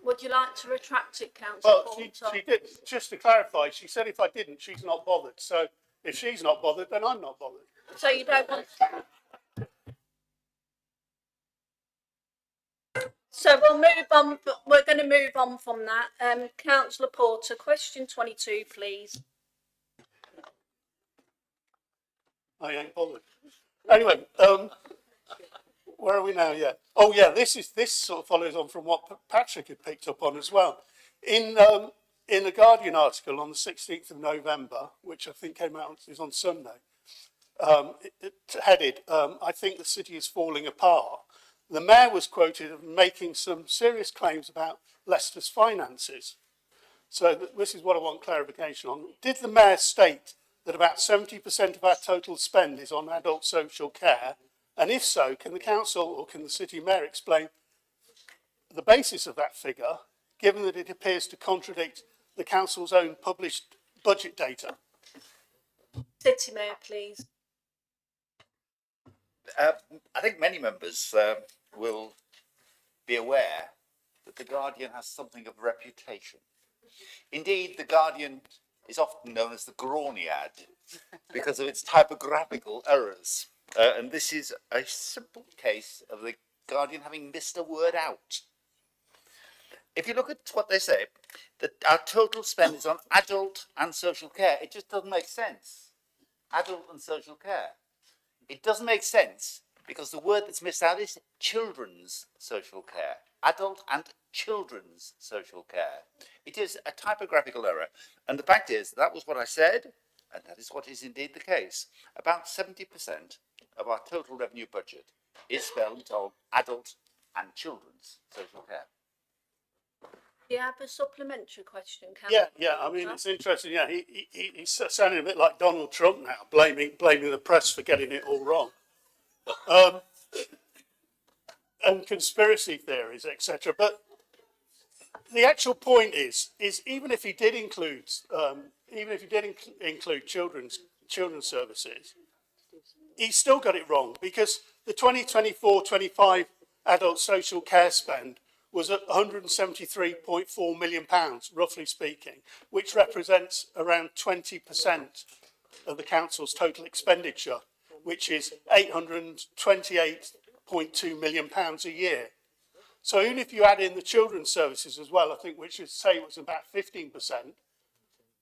Would you like to retract it, Councillor Porter? Well, she did. Just to clarify, she said if I didn't, she's not bothered. So if she's not bothered, then I'm not bothered. So you don't want to... So we'll move on, but we're going to move on from that. Councillor Porter, question 22, please. I ain't bothered. Anyway, where are we now? Yeah. Oh, yeah. This sort of follows on from what Patrick had picked up on as well. In a Guardian article on the 16th of November, which I think came out is on Sunday, it headed, "I think the city is falling apart." The mayor was quoted as making some serious claims about Leicester's finances. So this is what I want clarification on. Did the mayor state that about 70% of our total spend is on adult social care? And if so, can the council or can the city mayor explain the basis of that figure, given that it appears to contradict the council's own published budget data? City mayor, please. I think many members will be aware that the Guardian has something of a reputation. Indeed, the Guardian is often known as the Graniad because of its typographical errors. And this is a simple case of the Guardian having missed a word out. If you look at what they say, that our total spend is on adult and social care, it just doesn't make sense. Adult and social care. It doesn't make sense because the word that's missed out is children's social care. Adult and children's social care. It is a typographical error. And the fact is, that was what I said. and that is what is indeed the case, about 70% of our total revenue budget is spent on adult and children's social care. Do you have a supplementary question, Yeah, Councillor? yeah. I mean, Porter? it's interesting. Yeah, he's sounding a bit like Donald Trump now, blaming the press for getting it all wrong, and conspiracy theories, etc. But the actual point is even if he did include children's services, he's still got it wrong, because the 2024-25 adult social care spend was at £173.4 million, roughly speaking, which represents around 20% of the council's total expenditure, which is £828.2 million a year. So even if you add in the children's services as well, I think, which would say it was about 15%,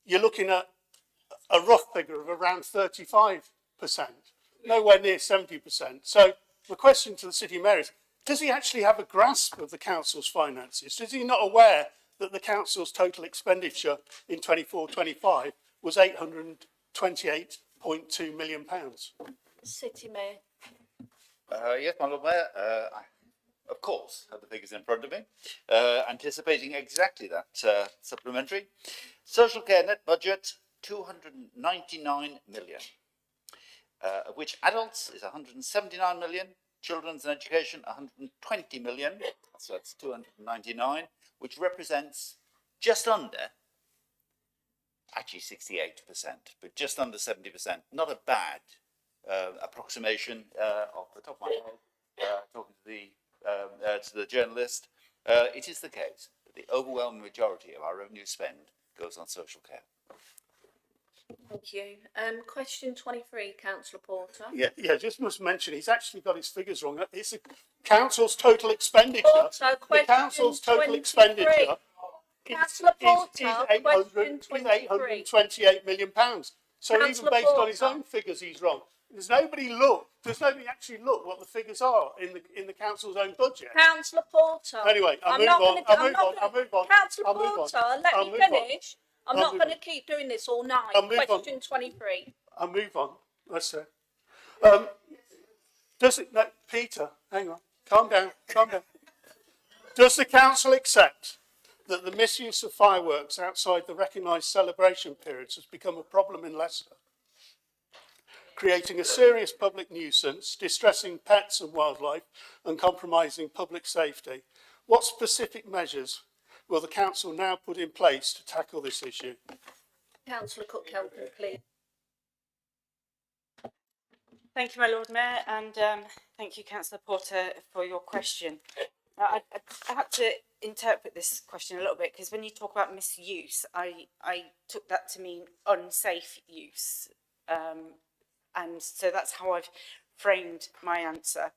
you're looking at a rough figure of around 35%, nowhere near 70%. So the question to the city mayor is, does he actually have a grasp of the council's finances? Is he not aware that the council's total expenditure in 24-25 was £828.2 million? City Mayor. Yes, my Lord Mayor, I, of course, have the figures in front of me, anticipating exactly that supplementary. Social care net budget, 299 million, of which adults is 179 million, children's and education 120 million, so that's 299, which represents just under, actually 68%, but just under 70%. Not a bad approximation off the top of my head, talking to the journalist. It is the case that the overwhelming majority of our revenue spend goes on social care. Thank you. Question 23, Councillor Porter. Yeah, just must mention, he's actually got his figures wrong. It's the council's total expenditure. Porter, The council's total expenditure Councillor Porter, is question 23. £828 million. So Councillor even based on his Porter. own figures, he's wrong. Does nobody actually look what the figures are in the council's own budget? Councillor Porter. Anyway, I'll move on. Councillor Porter, let me finish. I'm not going to keep doing this all night. Question 23. I'll move on. Let's say. Peter, hang on. Calm down. Does the council accept that the misuse of fireworks outside the recognised celebration periods has become a problem in Leicester, creating a serious public nuisance, distressing pets and wildlife, and compromising public safety? What specific measures will the council now put in place to tackle this issue? Councillor Cook-Kelvin, please. Thank you, my Lord Mayor, and thank you, Councillor Porter, for your question. I had to interpret this question a little bit, because when you talk about misuse, I took that to mean unsafe use. And so that's how I've framed my answer.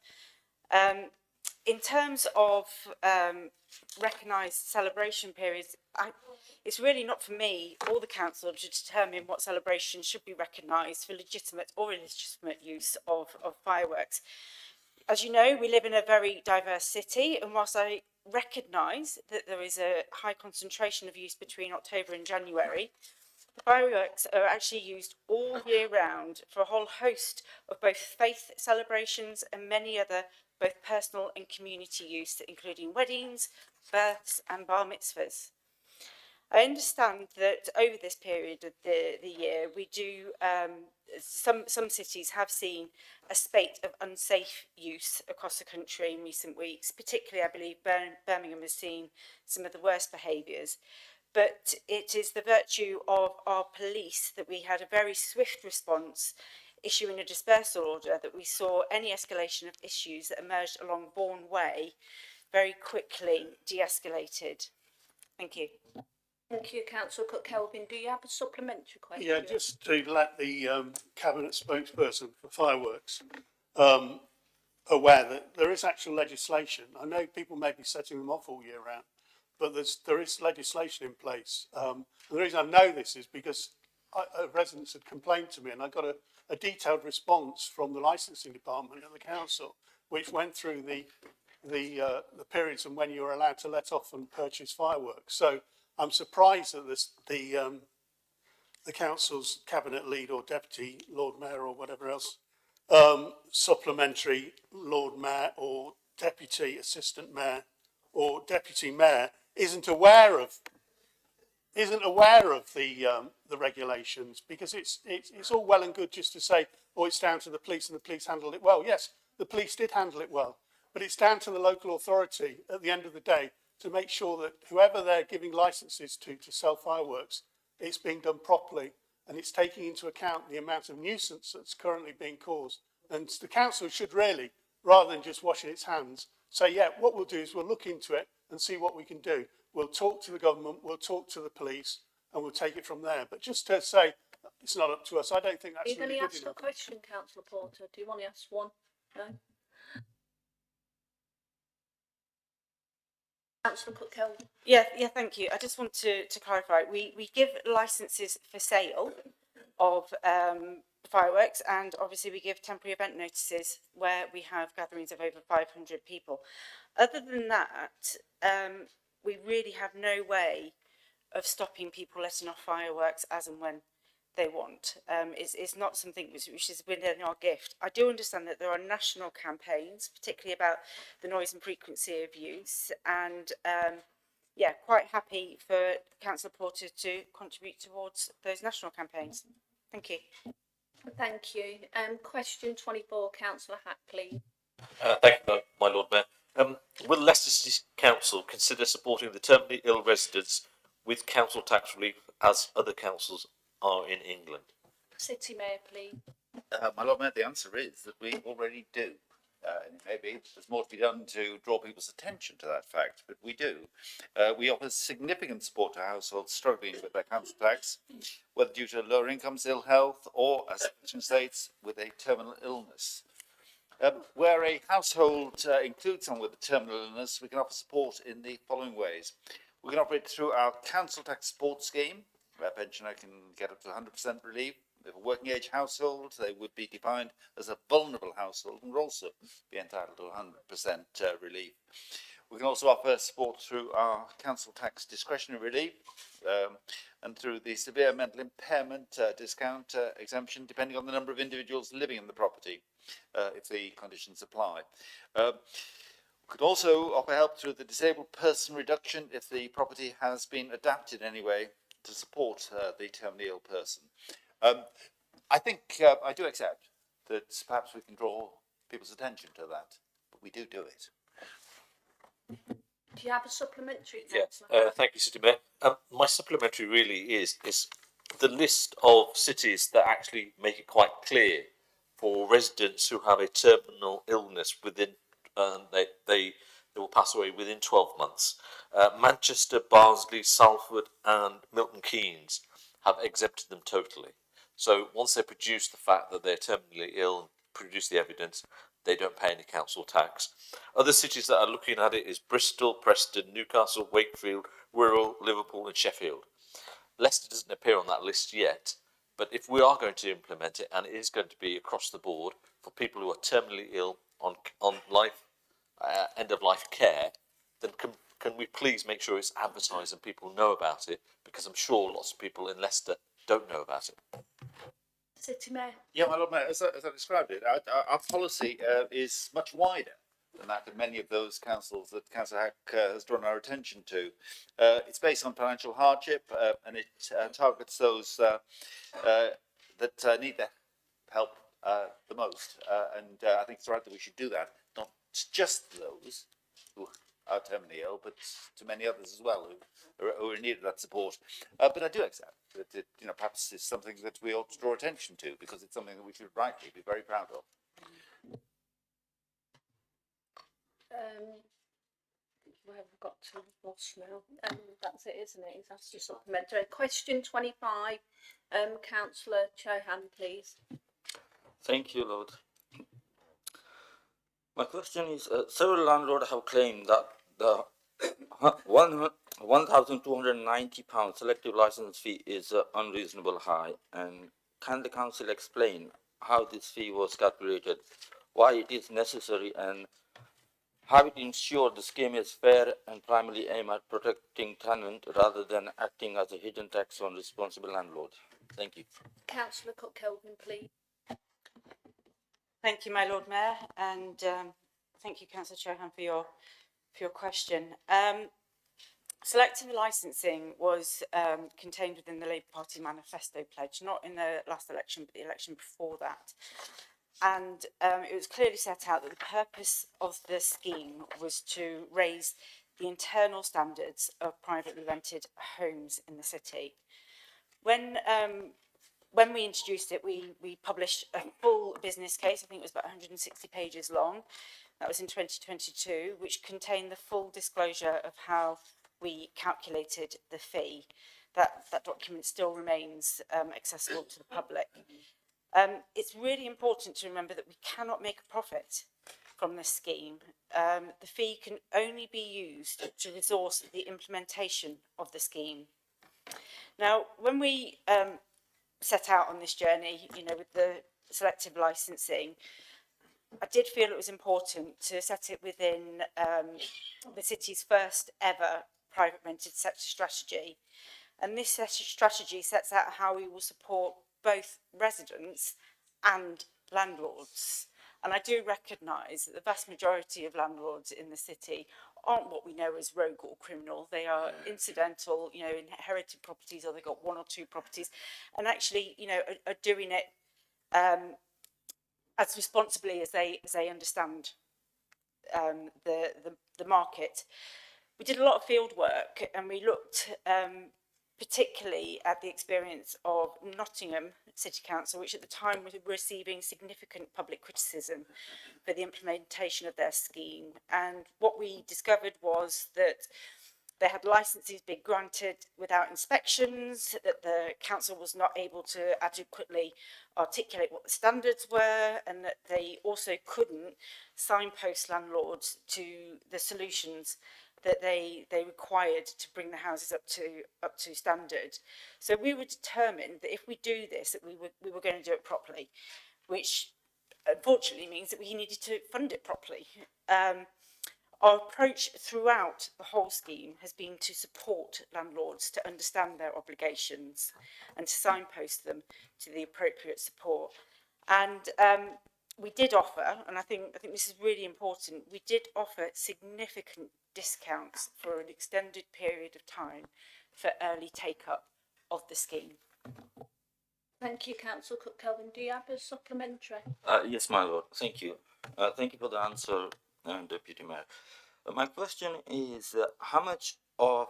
In terms of recognised celebration periods, it's really not for me or the council to determine what celebrations should be recognised for legitimate or illegitimate use of fireworks. As you know, we live in a very diverse city, and whilst I recognise that there is a high concentration of use between October and January, fireworks are actually used all year round for a whole host of both faith celebrations and many other both personal and community use, including weddings, births and bar mitzvahs. I understand that over this period of the year, we do, some cities have seen a spate of unsafe use across the country in recent weeks. Particularly, I believe Birmingham has seen some of the worst behaviours. But it is the virtue of our police that we had a very swift response, issuing a dispersal order, that we saw any escalation of issues that emerged along Bourne Way very quickly de-escalated. Thank you. Thank you, Councillor Cook-Kelvin. Do you have a supplementary question? Yeah, just to let the Cabinet spokesperson for fireworks aware that there is actual legislation. I know people may be setting them off all year round, but there is legislation in place. And the reason I know this is because residents had complained to me, and I got a detailed response from the licensing department at the council, which went through the periods and when you were allowed to let off and purchase fireworks. So I'm surprised that the council's cabinet lead or deputy Lord Mayor or whatever else, supplementary Lord Mayor or deputy assistant mayor or deputy mayor isn't aware of the regulations, because it's all well and good just to say, oh, it's down to the police and the police handled it well. Yes, the police did handle it well, but it's down to the local authority at the end of the day to make sure that whoever they're giving licences to sell fireworks, it's being done properly and it's taking into account the amount of nuisance that's currently being caused. And the council should really, rather than just washing its hands, say, yeah, what we'll do is we'll look into it and see what we can do. We'll talk to the government, we'll talk to the police, and we'll take it from there. But just to say it's not up to us, I don't think that's You're going really to good ask enough. a question, Councillor Porter. Do you want to ask one? No? Councillor Cook-Kelly. Yeah, thank you. I just want to clarify. We give licences for sale of fireworks, and obviously we give temporary event notices where we have gatherings of over 500 people. Other than that, we really have no way of stopping people letting off fireworks as and when they want. It's not something which is within our gift. I do understand that there are national campaigns, particularly about the noise and frequency of use, and yeah, quite happy for Councillor Porter to contribute towards those national campaigns. Thank you. Thank you. Question 24, Councillor Hack, please. Thank you, my Lord Mayor. Will Leicester City Council consider supporting the terminally ill residents with council tax relief as other councils are in England? City Mayor, please. My Lord Mayor, the answer is that we already do. Maybe there's more to be done to draw people's attention to that fact, but we do. We offer significant support to households struggling with their council tax, whether due to lower incomes, ill health, or, as the petition states, with a terminal illness. Where a household includes someone with a terminal illness, we can offer support in the following ways. We can offer it through our council tax support scheme, where a pensioner can get up to 100% relief. If a working age household, they would be defined as a vulnerable household and would also be entitled to 100% relief. We can also offer support through our council tax discretionary relief and through the severe mental impairment discount exemption, depending on the number of individuals living in the property, if the conditions apply. We could also offer help through the disabled person reduction if the property has been adapted in any way to support the terminally ill person. I think I do accept that perhaps we can draw people's attention to that, but we do it. Do you have a supplementary, Yes, Councillor? thank you, City Mayor. My supplementary really is the list of cities that actually make it quite clear for residents who have a terminal illness within, they will pass away within 12 months. Manchester, Barnsley, Salford and Milton Keynes have exempted them totally. So once they produce the fact that they're terminally ill and produce the evidence, they don't pay any council tax. Other cities that are looking at it is Bristol, Preston, Newcastle, Wakefield, Wirral, Liverpool and Sheffield. Leicester doesn't appear on that list yet, but if we are going to implement it, and it is going to be across the board for people who are terminally ill on life, end of life care, then can we please make sure it's advertised and people know about it, because I'm sure lots of people in Leicester don't know about it. City Mayor. Yeah, my Lord Mayor, as I described it, our policy is much wider than that of many of those councils that Councillor Hack has drawn our attention to. It's based on financial hardship and it targets those that need the help the most. And I think it's right that we should do that, not just those who are terminally ill, but to many others as well who are in need of that support. But I do accept that it, perhaps is something that we ought to draw attention to, because it's something that we should rightly be very proud of. Where have we got to? Lost now. That's it, isn't it? He's asked a supplementary. Question 25, Councillor Chohan, please. Thank you, Lord. My question is, several landlords have claimed that the £1,290 selective licence fee is unreasonable high, and can the council explain how this fee was calculated, why it is necessary, and have it ensured the scheme is fair and primarily aim at protecting tenants rather than acting as a hidden tax on responsible landlords? Thank you. Councillor Cook-Kelvin, please. Thank you, my Lord Mayor, and thank you, Councillor Chohan, for your question. Selective licensing was contained within the Labour Party manifesto pledge, not in the last election, but the election before that. And it was clearly set out that the purpose of the scheme was to raise the internal standards of privately rented homes in the city. When we introduced it, we published a full business case. I think it was about 160 pages long. That was in 2022, which contained the full disclosure of how we calculated the fee. That document still remains accessible to the public. It's really important to remember that we cannot make a profit from this scheme. The fee can only be used to resource the implementation of the scheme. Now, when we set out on this journey, with the selective licensing, I did feel it was important to set it within the city's first ever private rented sector strategy. And this strategy sets out how we will support both residents and landlords. And I do recognise that the vast majority of landlords in the city aren't what we know as rogue or criminal. They are incidental, inherited properties, or they've got one or two properties, and actually, are doing it as responsibly as they understand the market. We did a lot of field work, and we looked particularly at the experience of Nottingham City Council, which at the time was receiving significant public criticism for the implementation of their scheme. And what we discovered was that they had licences being granted without inspections, that the council was not able to adequately articulate what the standards were, and that they also couldn't signpost landlords to the solutions that they required to bring the houses up to standard. So we were determined that if we do this, that we were going to do it properly, which unfortunately means that we needed to fund it properly. Our approach throughout the whole scheme has been to support landlords to understand their obligations and to signpost them to the appropriate support. And we did offer, and I think this is really important, we did offer significant discounts for an extended period of time for early take-up of the scheme. Thank you, Councillor Cook-Kelvin. Do you have a supplementary? Yes, my lord. Thank you. Thank you for the answer, Deputy Mayor. My question is, how much of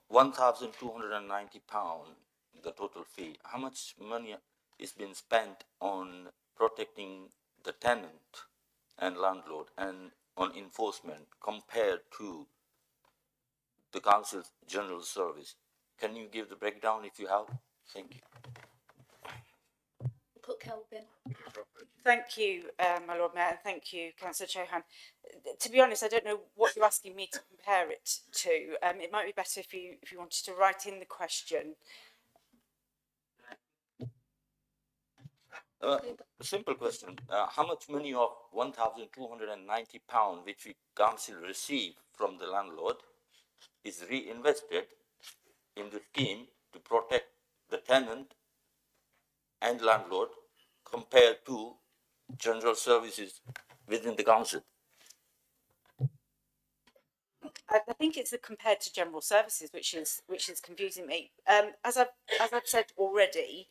£1,290, the total fee, how much money is being spent on protecting the tenant and landlord and on enforcement compared to the council's general service? Can you give the breakdown if you have? Thank you. Cook-Kelvin. Thank you, my Lord Mayor, and thank you, Councillor Chohan. To be honest, I don't know what you're asking me to compare it to. It might be better if you wanted to write in the question. A simple question. How much money of £1,290 which we council receive from the landlord is reinvested in the scheme to protect the tenant and landlord compared to general services within the council? I think it's the compared to general services which is confusing me. As I've said already,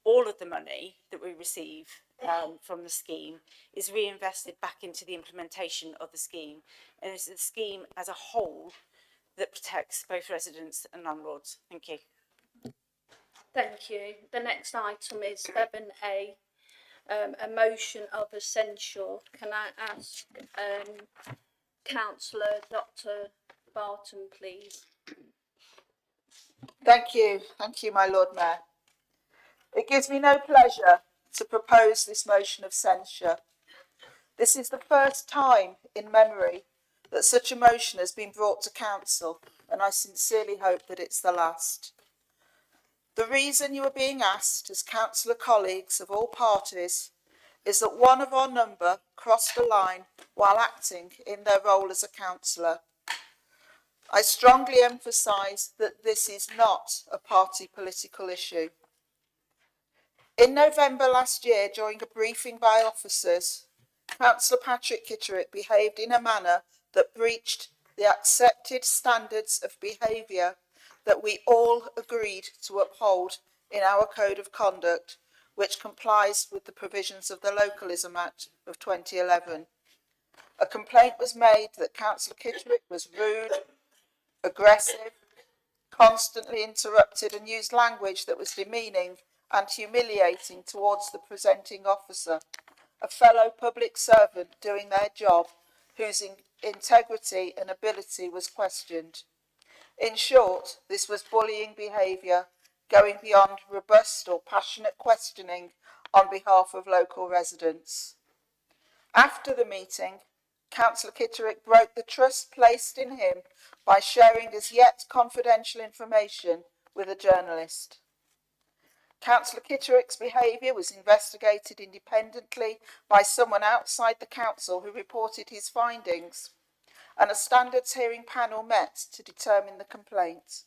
all of the money that we receive from the scheme is reinvested back into the implementation of the scheme, and it's the scheme as a whole that protects both residents and landlords. Thank you. Thank you. The next item is 7A, a motion of a censure. Can I ask Councillor Dr. Barton, please? Thank you, my Lord Mayor. It gives me no pleasure to propose this motion of censure. This is the first time in memory that such a motion has been brought to council, and I sincerely hope that it's the last. The reason you are being asked as councillor colleagues of all parties is that one of our number crossed the line while acting in their role as a councillor. I strongly emphasise that this is not a party political issue. In November last year, during a briefing by officers, Councillor Patrick Kitterick behaved in a manner that breached the accepted standards of behaviour that we all agreed to uphold in our Code of Conduct, which complies with the provisions of the Localism Act of 2011. A complaint was made that Councillor Kitterick was rude, aggressive, constantly interrupted and used language that was demeaning and humiliating towards the presenting officer, a fellow public servant doing their job whose integrity and ability was questioned. In short, this was bullying behaviour going beyond robust or passionate questioning on behalf of local residents. After the meeting, Councillor Kitterick broke the trust placed in him by sharing as yet confidential information with a journalist. Councillor Kitterick's behaviour was investigated independently by someone outside the council who reported his findings, and a standards hearing panel met to determine the complaint.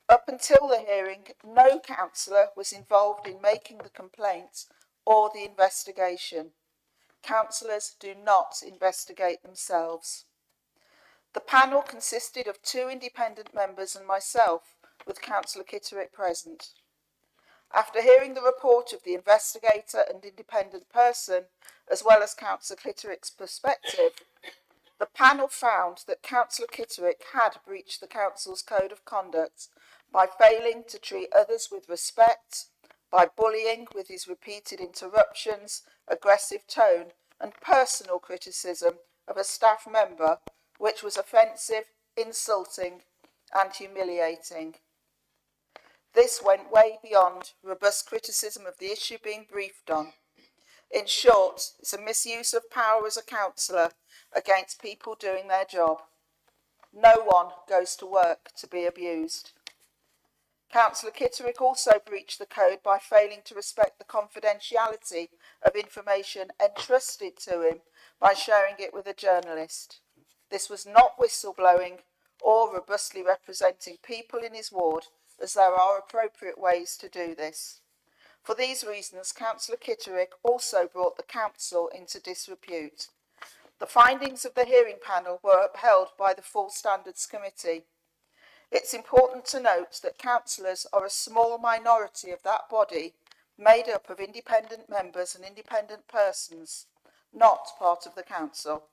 Up until the hearing, no councillor was involved in making the complaint or the investigation. Councillors do not investigate themselves. The panel consisted of 2 independent members and myself, with Councillor Kitterick present. After hearing the report of the investigator and independent person, as well as Councillor Kitterick's perspective, the panel found that Councillor Kitterick had breached the council's code of conduct by failing to treat others with respect, by bullying with his repeated interruptions, aggressive tone and personal criticism of a staff member, which was offensive, insulting and humiliating. This went way beyond robust criticism of the issue being briefed on. In short, it's a misuse of power as a councillor against people doing their job. No one goes to work to be abused. Councillor Kitterick also breached the code by failing to respect the confidentiality of information entrusted to him by sharing it with a journalist. This was not whistleblowing or robustly representing people in his ward, as there are appropriate ways to do this. For these reasons, Councillor Kitterick also brought the council into disrepute. The findings of the hearing panel were upheld by the Full Standards Committee. It's important to note that councillors are a small minority of that body, made up of independent members and independent persons, not part of the council.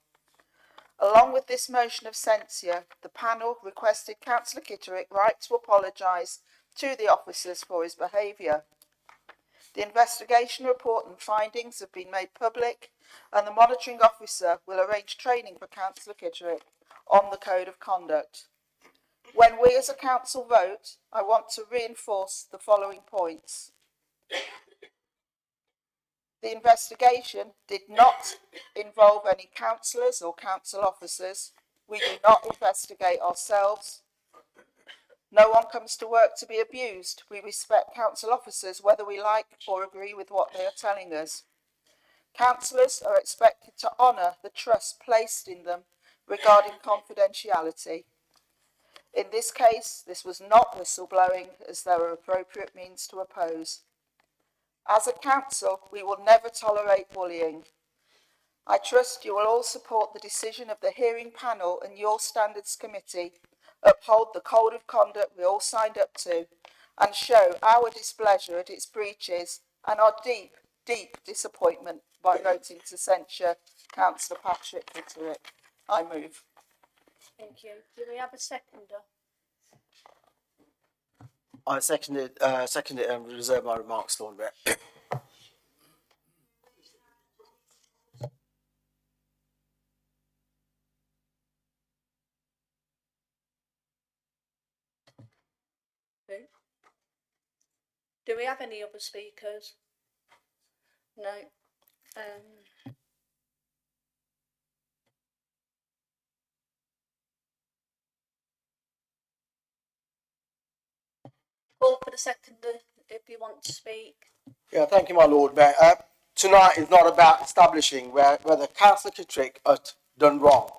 Along with this motion of censure, the panel requested Councillor Kitterick write to apologise to the officers for his behaviour. The investigation report and findings have been made public, and the monitoring officer will arrange training for Councillor Kitterick on the Code of Conduct. When we as a council vote, I want to reinforce the following points. The investigation did not involve any councillors or council officers. We do not investigate ourselves. No one comes to work to be abused. We respect council officers whether we like or agree with what they are telling us. Councillors are expected to honour the trust placed in them regarding confidentiality. In this case, this was not whistleblowing, as there are appropriate means to oppose. As a council, we will never tolerate bullying. I trust you will all support the decision of the hearing panel and your standards committee, uphold the code of conduct we all signed up to, and show our displeasure at its breaches and our deep, deep disappointment by voting to censure Councillor Patrick Kitterick. I move. Thank you. Do we have a seconder? I second it and reserve my remarks, Lord Mayor. Do we have any other speakers? No. Call for the seconder if you want to speak. Yeah, thank you, my Lord Mayor. Tonight is not about establishing whether Councillor Kitterick had done wrong.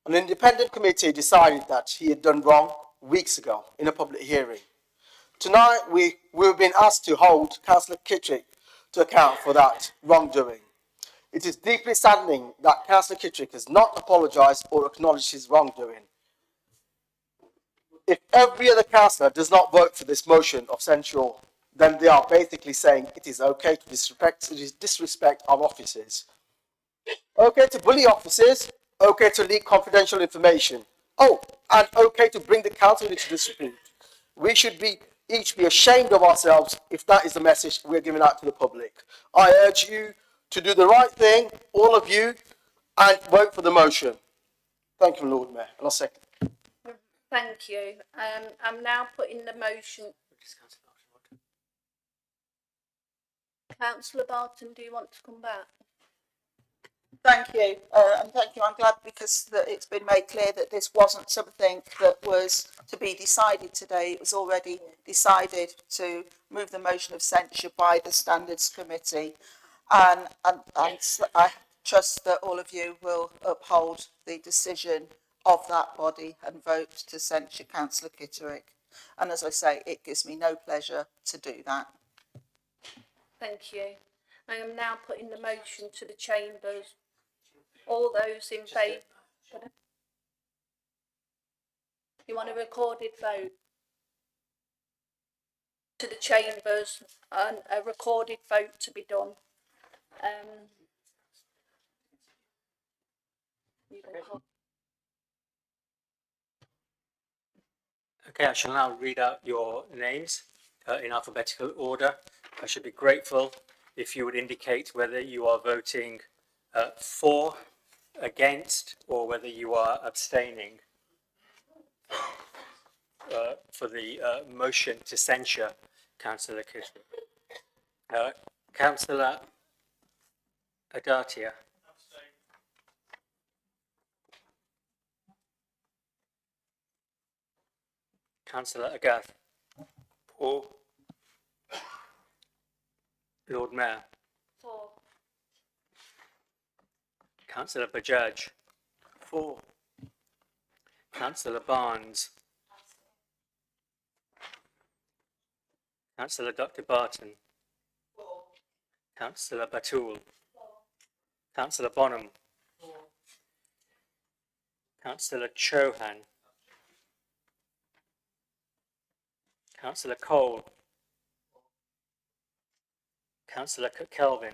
An independent committee decided that he had done wrong weeks ago in a public hearing. Tonight, we've been asked to hold Councillor Kittrick to account for that wrongdoing. It is deeply saddening that Councillor Kittrick has not apologised or acknowledged his wrongdoing. If every other councillor does not vote for this motion of censure, then they are basically saying it is okay to disrespect our officers. Okay to bully officers, okay to leak confidential information. Oh, and okay to bring the council into dispute. We should each be ashamed of ourselves if that is the message we're giving out to the public. I urge you to do the right thing, all of you, and vote for the motion. Thank you, Lord Mayor. And I'll second. Thank you. I'm now putting the motion. Councillor Barton, do you want to come back? Thank you, and thank you. I'm glad because it's been made clear that this wasn't something that was to be decided today. It was already decided to move the motion of censure by the Standards Committee, and I trust that all of you will uphold the decision of that body and vote to censure Councillor Kitterick. And as I say, it gives me no pleasure to do that. Thank you. I am now putting the motion to the chambers. All those in favour? You want a recorded vote? To the chambers, and a recorded vote to be done. Okay, I shall now read out your names in alphabetical order. I should be grateful if you would indicate whether you are voting for, against, or whether you are abstaining for the motion to censure Councillor Kittrick. Councillor Adatia. Councillor Agath. For. Lord Mayor. For. Councillor Bajaj. For. Councillor Barnes. Councillor Dr. Barton. For. Councillor Batul. Councillor Bonham. Councillor Chohan. Councillor Cole. Councillor Kelvin.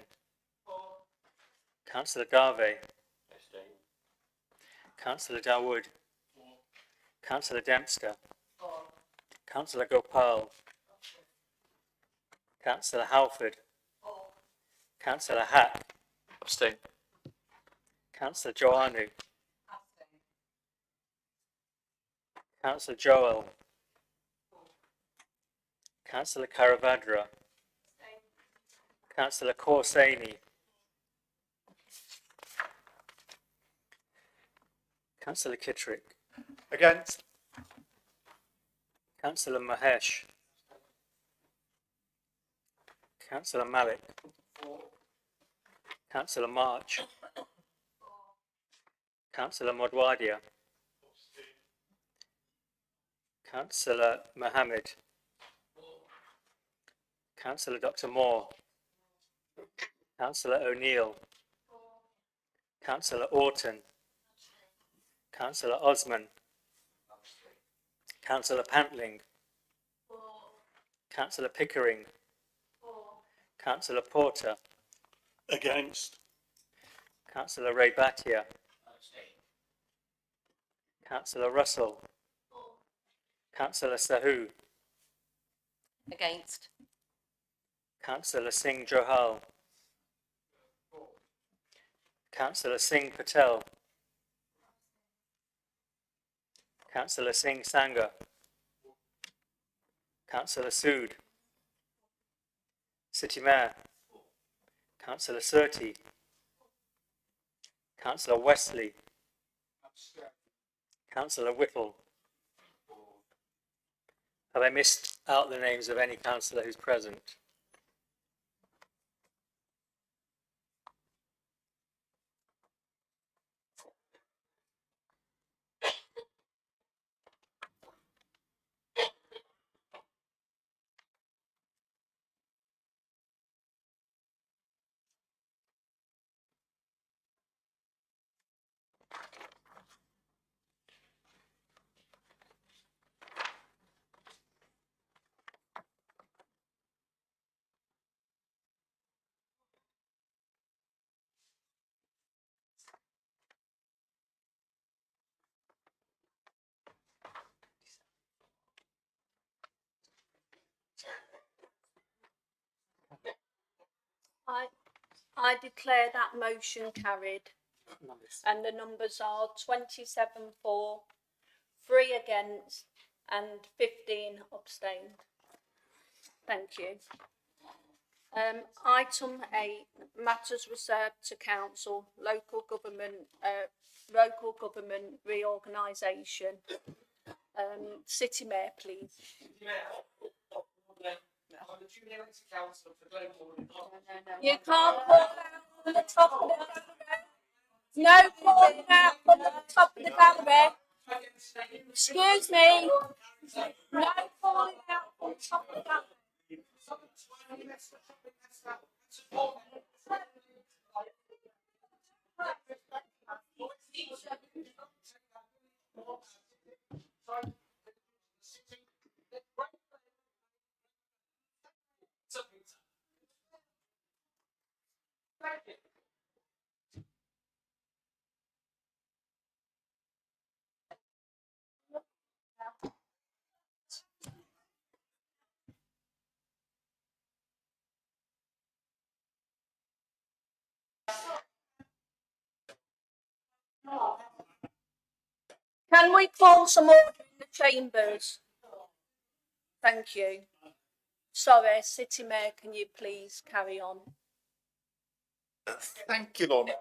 Councillor Garvey. Councillor Dawood. Councillor Dempster. Councillor Gopal. Councillor Halford. Councillor Hack. Abstain. Councillor Joannou. Councillor Joel. Councillor Caravadra. Councillor Corsani. Councillor Kittrick. Against. Councillor Mahesh. Councillor Malik. Councillor March. Councillor Modwadia. Councillor Mohammed. Councillor Dr. Moore. Councillor O'Neill. Councillor Orton. Councillor Osman. Councillor Pantling. Councillor Pickering. Councillor Porter. Against. Councillor Ray Batia. Councillor Russell. Councillor Sahu. Against. Councillor Singh Johal. Councillor Singh Patel. Councillor Singh Sangha. Councillor Sood. City Mayor. Councillor Surtee. Councillor Wesley. Councillor Whittle. Have I missed out the names of any councillor who's present? I declare that motion carried. And the numbers are 27 for, 3 against and 15 abstained. Thank you. Item 8, matters reserved to council, local government reorganisation. City Mayor, please. You can't call out from the top of the gallery. No calling out from the top of the gallery. Excuse me. No calling out from the top of the gallery. Can we call some order in the chambers? Thank you. Sorry, City Mayor, can you please carry on? Thank you, Lorna.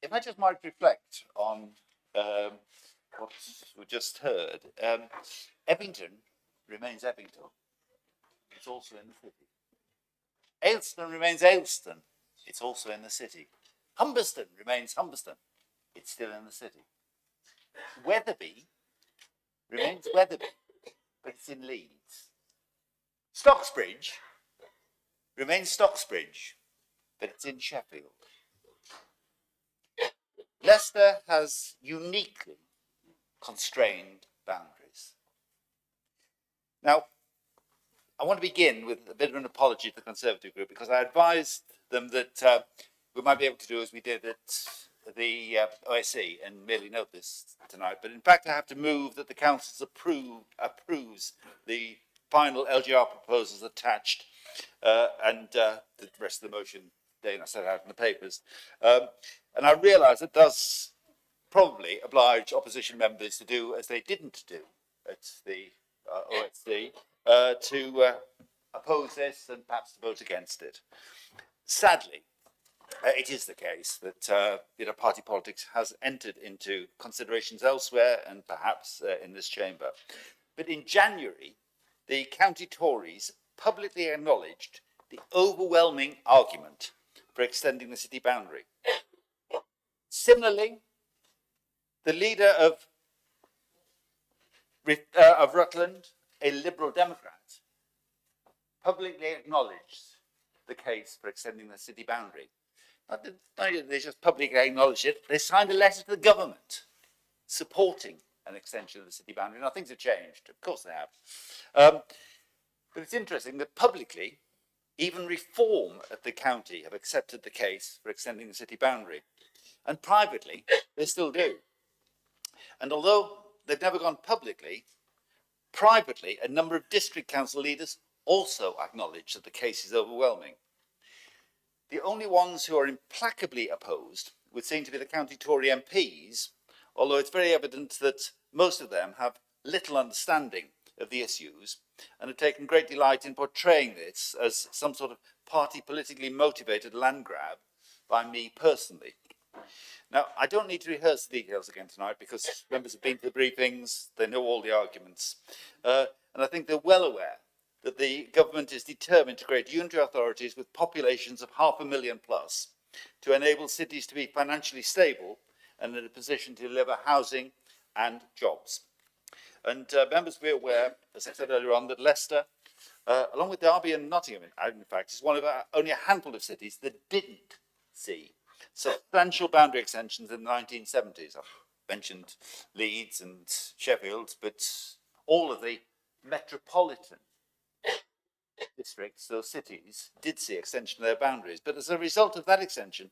If I just might reflect on what we just heard, Eppington remains Eppington. It's also in the city. Ayleston remains Ayleston. It's also in the city. Humberston remains Humberston. It's still in the city. Wetherby remains Wetherby, but it's in Leeds. Stocksbridge remains Stocksbridge, but it's in Sheffield. Leicester has uniquely constrained boundaries. Now, I want to begin with a bit of an apology to the Conservative group, because I advised them that we might be able to do as we did at the OSC and merely note this tonight, but in fact I have to move that the Council approves the final LGR proposals attached and the rest of the motion Dana set out in the papers. And I realise it does probably oblige opposition members to do as they didn't do at the OSC, to oppose this and perhaps to vote against it. Sadly, it is the case that party politics has entered into considerations elsewhere and perhaps in this chamber. But in January, the county Tories publicly acknowledged the overwhelming argument for extending the city boundary. Similarly, the leader of Rutland, a Liberal Democrat, publicly acknowledged the case for extending the city boundary. Not that they just publicly acknowledged it, they signed a letter to the government supporting an extension of the city boundary. Now, things have changed, of course they have. But it's interesting that publicly, even Reform at the county have accepted the case for extending the city boundary. And privately, they still do. And although they've never gone publicly, privately, a number of district council leaders also acknowledge that the case is overwhelming. The only ones who are implacably opposed would seem to be the county Tory MPs, although it's very evident that most of them have little understanding of the issues and have taken great delight in portraying this as some sort of party politically motivated land grab by me personally. Now, I don't need to rehearse the details again tonight because members have been to the briefings, they know all the arguments, and I think they're well aware that the government is determined to create unitary authorities with populations of 500,000 plus to enable cities to be financially stable and in a position to deliver housing and jobs. And members will be aware, as I said earlier on, that Leicester, along with Derby and Nottingham, in fact, is one of only a handful of cities that didn't see substantial boundary extensions in the 1970s. I've mentioned Leeds and Sheffield, but all of the metropolitan districts, those cities, did see extension of their boundaries. But as a result of that extension,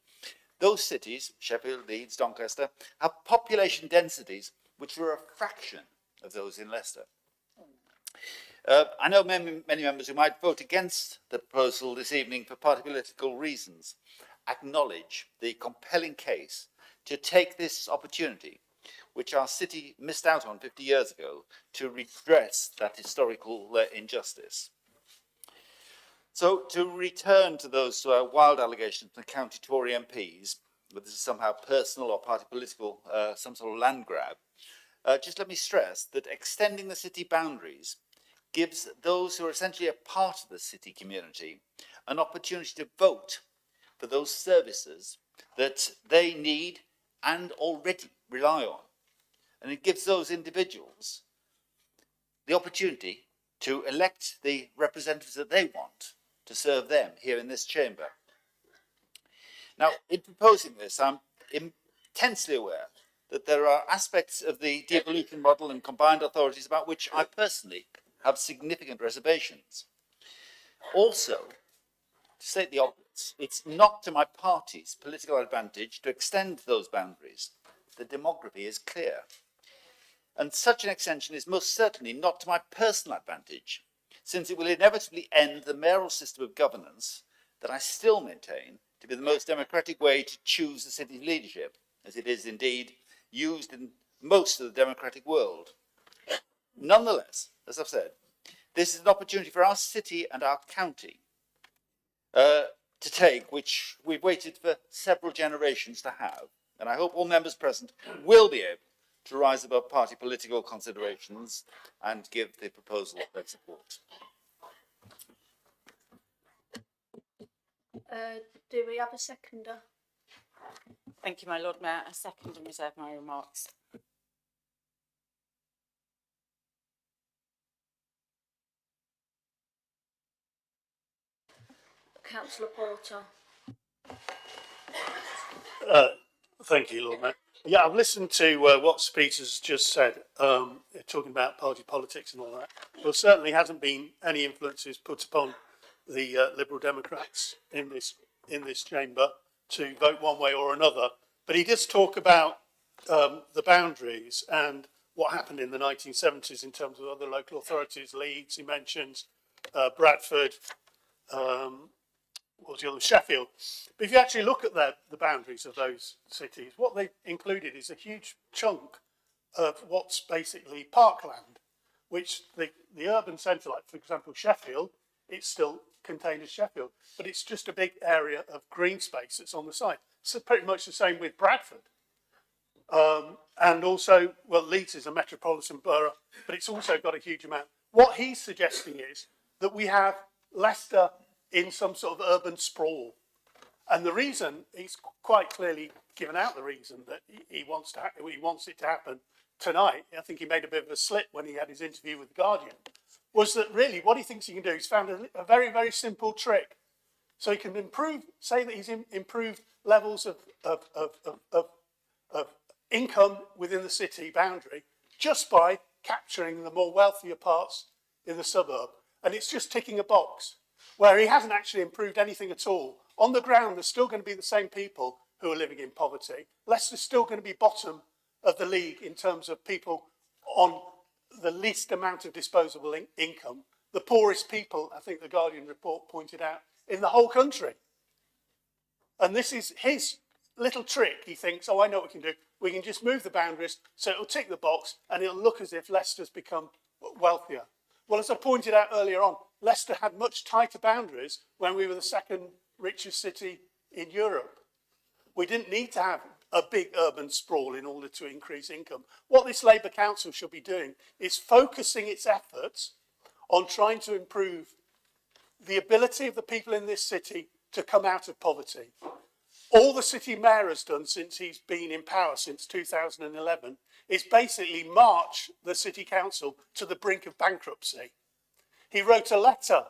those cities, Sheffield, Leeds, Doncaster, have population densities which were a fraction of those in Leicester. I know many members who might vote against the proposal this evening for party political reasons acknowledge the compelling case to take this opportunity, which our city missed out on 50 years ago, to redress that historical injustice. So to return to those wild allegations from county Tory MPs, that this is somehow personal or party political, some sort of land grab, just let me stress that extending the city boundaries gives those who are essentially a part of the city community an opportunity to vote for those services that they need and already rely on. And it gives those individuals the opportunity to elect the representatives that they want to serve them here in this chamber. Now, in proposing this, I'm intensely aware that there are aspects of the devolution model and combined authorities about which I personally have significant reservations. Also, to state the obvious, it's not to my party's political advantage to extend those boundaries. The demography is clear. And such an extension is most certainly not to my personal advantage, since it will inevitably end the mayoral system of governance that I still maintain to be the most democratic way to choose the city's leadership, as it is indeed used in most of the democratic world. Nonetheless, as I've said, this is an opportunity for our city and our county to take, which we've waited for several generations to have. And I hope all members present will be able to rise above party political considerations and give the proposal their support. Do we have a seconder? Thank you, my Lord Mayor. I second and reserve my remarks. Councillor Porter. Thank you, Lord Mayor. Yeah, I've listened to what Peters just said, talking about party politics and all that. Well, certainly hasn't been any influences put upon the Liberal Democrats in this chamber to vote one way or another. But he does talk about the boundaries and what happened in the 1970s in terms of other local authorities. Leeds, he mentions, Bradford, what was the other? Sheffield. But if you actually look at the boundaries of those cities, what they included is a huge chunk of what's basically parkland, which the urban centre, like for example Sheffield, it's still contained as Sheffield, but it's just a big area of green space that's on the side. So pretty much the same with Bradford. And also, well, Leeds is a metropolitan borough, but it's also got a huge amount. What he's suggesting is that we have Leicester in some sort of urban sprawl. And the reason, he's quite clearly given out the reason that he wants it to happen tonight. I think he made a bit of a slip when he had his interview with The Guardian, was that really what he thinks he can do is found a very, very simple trick. So he can say that he's improved levels of income within the city boundary just by capturing the more wealthier parts in the suburb. And it's just ticking a box, where he hasn't actually improved anything at all. On the ground, there's still going to be the same people who are living in poverty. Leicester's still going to be bottom of the league in terms of people on the least amount of disposable income. The poorest people, I think the Guardian report pointed out, in the whole country. And this is his little trick. He thinks, oh, I know what we can do. We can just move the boundaries so it'll tick the box and it'll look as if Leicester's become wealthier. Well, as I pointed out earlier on, Leicester had much tighter boundaries when we were the second richest city in Europe. We didn't need to have a big urban sprawl in order to increase income. What this Labour Council should be doing is focusing its efforts on trying to improve the ability of the people in this city to come out of poverty. All the city mayor has done since he's been in power, since 2011, is basically march the city council to the brink of bankruptcy. He wrote a letter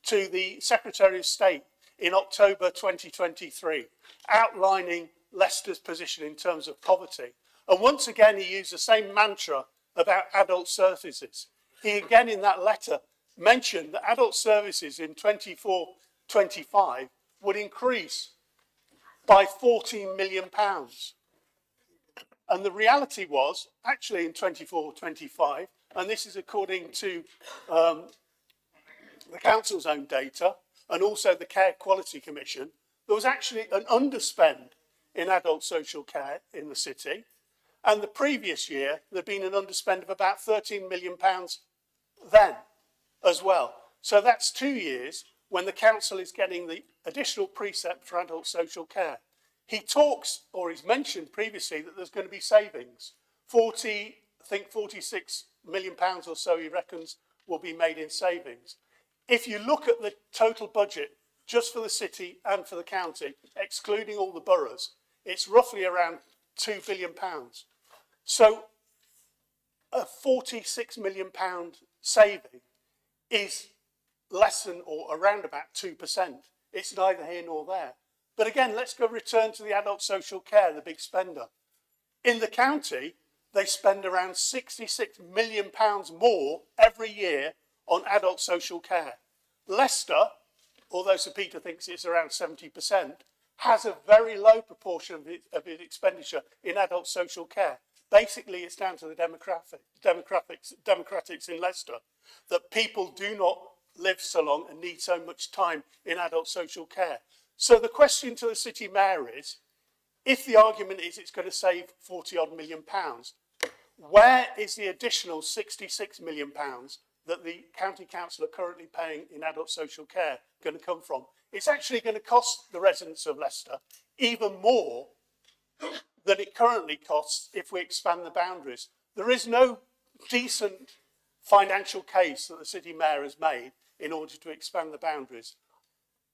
to the Secretary of State in October 2023, outlining Leicester's position in terms of poverty. And once again, he used the same mantra about adult services. He again, in that letter, mentioned that adult services in 24-25 would increase by £14 million. And the reality was, actually in 24-25, and this is according to the council's own data and also the Care Quality Commission, there was actually an underspend in adult social care in the city. And the previous year, there'd been an underspend of about £13 million then as well. So that's 2 years when the council is getting the additional precept for adult social care. He talks, or he's mentioned previously, that there's going to be savings. 46 million pounds or so, he reckons, will be made in savings. If you look at the total budget, just for the city and for the county, excluding all the boroughs, it's roughly around £2 billion. So a £46 million saving is less than or around about 2%. It's neither here nor there. But again, let's go return to the adult social care, the big spender. In the county, they spend around £66 million more every year on adult social care. Leicester, although Sir Peter thinks it's around 70%, has a very low proportion of its expenditure in adult social care. Basically, it's down to the demographics in Leicester, that people do not live so long and need so much time in adult social care. So the question to the city mayor is, if the argument is it's going to save 40 odd million pounds, where is the additional 66 million pounds that the county council are currently paying in adult social care going to come from? It's actually going to cost the residents of Leicester even more than it currently costs if we expand the boundaries. There is no decent financial case that the city mayor has made in order to expand the boundaries.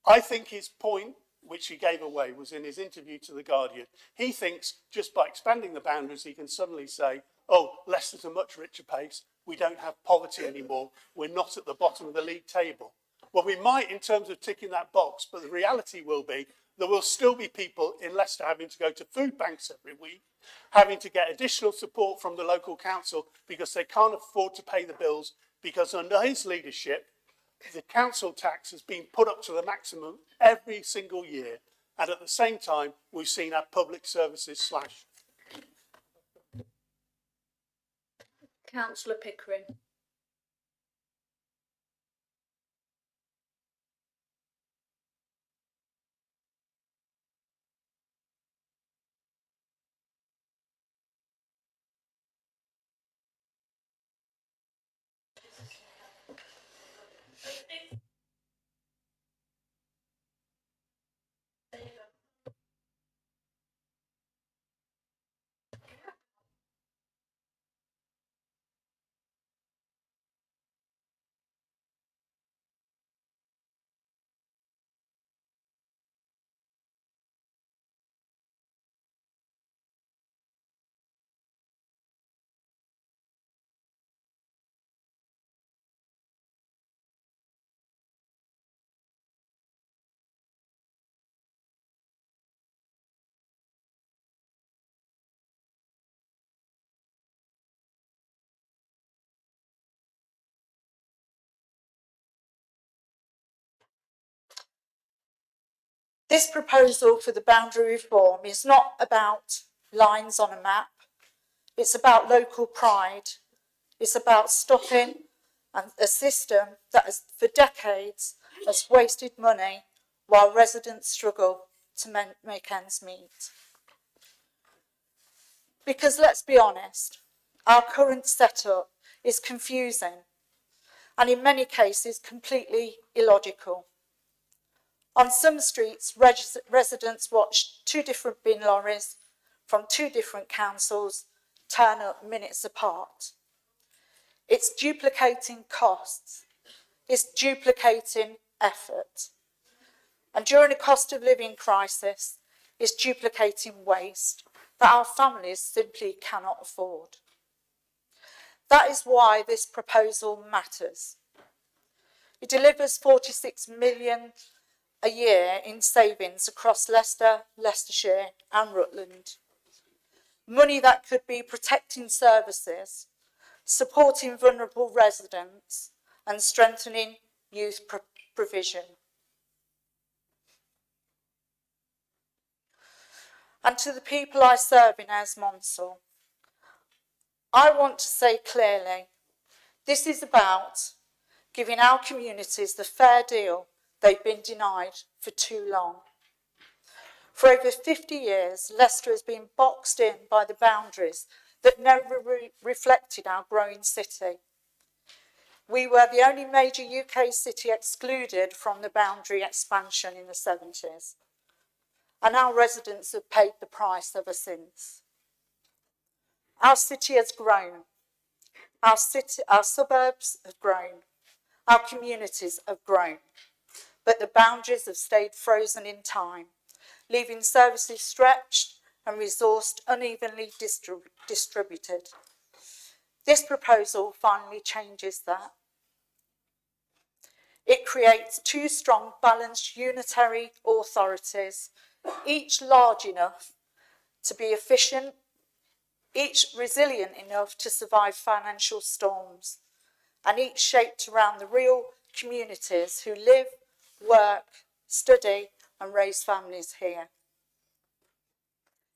I think his point, which he gave away, was in his interview to The Guardian. He thinks just by expanding the boundaries, he can suddenly say, oh, Leicester's a much richer place. We don't have poverty anymore. We're not at the bottom of the league table. Well, we might in terms of ticking that box, but the reality will be there will still be people in Leicester having to go to food banks every week, having to get additional support from the local council because they can't afford to pay the bills, because under his leadership, the council tax has been put up to the maximum every single year. And at the same time, we've seen our public services slashed. Councillor Pickering. This proposal for the boundary reform is not about lines on a map. It's about local pride. It's about stopping a system that has, for decades, has wasted money while residents struggle to make ends meet. Because let's be honest, our current setup is confusing and in many cases completely illogical. On some streets, residents watch 2 different bin lorries from 2 different councils turn up minutes apart. It's duplicating costs. It's duplicating effort. And during a cost of living crisis, it's duplicating waste that our families simply cannot afford. That is why this proposal matters. It delivers 46 million a year in savings across Leicester, Leicestershire and Rutland. Money that could be protecting services, supporting vulnerable residents and strengthening youth provision. And to the people I serve in Esmonsal, I want to say clearly This is about giving our communities the fair deal they've been denied for too long. For over 50 years, Leicester has been boxed in by the boundaries that never reflected our growing city. We were the only major UK city excluded from the boundary expansion in the 70s. And our residents have paid the price ever since. Our city has grown. Our suburbs have grown. Our communities have grown. But the boundaries have stayed frozen in time, leaving services stretched and resourced unevenly distributed. This proposal finally changes that. It creates two strong, balanced, unitary authorities, each large enough to be efficient, each resilient enough to survive financial storms, and each shaped around the real communities who live, work, study, and raise families here.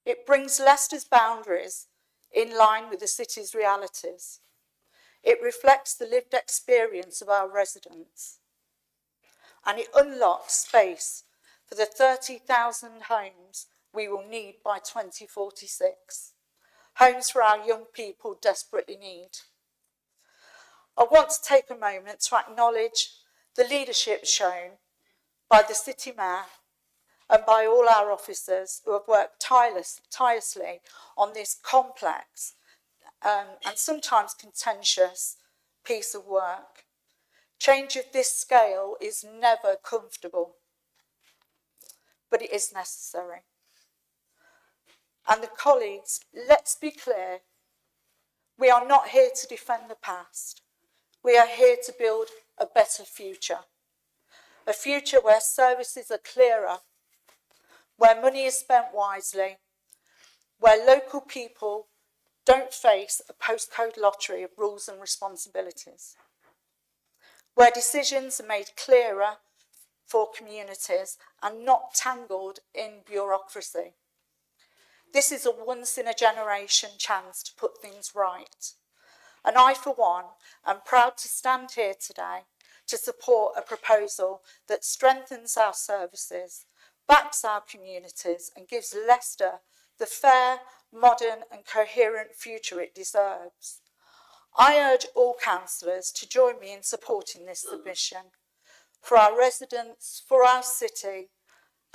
It brings Leicester's boundaries in line with the city's realities. It reflects the lived experience of our residents. And it unlocks space for the 30,000 homes we will need by 2046. Homes for our young people desperately need. I want to take a moment to acknowledge the leadership shown by the City Mayor and by all our officers who have worked tirelessly on this complex and sometimes contentious piece of work. Change of this scale is never comfortable, but it is necessary. And the colleagues, let's be clear, we are not here to defend the past. We are here to build a better future. A future where services are clearer, where money is spent wisely, where local people don't face a postcode lottery of rules and responsibilities, where decisions are made clearer for communities and not tangled in bureaucracy. This is a once-in-a-generation chance to put things right. And I, for one, am proud to stand here today to support a proposal that strengthens our services, backs our communities, and gives Leicester the fair, modern, and coherent future it deserves. I urge all councillors to join me in supporting this submission for our residents, for our city,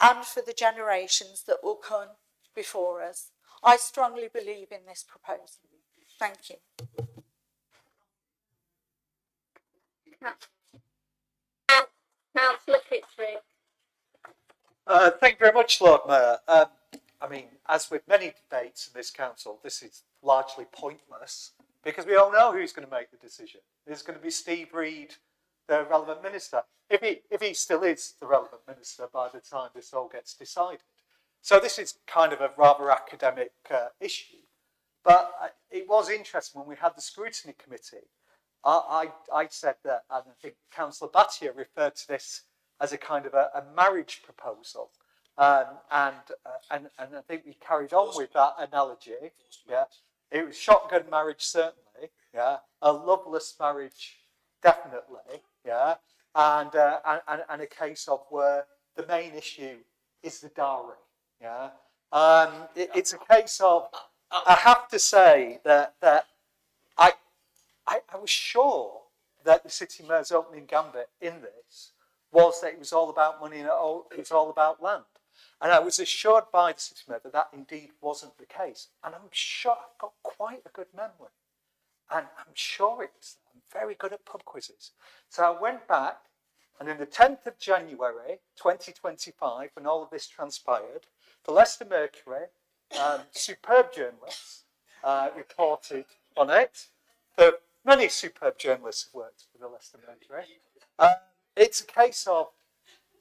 and for the generations that will come before us. I strongly believe in this proposal. Thank you. Councillor Kittredge. Thank you very much, Lord Mayor. I mean, as with many debates in this council, this is largely pointless because we all know who's going to make the decision. It's going to be Steve Reed, the relevant minister, if he still is the relevant minister by the time this all gets decided. So this is kind of a rather academic issue. But it was interesting when we had the scrutiny committee. I said that, and I think Councillor Battier referred to this as a kind of a marriage proposal. And I think we carried on with that analogy. Yeah, it was shotgun marriage, certainly. Yeah, a loveless marriage, definitely. Yeah, and a case of where the main issue is the dowry. Yeah, it's a case of. I have to say that I was sure that the City Mayor's opening gambit in this was that it was all about money and it was all about land. And I was assured by the City Mayor that that indeed wasn't the case. And I'm sure I've got quite a good memory. And I'm sure I'm very good at pub quizzes. So I went back, and on the 10th of January 2025, when all of this transpired, the Leicester Mercury, superb journalists, reported on it. Many superb journalists have worked for the Leicester Mercury. It's a case of,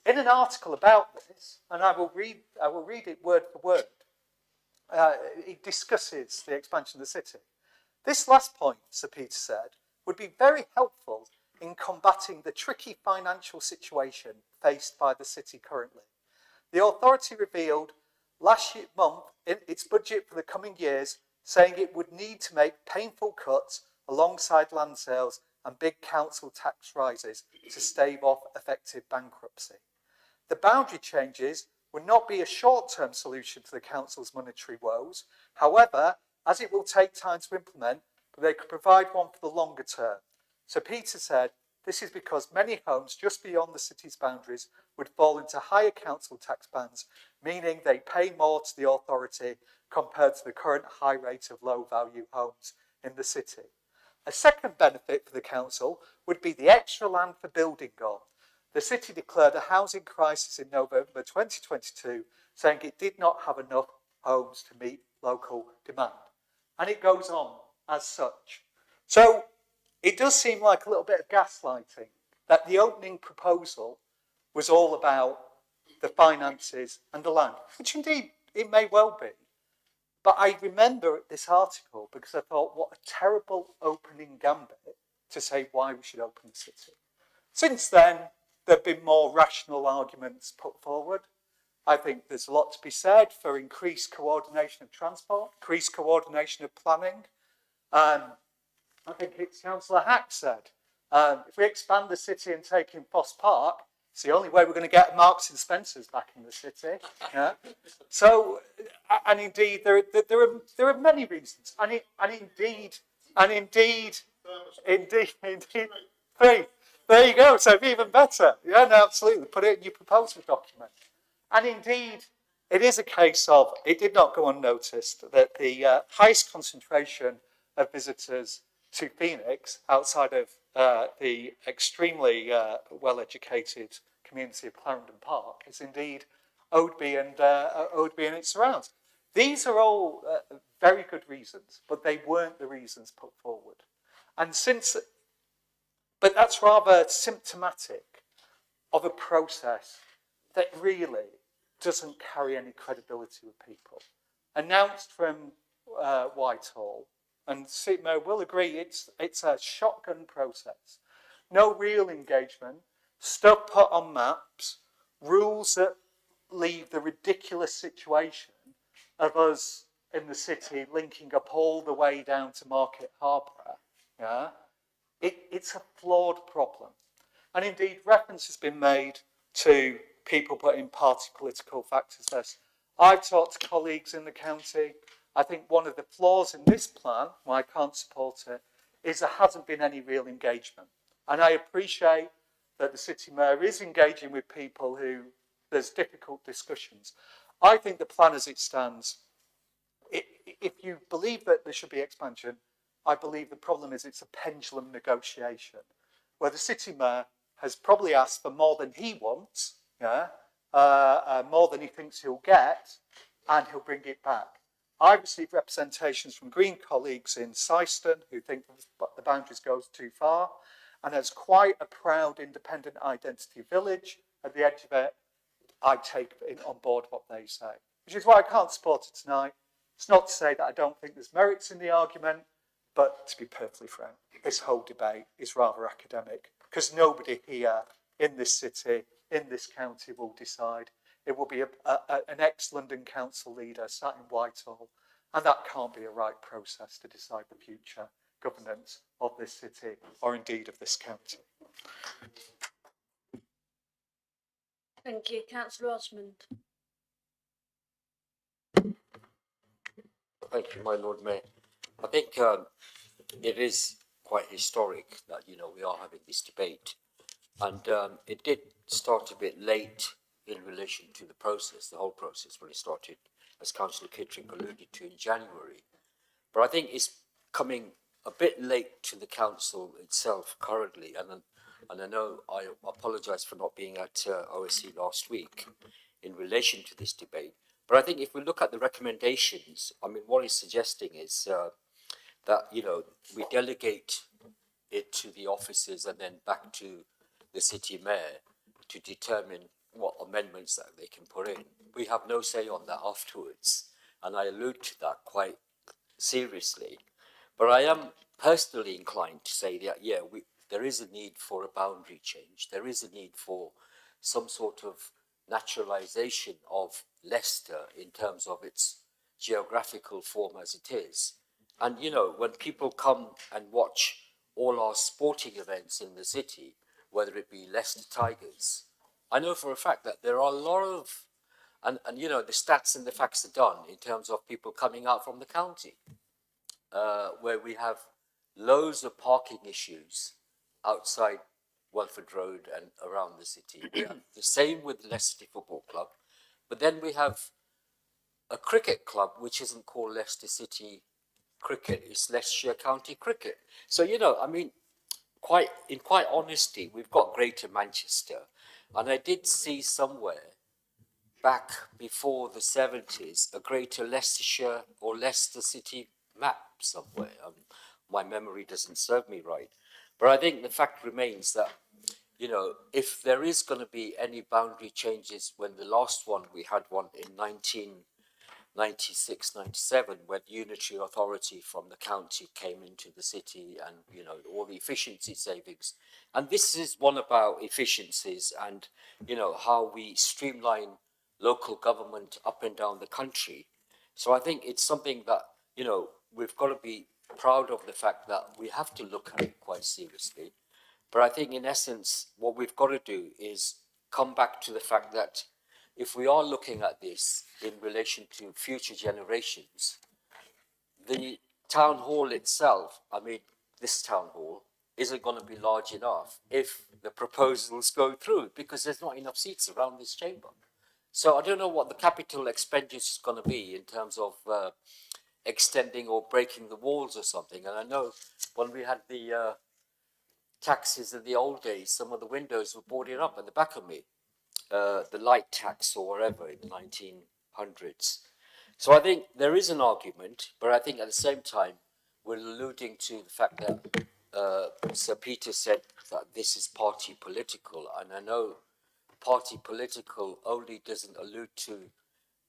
in an article about this, and I will read it word for word. It discusses the expansion of the city. This last point, Sir Peter said, would be very helpful in combating the tricky financial situation faced by the city currently. The authority revealed last month in its budget for the coming years, saying it would need to make painful cuts alongside land sales and big council tax rises to stave off effective bankruptcy. The boundary changes would not be a short-term solution to the council's monetary woes. However, as it will take time to implement, they could provide one for the longer term. So Peter said, this is because many homes just beyond the city's boundaries would fall into higher council tax bands, meaning they pay more to the authority compared to the current high rate of low-value homes in the city. A second benefit for the council would be the extra land for building gone. The city declared a housing crisis in November 2022, saying it did not have enough homes to meet local demand. And it goes on as such. So it does seem like a little bit of gaslighting that the opening proposal was all about the finances and the land, which indeed it may well be. But I remember this article because I thought, what a terrible opening gambit to say why we should open the city. Since then, there have been more rational arguments put forward. I think there's a lot to be said for increased coordination of transport, increased coordination of planning. I think it's Councillor Hack said, if we expand the city and take in Foss Park, it's the only way we're going to get Marks and Spencers back in the city. Yeah. So, and indeed, there are many reasons. And indeed, three. There you go. So even better. Yeah, no, absolutely. Put it in your proposal document. And indeed, it is a case of, it did not go unnoticed, that the highest concentration of visitors to Phoenix, outside of the extremely well-educated community of Clarendon Park, is indeed Oadby and its surrounds. These are all very good reasons, but they weren't the reasons put forward. But that's rather symptomatic of a process that really doesn't carry any credibility with people. Announced from Whitehall, and Sitmo will agree, it's a shotgun process. No real engagement, stuff put on maps, rules that leave the ridiculous situation of us in the city linking up all the way down to Market Harbour. Yeah? It's a flawed problem. And indeed, reference has been made to people putting party political factors first. I've talked to colleagues in the county. I think one of the flaws in this plan, why I can't support it, is there hasn't been any real engagement. And I appreciate that the city mayor is engaging with people who there's difficult discussions. I think the plan as it stands, if you believe that there should be expansion, I believe the problem is it's a pendulum negotiation, where the city mayor has probably asked for more than he wants, yeah, more than he thinks he'll get, and he'll bring it back. I've received representations from Green colleagues in Syston who think the boundaries go too far, and there's quite a proud independent identity village at the edge of it. I take on board what they say, which is why I can't support it tonight. It's not to say that I don't think there's merits in the argument, but to be perfectly frank, this whole debate is rather academic, because nobody here in this city, in this county will decide. It will be an ex-London council leader sat in Whitehall, and that can't be a right process to decide the future governance of this city, or indeed of this county. Thank you. Councillor Osmond. Thank you, my Lord Mayor. I think it is quite historic that, you know, we are having this debate. And it did start a bit late in relation to the process, the whole process, when it started, as Councillor Kittring alluded to, in January. But I think it's coming a bit late to the council itself currently. And I know I apologise for not being at OSC last week in relation to this debate. But I think if we look at the recommendations, I mean, what he's suggesting is that, you know, we delegate it to the officers and then back to the city mayor to determine what amendments that they can put in. We have no say on that afterwards, and I allude to that quite seriously. But I am personally inclined to say that, yeah, there is a need for a boundary change. There is a need for some sort of naturalisation of Leicester in terms of its geographical form as it is. And, you know, when people come and watch all our sporting events in the city, whether it be Leicester Tigers, I know for a fact that there are a lot of, and you know, the stats and the facts are done in terms of people coming out from the county, where we have loads of parking issues outside Welford Road and around the city. We have the same with Leicester City Football Club, but then we have a cricket club which isn't called Leicester City Cricket, it's Leicestershire County Cricket. So, you know, I mean, in quite honesty, we've got Greater Manchester, and I did see somewhere back before the 70s a Greater Leicestershire or Leicester City map somewhere. My memory doesn't serve me right, but I think the fact remains that, you know, if there is going to be any boundary changes, when the last one, we had one in 1996, 97, when unitary authority from the county came into the city, and, you know, all the efficiency savings. And this is one about efficiencies and, you know, how we streamline local government up and down the country. So I think it's something that, you know, we've got to be proud of the fact that we have to look at it quite seriously. But I think in essence, what we've got to do is come back to the fact that if we are looking at this in relation to future generations, the town hall itself, I mean, this town hall, isn't going to be large enough if the proposals go through, because there's not enough seats around this chamber. So I don't know what the capital expenditure is going to be in terms of extending or breaking the walls or something. And I know when we had the taxes in the old days, some of the windows were boarded up at the back of me, the light tax or whatever in the 1900s. So I think there is an argument, but I think at the same time, we're alluding to the fact that Sir Peter said that this is party political, and I know party political only doesn't allude to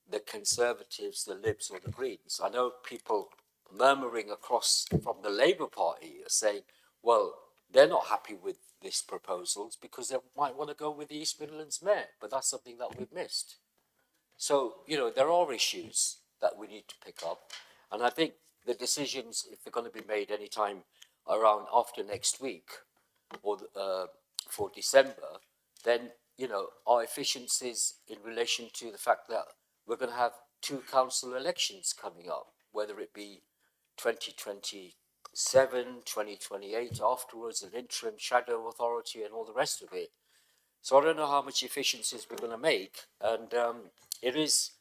the Conservatives, the Libs or the Greens. I know people murmuring across from the Labour Party are saying, well, they're not happy with these proposals because they might want to go with the East Midlands Mayor, but that's something that we've missed. So, you know, there are issues that we need to pick up, and I think the decisions, if they're going to be made anytime around after next week or for December, then, you know, our efficiencies in relation to the fact that we're going to have 2 council elections coming up, whether it be 2027, 2028 afterwards, an interim shadow authority and all the rest of it. So I don't know how much efficiencies we're going to make, and it is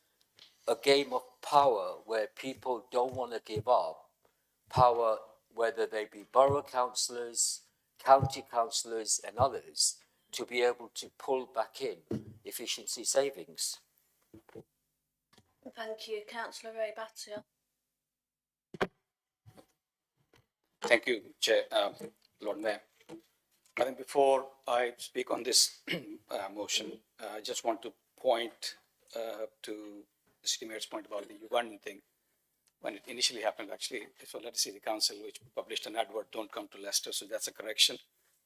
a game of power where people don't want to give up power, whether they be borough councillors, county councillors and others, to be able to pull back in efficiency savings. Thank you. Councillor Ray Battier. Thank you, Chair, Lord Mayor. I think before I speak on this motion, I just want to point to the City Mayor's point about the Ugandan thing. When it initially happened, actually, so let us see the council, which published an advert, don't come to Leicester, so that's a correction.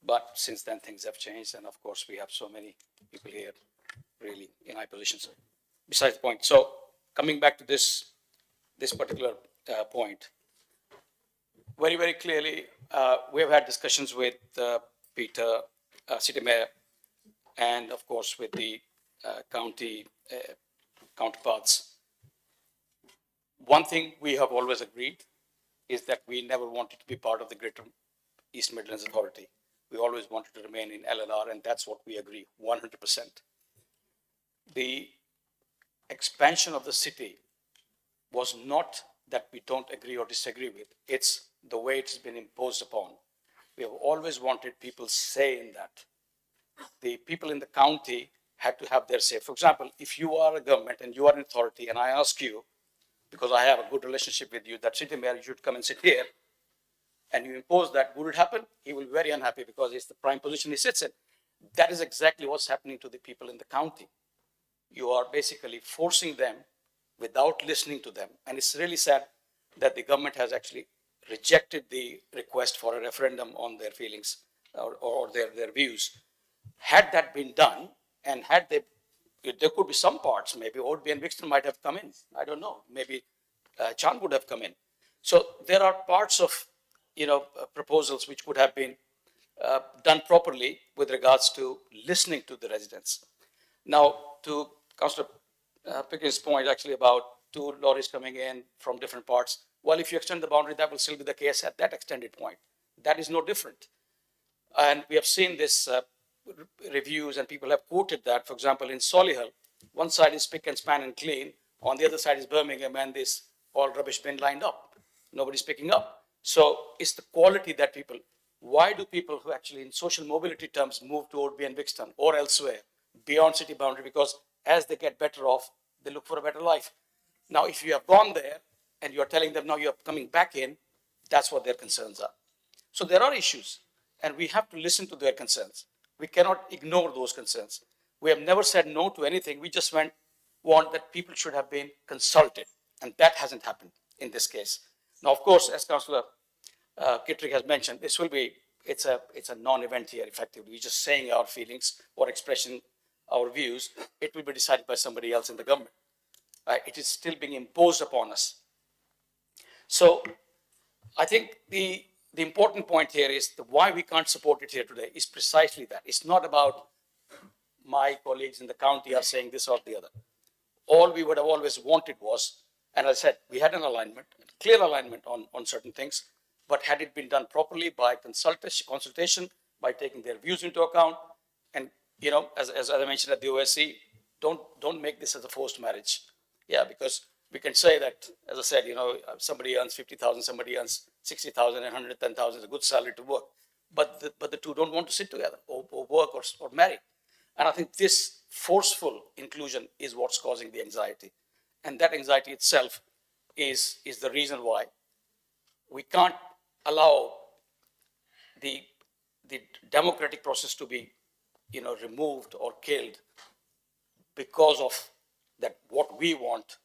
But since then, things have changed, and of course, we have so many people here really in high positions. Besides the point, so coming back to this particular point, very, very clearly, we have had discussions with Peter, City Mayor, and of course with the county counterparts. One thing we have always agreed is that we never wanted to be part of the Greater East Midlands Authority. We always wanted to remain in LLR, and that's what we agree, 100%. The expansion of the city was not that we don't agree or disagree with, it's the way it's been imposed upon. We have always wanted people's say in that. The people in the county had to have their say. For example, if you are a government and you are an authority and I ask you, because I have a good relationship with you, that City Mayor, you should come and sit here, and you impose that, would it happen? He will be very unhappy because it's the prime position he sits in. That is exactly what's happening to the people in the county. You are basically forcing them without listening to them. And it's really sad that the government has actually rejected the request for a referendum on their feelings or their views. Had that been done, and had they, there could be some parts, maybe Oldby and Wixton might have come in. I don't know. Maybe Chan would have come in. So there are parts of proposals which would have been done properly with regards to listening to the residents. Now, to Councillor Pickett's point actually about 2 lorries coming in from different parts, well, if you extend the boundary, that will still be the case at that extended point. That is no different. And we have seen this reviews, and people have quoted that. For example, in Solihull, one side is spick and span and clean, on the other side is Birmingham, and this all rubbish bin lined up. Nobody's picking up. So it's the quality that people, why do people who actually in social mobility terms move to Oadby and Wixton or elsewhere beyond city boundary? Because as they get better off, they look for a better life. Now, if you have gone there and you're telling them now you're coming back in, that's what their concerns are. So there are issues, and we have to listen to their concerns. We cannot ignore those concerns. We have never said no to anything. We just want that people should have been consulted, and that hasn't happened in this case. Now, of course, as Councillor Kittrick has mentioned, it's a non-event here, effectively. We're just saying our feelings or expressing our views. It will be decided by somebody else in the government. It is still being imposed upon us. So I think the important point here is why we can't support it here today is precisely that. It's not about my colleagues in the county are saying this or the other. All we would have always wanted was, and I said, we had an alignment, a clear alignment on certain things, but had it been done properly by consultation, by taking their views into account, and, as I mentioned at the OSC, don't make this as a forced marriage. Yeah, because we can say that, as I said, somebody earns 50,000, somebody earns 60,000 and 110,000 is a good salary to work. But the two don't want to sit together or work or marry. And I think this forceful inclusion is what's causing the anxiety. And that anxiety itself is the reason why we can't allow the democratic process to be, removed or killed because of that what we want,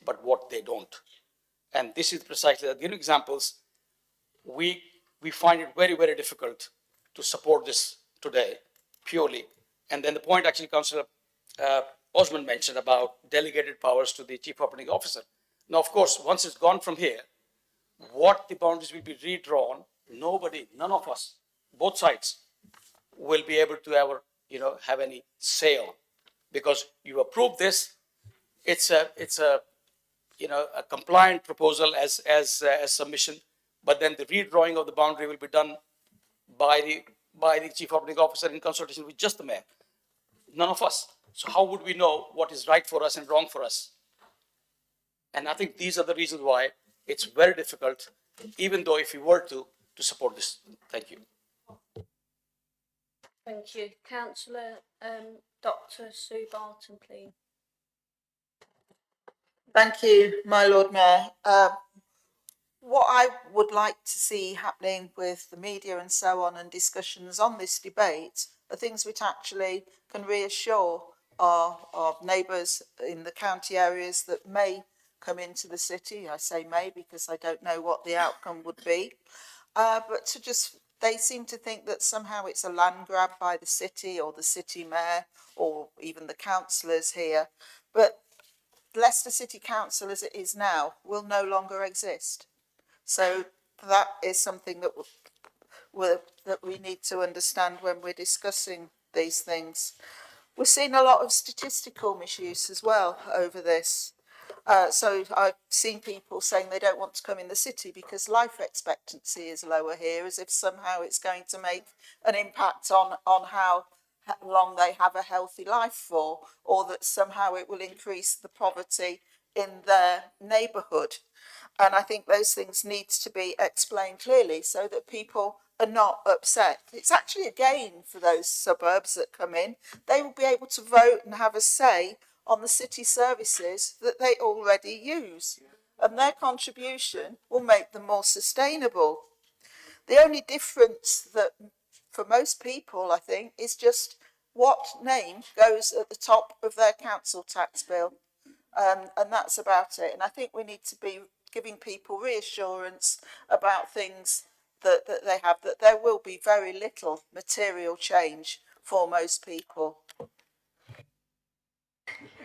but what they don't. And this is precisely, I'll give you examples. We find it very, very difficult to support this today, purely. And then the point actually Councillor Osman mentioned about delegated powers to the Chief Operating Officer. Now, of course, once it's gone from here, what the boundaries will be redrawn, none of us, both sides, will be able to ever, have any say on. Because you approve this, it's a compliant proposal as submission, but then the redrawing of the boundary will be done by the Chief Operating Officer in consultation with just the mayor, none of us. So how would we know what is right for us and wrong for us? And I think these are the reasons why it's very difficult, even though if we were to support this. Thank you. Thank you. Councillor Dr. Sue Barton, please. Thank you, my Lord Mayor. What I would like to see happening with the media and so on and discussions on this debate are things which actually can reassure our neighbours in the county areas that may come into the city. I say may because I don't know what the outcome would be. But they seem to think that somehow it's a land grab by the city or the city mayor or even the councillors here. But Leicester City Council as it is now will no longer exist. So that is something that we need to understand when we're discussing these things. We're seeing a lot of statistical misuse as well over this. So I've seen people saying they don't want to come in the city because life expectancy is lower here, as if somehow it's going to make an impact on how long they have a healthy life for, or that somehow it will increase the poverty in their neighbourhood. And I think those things need to be explained clearly so that people are not upset. It's actually a gain for those suburbs that come in. They will be able to vote and have a say on the city services that they already use. And their contribution will make them more sustainable. The only difference that for most people, I think, is just what name goes at the top of their council tax bill. And that's about it. And I think we need to be giving people reassurance about things that they have, that there will be very little material change for most people.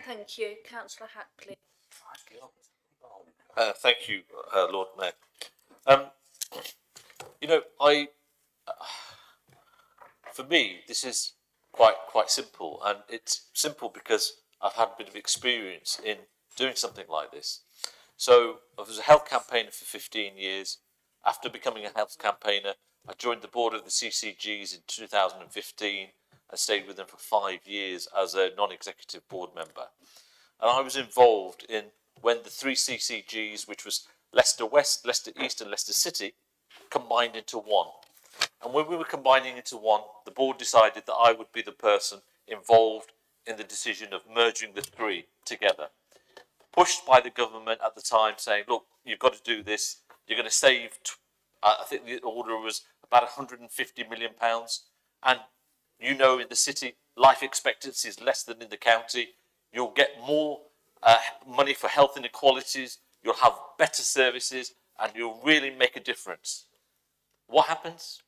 Thank you. Councillor Hack, please. Thank you, Lord Mayor. You know, for me, this is quite simple, and it's simple because I've had a bit of experience in doing something like this. So I was a health campaigner for 15 years. After becoming a health campaigner, I joined the board of the CCGs in 2015 and stayed with them for 5 years as a non-executive board member. And I was involved in when the 3 CCGs, which was Leicester West, Leicester East and Leicester City, combined into one. And when we were combining into one, the board decided that I would be the person involved in the decision of merging the 3 together. Pushed by the government at the time, saying, look, you've got to do this, you're going to save, I think the order was about £150 million. And you know, in the city, life expectancy is less than in the county. You'll get more money for health inequalities, you'll have better services, and you'll really make a difference. What happens?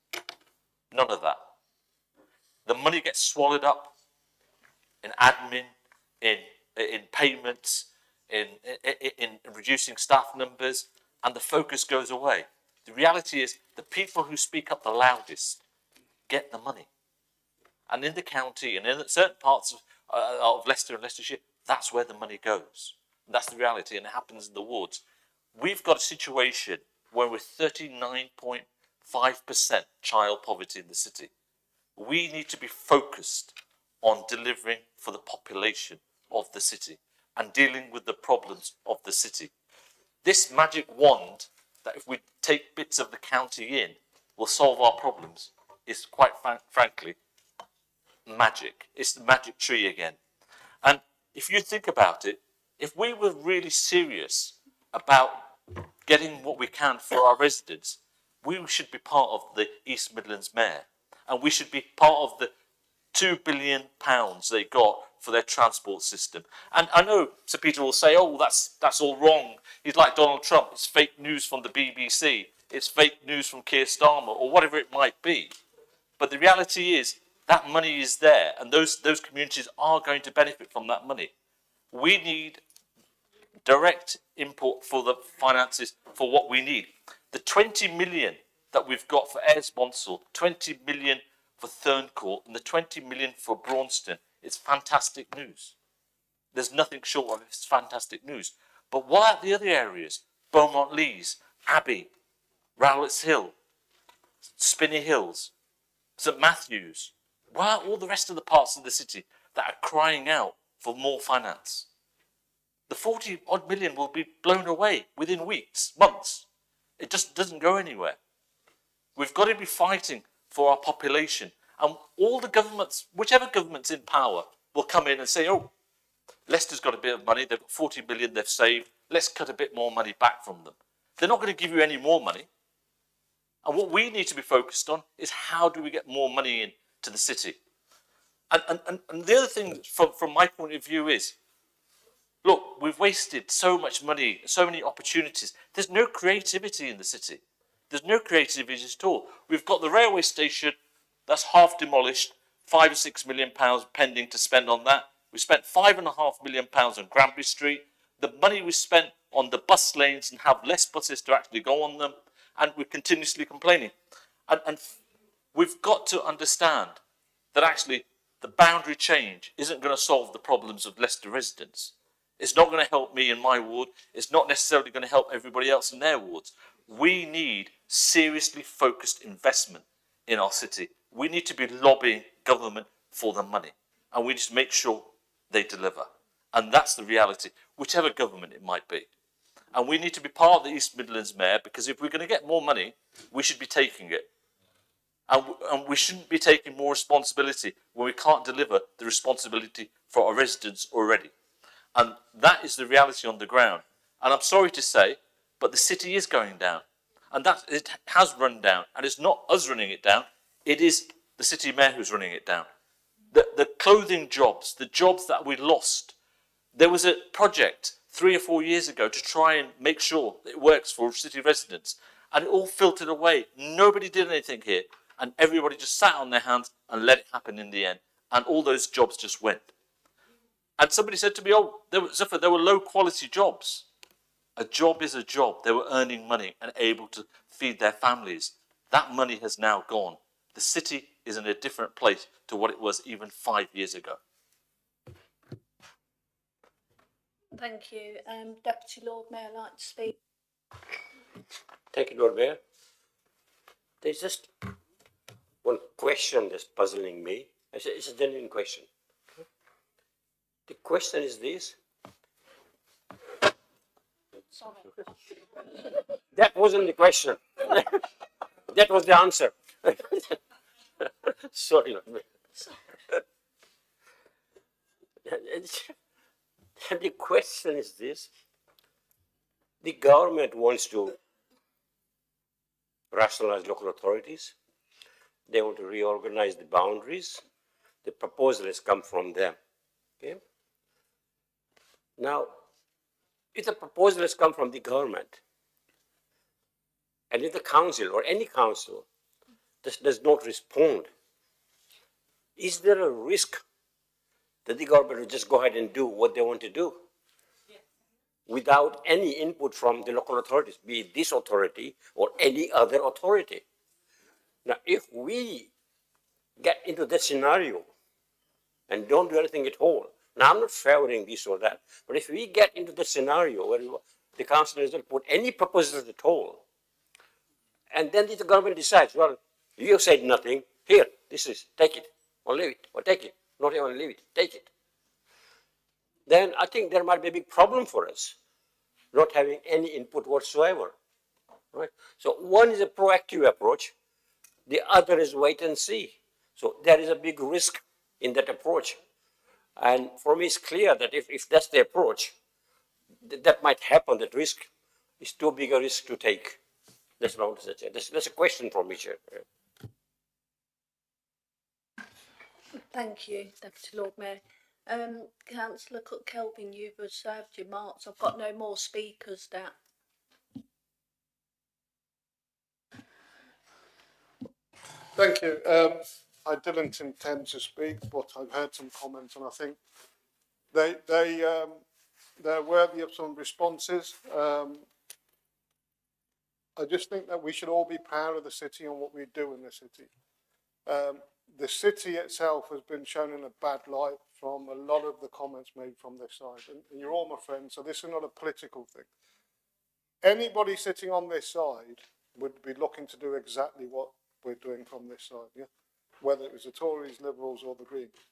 None of that. The money gets swallowed up in admin, in payments, in reducing staff numbers, and the focus goes away. The reality is the people who speak up the loudest get the money. And in the county and in certain parts of Leicester and Leicestershire, that's where the money goes. And that's the reality, and it happens in the wards. We've got a situation where we're 39.5% child poverty in the city. We need to be focused on delivering for the population of the city and dealing with the problems of the city. This magic wand that if we take bits of the county in will solve our problems is quite frankly magic. It's the magic tree again. And if you think about it, if we were really serious about getting what we can for our residents, we should be part of the East Midlands Mayor, and we should be part of the £2 billion they got for their transport system. And I know Sir Peter will say, oh, that's all wrong. He's like Donald Trump. It's fake news from the BBC. It's fake news from Keir Starmer, or whatever it might be. But the reality is that money is there, and those communities are going to benefit from that money. We need direct input for the finances for what we need. The 20 million that we've got for Ayers-Bonsall, 20 million for Thurncourt, and the 20 million for Braunston, it's fantastic news. There's nothing short of it's fantastic news. But what about the other areas? Beaumont Leys, Abbey, Rowletts Hill, Spinney Hills, St Matthews. What about all the rest of the parts of the city that are crying out for more finance? The 40 odd million will be blown away within weeks, months. It just doesn't go anywhere. We've got to be fighting for our population. And all the governments, whichever government's in power, will come in and say, oh, Leicester's got a bit of money, they've got 40 million they've saved, let's cut a bit more money back from them. They're not going to give you any more money. And what we need to be focused on is how do we get more money into the city? And the other thing from my point of view is, look, we've wasted so much money, so many opportunities. There's no creativity in the city. There's no creativity at all. We've got the railway station that's half demolished, £5 or £6 million pending to spend on that. We spent £5.5 million on Granby Street. The money we spent on the bus lanes and have less buses to actually go on them, and we're continuously complaining. And we've got to understand that actually the boundary change isn't going to solve the problems of Leicester residents. It's not going to help me in my ward. It's not necessarily going to help everybody else in their wards. We need seriously focused investment in our city. We need to be lobbying government for the money, and we just make sure they deliver. And that's the reality, whichever government it might be. And we need to be part of the East Midlands Mayor, because if we're going to get more money, we should be taking it. And we shouldn't be taking more responsibility when we can't deliver the responsibility for our residents already. And that is the reality on the ground. And I'm sorry to say, but the city is going down. And that it has run down. And it's not us running it down. It is the city mayor who's running it down. The clothing jobs, the jobs that we lost. There was a project 3 or 4 years ago to try and make sure it works for city residents. And it all filtered away. Nobody did anything here. And everybody just sat on their hands and let it happen in the end. And all those jobs just went. And somebody said to me, oh, Zuffa, there were low quality jobs. A job is a job. They were earning money and able to feed their families. That money has now gone. The city is in a different place to what it was even 5 years ago. Thank you. Deputy Lord Mayor, like to speak. Thank you, Lord Mayor. There's just one question that's puzzling me. It's a genuine question. The question is this. Sorry. That wasn't the question. That was the answer. Sorry, Lord Mayor. The question is this. The government wants to rationalize local authorities. They want to reorganize the boundaries. The proposal has come from them. Okay? Now, if the proposal has come from the government, and if the council or any council does not respond, is there a risk that the government will just go ahead and do what they want to do without any input from the local authorities, be it this authority or any other authority? Now, if we get into that scenario and don't do anything at all, now I'm not favoring this or that, but if we get into the scenario where the council doesn't put any proposals at all, and then the government decides, well, you have said nothing, here, this is, take it, or leave it, or take it, not even leave it, take it. Then I think there might be a big problem for us, not having any input whatsoever. Right? So one is a proactive approach, the other is wait and see. So there is a big risk in that approach. And for me, it's clear that if that's the approach, that might happen, that risk is too big a risk to take. That's what I want to say. That's a question from me, Chair. Thank you, Deputy Lord Mayor. Councillor Cook-Kelvin, you've reserved your marks. I've got no more speakers now. Thank you. I didn't intend to speak, but I've heard some comments, and I think they're worthy of some responses. I just think that we should all be proud of the city and what we do in the city. The city itself has been shown in a bad light from a lot of the comments made from this side. And you're all my friends, so this is not a political thing. Anybody sitting on this side would be looking to do exactly what we're doing from this side, yeah? Whether it was the Tories, Liberals or the Greens.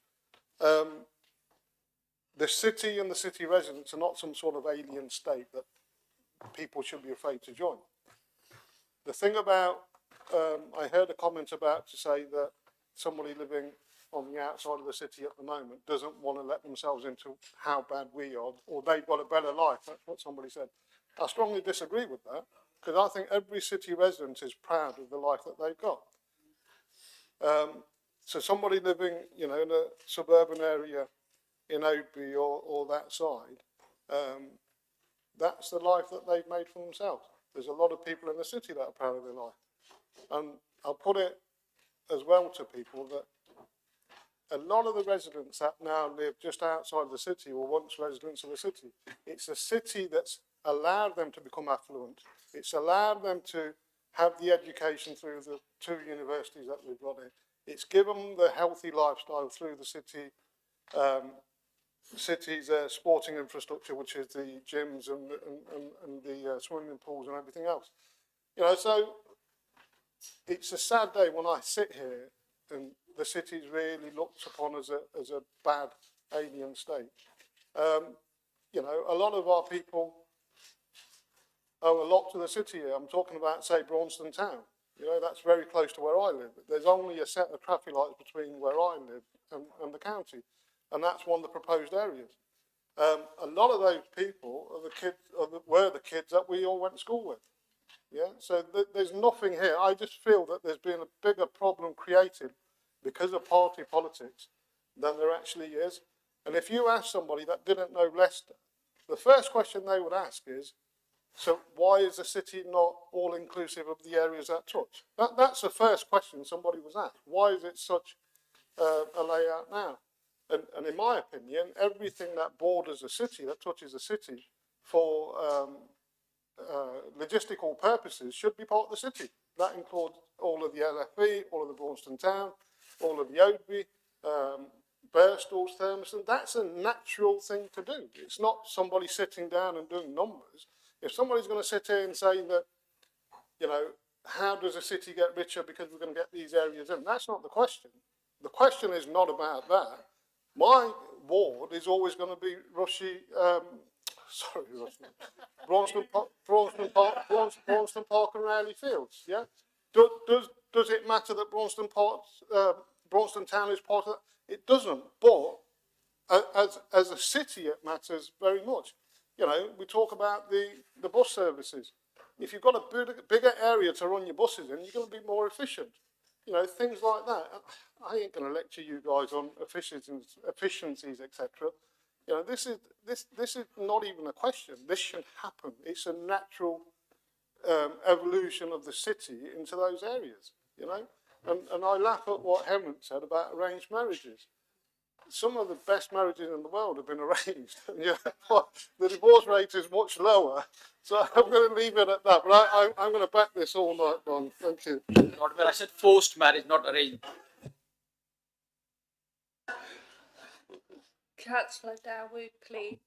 The city and the city residents are not some sort of alien state that people should be afraid to join. The thing about, I heard a comment about to say that somebody living on the outside of the city at the moment doesn't want to let themselves into how bad we are, or they've got a better life. That's what somebody said. I strongly disagree with that, because I think every city resident is proud of the life that they've got. So somebody living, you know, in a suburban area in Oadby or that side, that's the life that they've made for themselves. There's a lot of people in the city that are proud of their life. And I'll put it as well to people that a lot of the residents that now live just outside the city were once residents of the city. It's a city that's allowed them to become affluent. It's allowed them to have the education through the 2 universities that we've got in. It's given them the healthy lifestyle through the city, city's sporting infrastructure, which is the gyms and the swimming pools and everything else. You know, so it's a sad day when I sit here and the city's really looked upon as a bad alien state. You know, a lot of our people owe a lot to the city here. I'm talking about, say, Braunston Town. You know, that's very close to where I live. There's only a set of traffic lights between where I live and the county, and that's one of the proposed areas. A lot of those people are the kids, were the kids that we all went to school with. Yeah, so there's nothing here. I just feel that there's been a bigger problem created because of party politics than there actually is. And if you ask somebody that didn't know Leicester, the first question they would ask is, so why is the city not all inclusive of the areas that touch? That's the first question somebody was asked. Why is it such a layout now? And in my opinion, everything that borders a city, that touches a city for logistical purposes should be part of the city. That includes all of the LFE, all of the Braunston Town, all of the Oadby, Birstall's, Thermoston. That's a natural thing to do. It's not somebody sitting down and doing numbers. If somebody's going to sit here and say that, you know, how does a city get richer because we're going to get these areas in? That's not the question. The question is not about that. My ward is always going to be Braunston Park and Rowley Fields. Yeah. Does it matter that Braunston Town is part of that? It doesn't. But as a city, it matters very much. You know, we talk about the bus services. If you've got a bigger area to run your buses in, you're going to be more efficient. You know, things like that. I ain't going to lecture you guys on efficiencies, etc. You know, this is not even a question. This should happen. It's a natural evolution of the city into those areas. You know, and I laugh at what Hemant said about arranged marriages. Some of the best marriages in the world have been arranged. Yeah, the divorce rate is much lower. So I'm going to leave it at that. But I'm going to back this all night long. Thank you. Lord Mayor, I said forced marriage, not arranged. Councillor Dawood, please.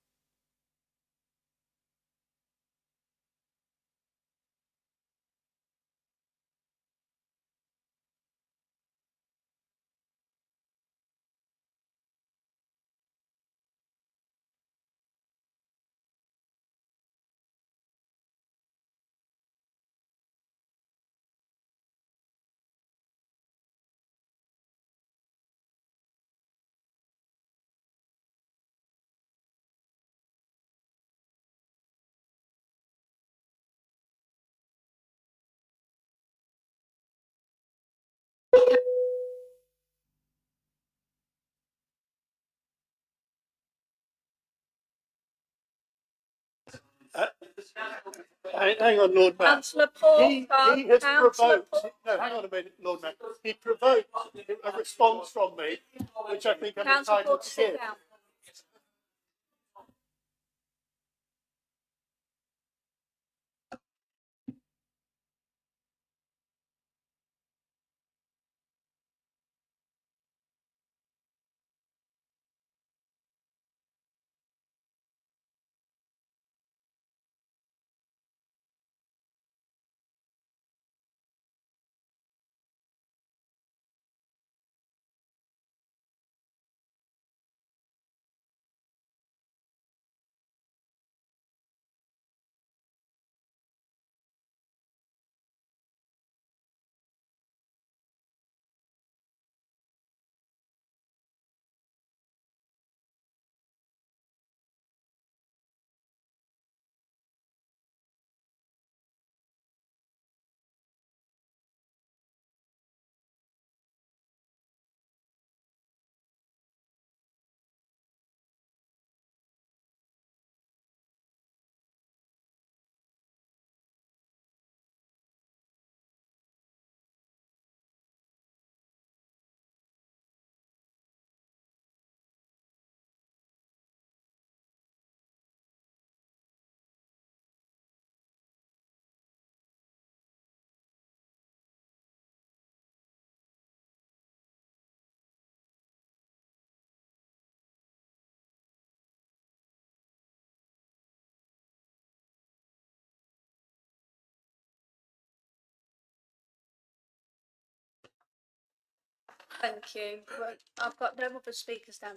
Hang on, Lord Mayor. Councillor Porter. He has Councillor provoked. No, hang on a minute, Lord Mayor. He provoked a response from me, which I think I'm Councillor entitled Porter, to sit give. down. Thank you. Well, I've got no other speakers down.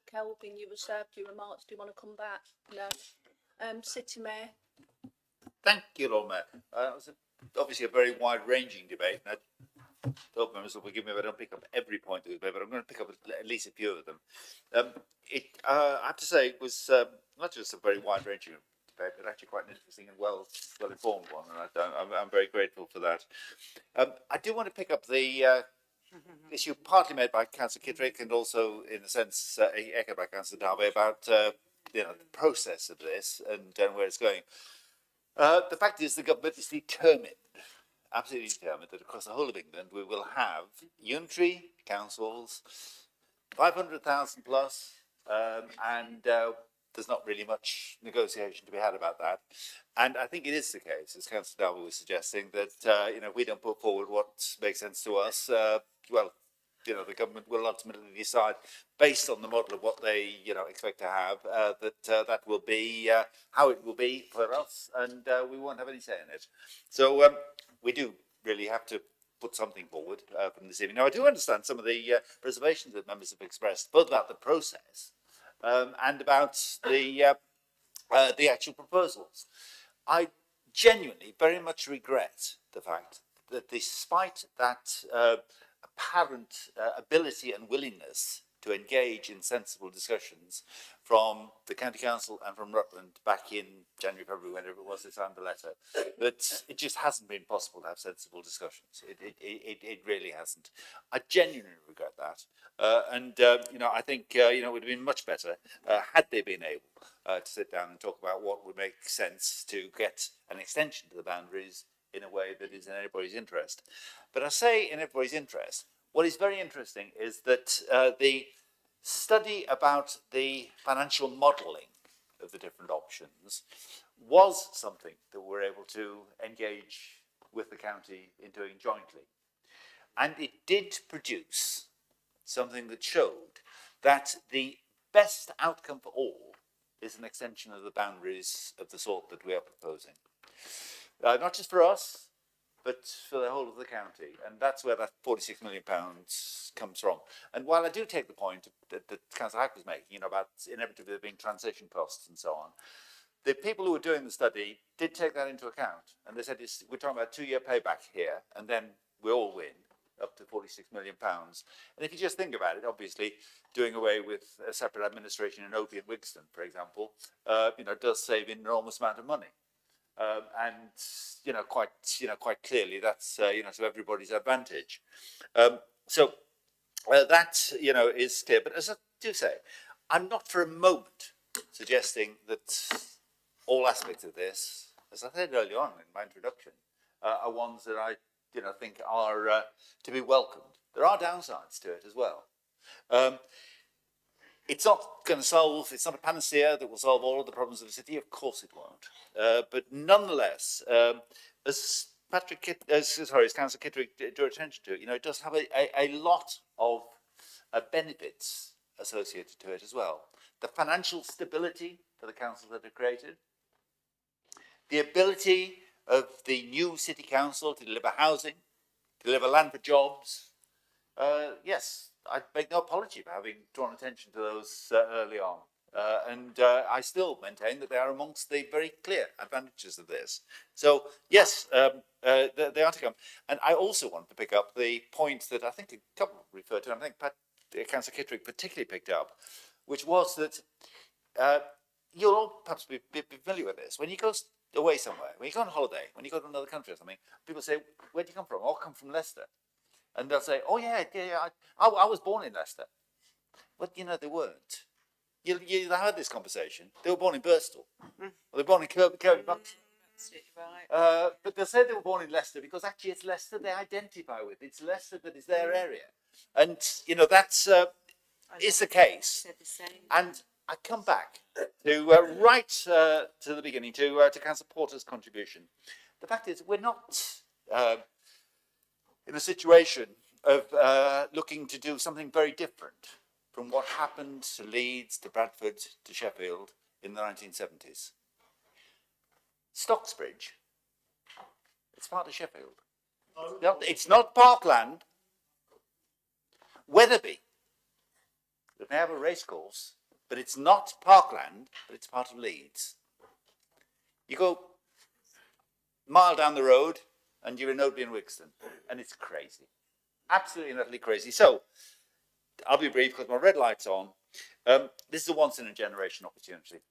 Kelvin, you reserved your remarks. Do you want to come back? No. City Mayor. Thank you, Lord Mayor. It was obviously a very wide-ranging debate, and I hope members will forgive me if I don't pick up every point of the debate, but I'm going to pick up at least a few of them. I have to say, it was not just a very wide-ranging debate, but actually quite an interesting and well-informed one, and I'm very grateful for that. I do want to pick up the issue partly made by Councillor Kittrick and also, in a sense, echoed by Councillor Darby about the process of this and where it's going. The fact is, the government is determined, absolutely determined, that across the whole of England we will have unitary councils, 500,000 plus, and there's not really much negotiation to be had about that. And I think it is the case, as Councillor Darby was suggesting, that, you know, if we don't put forward what makes sense to us, well, you know, the government will ultimately decide, based on the model of what they, you know, expect to have, that will be how it will be for us, and we won't have any say in it. So we do really have to put something forward from this evening. Now, I do understand some of the reservations that members have expressed, both about the process and about the actual proposals. I genuinely very much regret the fact that despite that apparent ability and willingness to engage in sensible discussions from the County Council and from Rutland back in January, February, whenever it was they signed the letter, that it just hasn't been possible to have sensible discussions. It really hasn't. I genuinely regret that. You know, I think, you know, it would have been much better had they been able to sit down and talk about what would make sense to get an extension to the boundaries in a way that is in everybody's interest. But I say in everybody's interest, what is very interesting is that the study about the financial modelling of the different options was something that we were able to engage with the county in doing jointly. And it did produce something that showed that the best outcome for all is an extension of the boundaries of the sort that we are proposing. Not just for us, but for the whole of the county. And that's where that £46 million comes from. And while I do take the point that Councillor Hack was making, you know, about inevitably there being transition costs and so on, the people who were doing the study did take that into account. And they said, we're talking about a 2-year payback here, and then we all win up to £46 million. And if you just think about it, obviously, doing away with a separate administration in Opie and Wigston, for example, you know, does save an enormous amount of money. And quite clearly that's to everybody's advantage. So that is clear. But as I do say, I'm not for a moment suggesting that all aspects of this, as I said earlier on in my introduction, are ones that I think are to be welcomed. There are downsides to it as well. It's not going to solve, it's not a panacea that will solve all of the problems of the city, of course it won't. But nonetheless, as Councillor Kittrick drew attention to, it does have a lot of benefits associated to it as well. The financial stability for the councils that are created, the ability of the new city council to deliver housing, to deliver land for jobs. Yes, I make no apology for having drawn attention to those early on. I still maintain that they are amongst the very clear advantages of this. So, yes, they are to come. And I also want to pick up the point that I think a couple referred to, and I think Councillor Kittrick particularly picked up, which was that you'll all perhaps be familiar with this. When you go away somewhere, when you go on holiday, when you go to another country or something, people say, where do you come from? Oh, I come from Leicester. And they'll say, oh, yeah, I was born in Leicester. But, they weren't. You heard this conversation. They were born in Birstall. Or they were born in Kirby Buxton. Right. But they'll say they were born in Leicester because actually it's Leicester they identify with. It's Leicester that is their area. And, that's is the case. And I come back to right to the beginning, to Councillor Porter's contribution. The fact is, we're not in a situation of looking to do something very different from what happened to Leeds, to Bradford, to Sheffield in the 1970s. Stocksbridge, it's part of Sheffield. It's not Parkland. Wetherby, they may have a racecourse, but it's not Parkland, but it's part of Leeds. You go a mile down the road, and you're in Opie and Wigston, and it's crazy. Absolutely and utterly crazy. So, I'll be brief because my red light's on. This is a once-in-a-generation opportunity.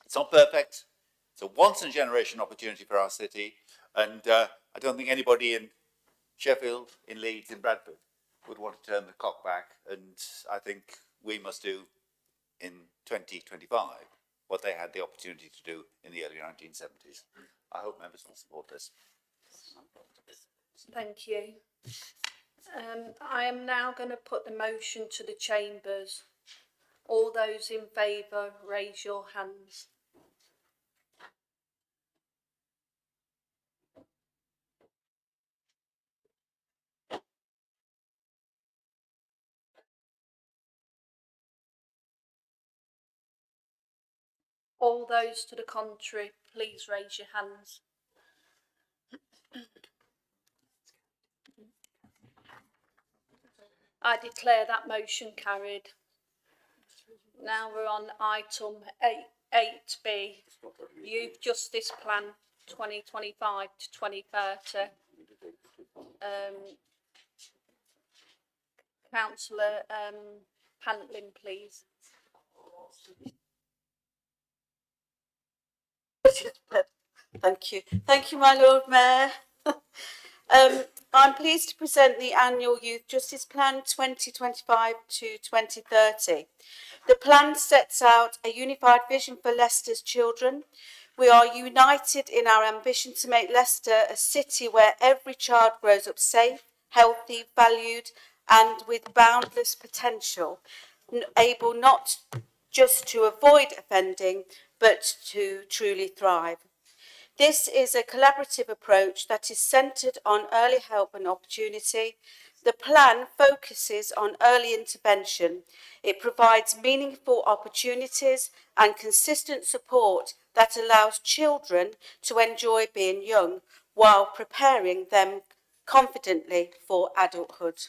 It's not perfect. It's a once-in-a-generation opportunity for our city, and I don't think anybody in Sheffield, in Leeds, in Bradford would want to turn the clock back, and I think we must do in 2025 what they had the opportunity to do in the early 1970s. I hope members will support this. Thank you. I am now going to put the motion to the Chambers All those in favour, raise your hands. All those to the contrary, please raise your hands. I declare that motion carried. Now we're on item 8B, Youth Justice Plan 2025 to 2030. Councillor Pantlin, please. Thank you. Thank you, my Lord Mayor. I'm pleased to present the annual Youth Justice Plan 2025 to 2030. The plan sets out a unified vision for Leicester's children. We are united in our ambition to make Leicester a city where every child grows up safe, healthy, valued, and with boundless potential, able not just to avoid offending, but to truly thrive. This is a collaborative approach that is centred on early help and opportunity. The plan focuses on early intervention. It provides meaningful opportunities and consistent support that allows children to enjoy being young while preparing them confidently for adulthood.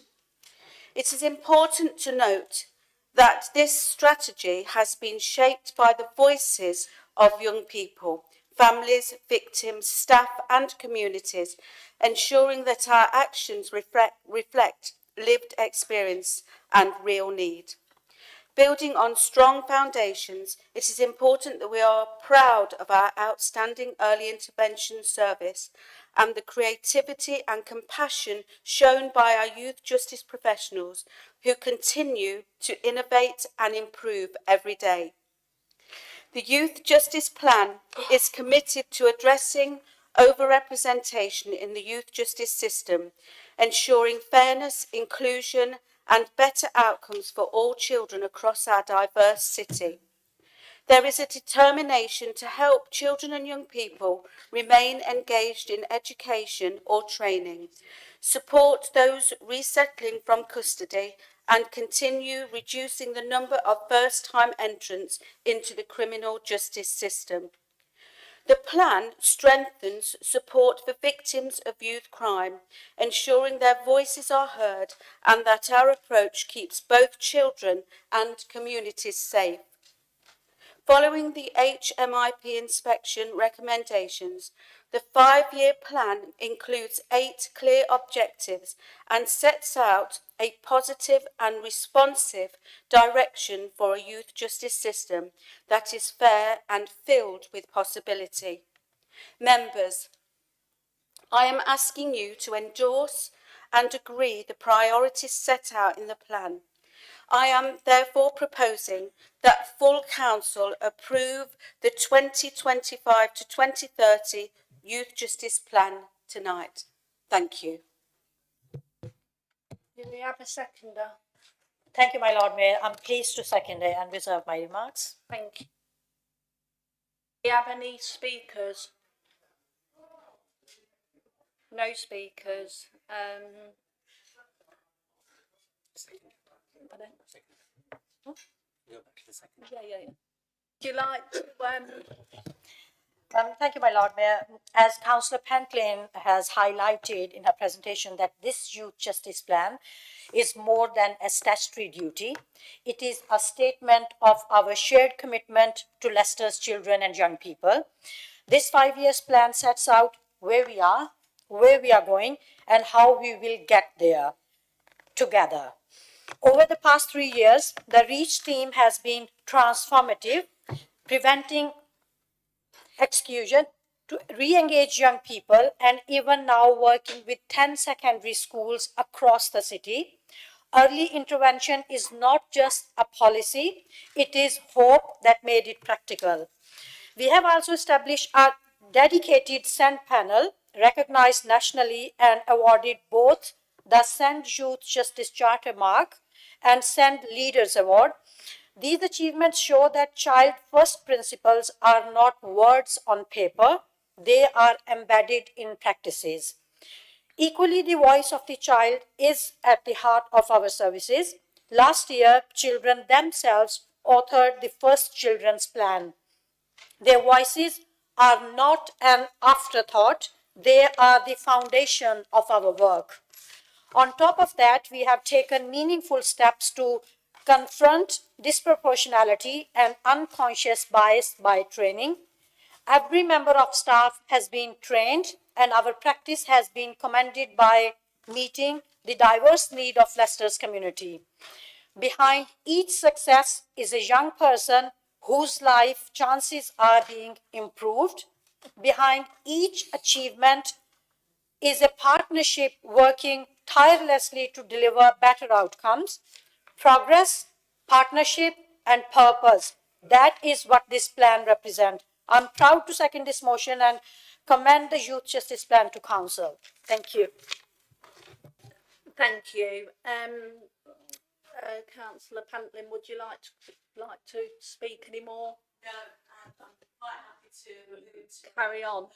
It is important to note that this strategy has been shaped by the voices of young people, families, victims, staff and communities, ensuring that our actions reflect lived experience and real need. Building on strong foundations, it is important that we are proud of our outstanding early intervention service and the creativity and compassion shown by our youth justice professionals who continue to innovate and improve every day. The Youth Justice Plan is committed to addressing overrepresentation in the youth justice system, ensuring fairness, inclusion and better outcomes for all children across our diverse city. There is a determination to help children and young people remain engaged in education or training, support those resettling from custody and continue reducing the number of first-time entrants into the criminal justice system. The plan strengthens support for victims of youth crime, ensuring their voices are heard and that our approach keeps both children and communities safe. Following the HMIP inspection recommendations, the 5-year plan includes 8 clear objectives and sets out a positive and responsive direction for a youth justice system that is fair and filled with possibility. Members, I am asking you to endorse and agree the priorities set out in the plan. I am therefore proposing that full council approve the 2025 to 2030 Youth Justice Plan tonight. Thank you. Do we have a seconder? Thank you, my Lord Mayor. I'm pleased to second it and reserve my remarks. Thank you. Do we have any speakers? No speakers. Yeah. Would you like to Thank you, my Lord Mayor. As Councillor Pantlin has highlighted in her presentation, that this youth justice plan is more than a statutory duty. It is a statement of our shared commitment to Leicester's children and young people. This 5-year plan sets out where we are going, and how we will get there together. Over the past 3 years, the REACH theme has been transformative, preventing exclusion, to re-engage young people, and even now working with 10 secondary schools across the city. Early intervention is not just a policy, it is hope that made it practical. We have also established a dedicated SEND panel, recognized nationally and awarded both the SEND Youth Justice Charter Mark and SEND Leaders Award. These achievements show that child first principles are not words on paper, they are embedded in practices. Equally, the voice of the child is at the heart of our services. Last year, children themselves authored the first children's plan. Their voices are not an afterthought, they are the foundation of our work. On top of that, we have taken meaningful steps to confront disproportionality and unconscious bias by training. Every member of staff has been trained, and our practice has been commended by meeting the diverse need of Leicester's community. Behind each success is a young person whose life chances are being improved. Behind each achievement is a partnership working tirelessly to deliver better outcomes. Progress, partnership, and purpose. That is what this plan represents. I'm proud to second this motion and commend the Youth Justice Plan to Council. Thank you. Thank you. Councillor Pantlin, would you like to speak any more? No, I'm quite happy to carry on.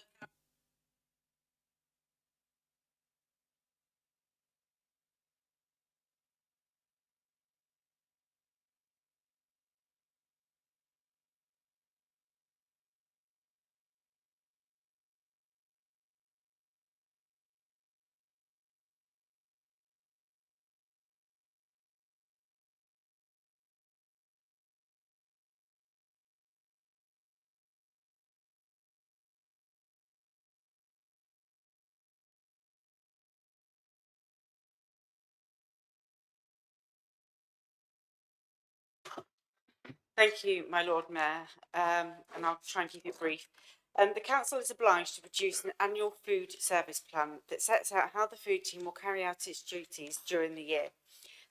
Thank you, my Lord Mayor, and I'll try and keep it brief. The Council is obliged to produce an annual food service plan that sets out how the food team will carry out its duties during the year.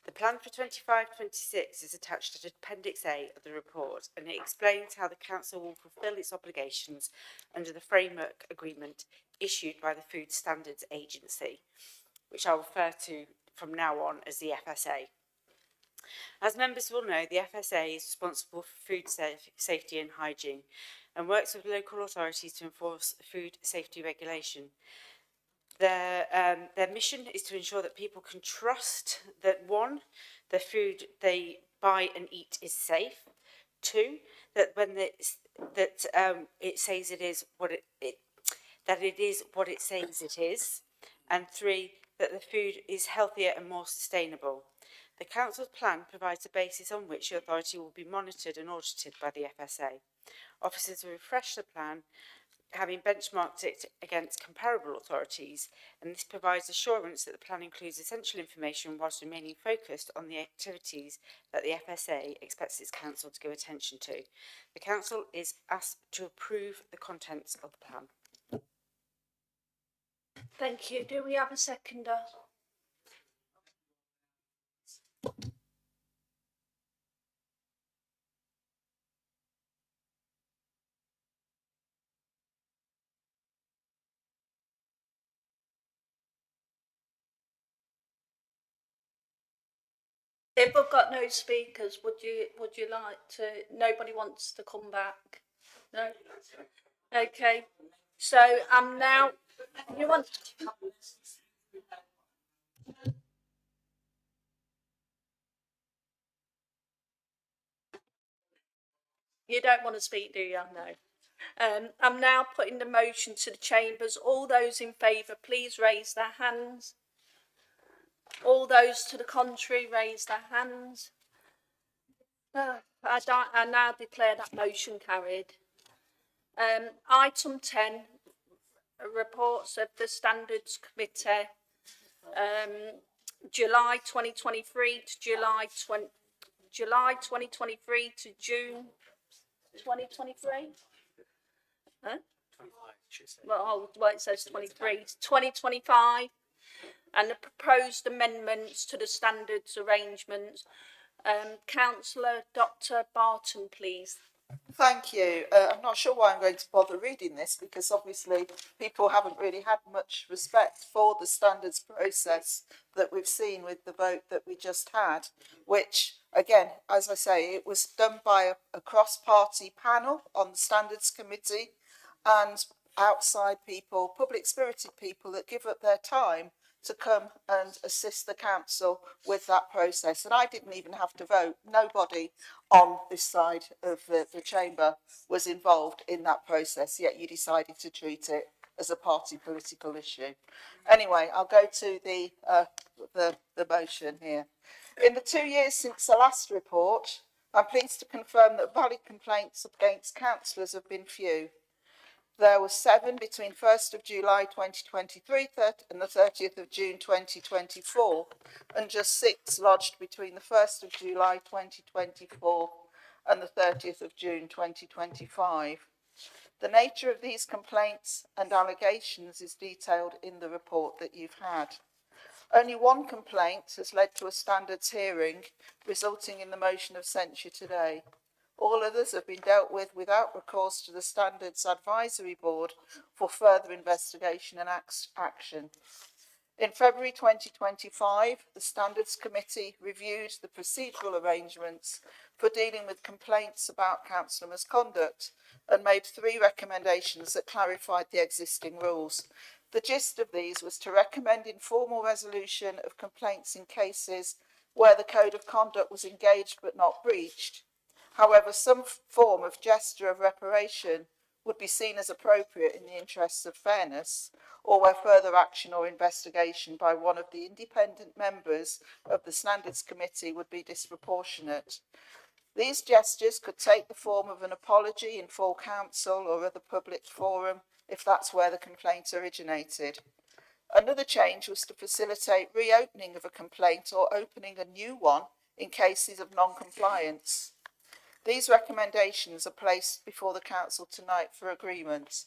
The plan for 25-26 is attached to Appendix A of the report, and it explains how the Council will fulfil its obligations under the framework agreement issued by the Food Standards Agency, which I'll refer to from now on as the FSA. As members will know, the FSA is responsible for food safety and hygiene and works with local authorities to enforce food safety regulation. Their mission is to ensure that people can trust that, one, the food they buy and eat is safe, two, that when it says it is what that it is what it says it is, and three, that the food is healthier and more sustainable. The Council's plan provides a basis on which the authority will be monitored and audited by the FSA. Officers will refresh the plan, having benchmarked it against comparable authorities, and this provides assurance that the plan includes essential information whilst remaining focused on the activities that the FSA expects its Council to give attention to. The Council is asked to approve the contents of the plan. Thank you. Do we have a seconder? If we've got no speakers, would you like to? Nobody wants to come back. No. Okay. So I'm now. You want? You don't want to speak, do you? No. I'm now putting the motion to the chambers. All those in favour, please raise their hands. All those to the contrary, raise their hands. I now declare that motion carried. Item 10, reports of the Standards Committee, July 2023 to July 2023 to June 2023. Huh? 25, well, it says 23. 2025, and the proposed amendments to the standards arrangements. Councillor Dr. Barton, please. Thank you. I'm not sure why I'm going to bother reading this, because obviously people haven't really had much respect for the standards process that we've seen with the vote that we just had, which Again, as I say, it was done by a cross-party panel on the Standards Committee and outside people, public-spirited people that give up their time to come and assist the council with that process. And I didn't even have to vote. Nobody on this side of the chamber was involved in that process, yet you decided to treat it as a party political issue. Anyway, I'll go to the motion here. In the 2 years since the last report, I'm pleased to confirm that valid complaints against councillors have been few. There were 7 between 1st of July 2023 and the 30th of June 2024, and just 6 lodged between the 1st of July 2024 and the 30th of June 2025. The nature of these complaints and allegations is detailed in the report that you've had. Only 1 complaint has led to a standards hearing, resulting in the motion of censure today. All others have been dealt with without recourse to the Standards Advisory Board for further investigation and action. In February 2025, the Standards Committee reviewed the procedural arrangements for dealing with complaints about councillor misconduct and made 3 recommendations that clarified the existing rules. The gist of these was to recommend informal resolution of complaints in cases where the Code of Conduct was engaged but not breached. However, some form of gesture of reparation would be seen as appropriate in the interests of fairness, or where further action or investigation by one of the independent members of the Standards Committee would be disproportionate. These gestures could take the form of an apology in full council or other public forum, if that's where the complaint originated. Another change was to facilitate reopening of a complaint or opening a new one in cases of non-compliance. These recommendations are placed before the council tonight for agreement.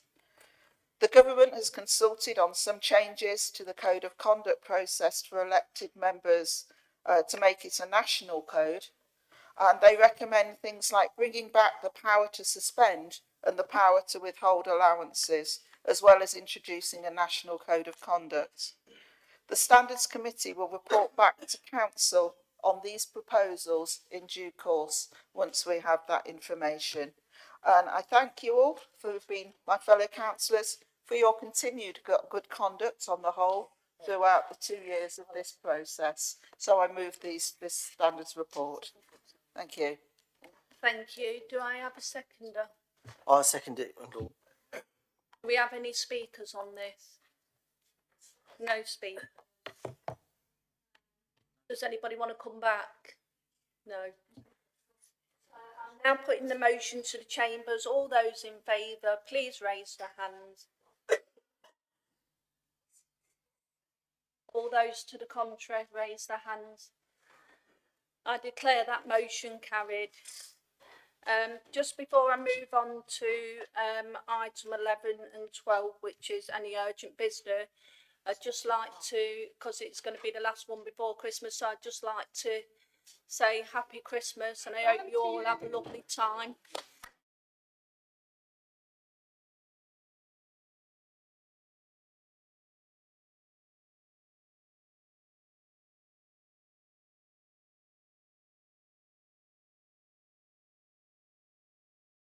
The government has consulted on some changes to the Code of Conduct process for elected members to make it a national code, and they recommend things like bringing back the power to suspend and the power to withhold allowances, as well as introducing a national Code of Conduct. The Standards Committee will report back to Council on these proposals in due course once we have that information. And I thank you all for being my fellow councillors for your continued good conduct on the whole throughout the 2 years of this process. So I move this standards report. Thank you. Thank you. Do I have a seconder? I'll second it. Do we have any speakers on this? No speakers. Does anybody want to come back? No. I'm now putting the motion to the chambers. All those in favour, please raise their hands. All those to the contrary, raise their hands. I declare that motion carried. Just before I move on to item 11 and 12, which is any urgent business, I'd just like to, because it's going to be the last one before Christmas, so I'd just like to say Happy Christmas, and I hope you all have a lovely time.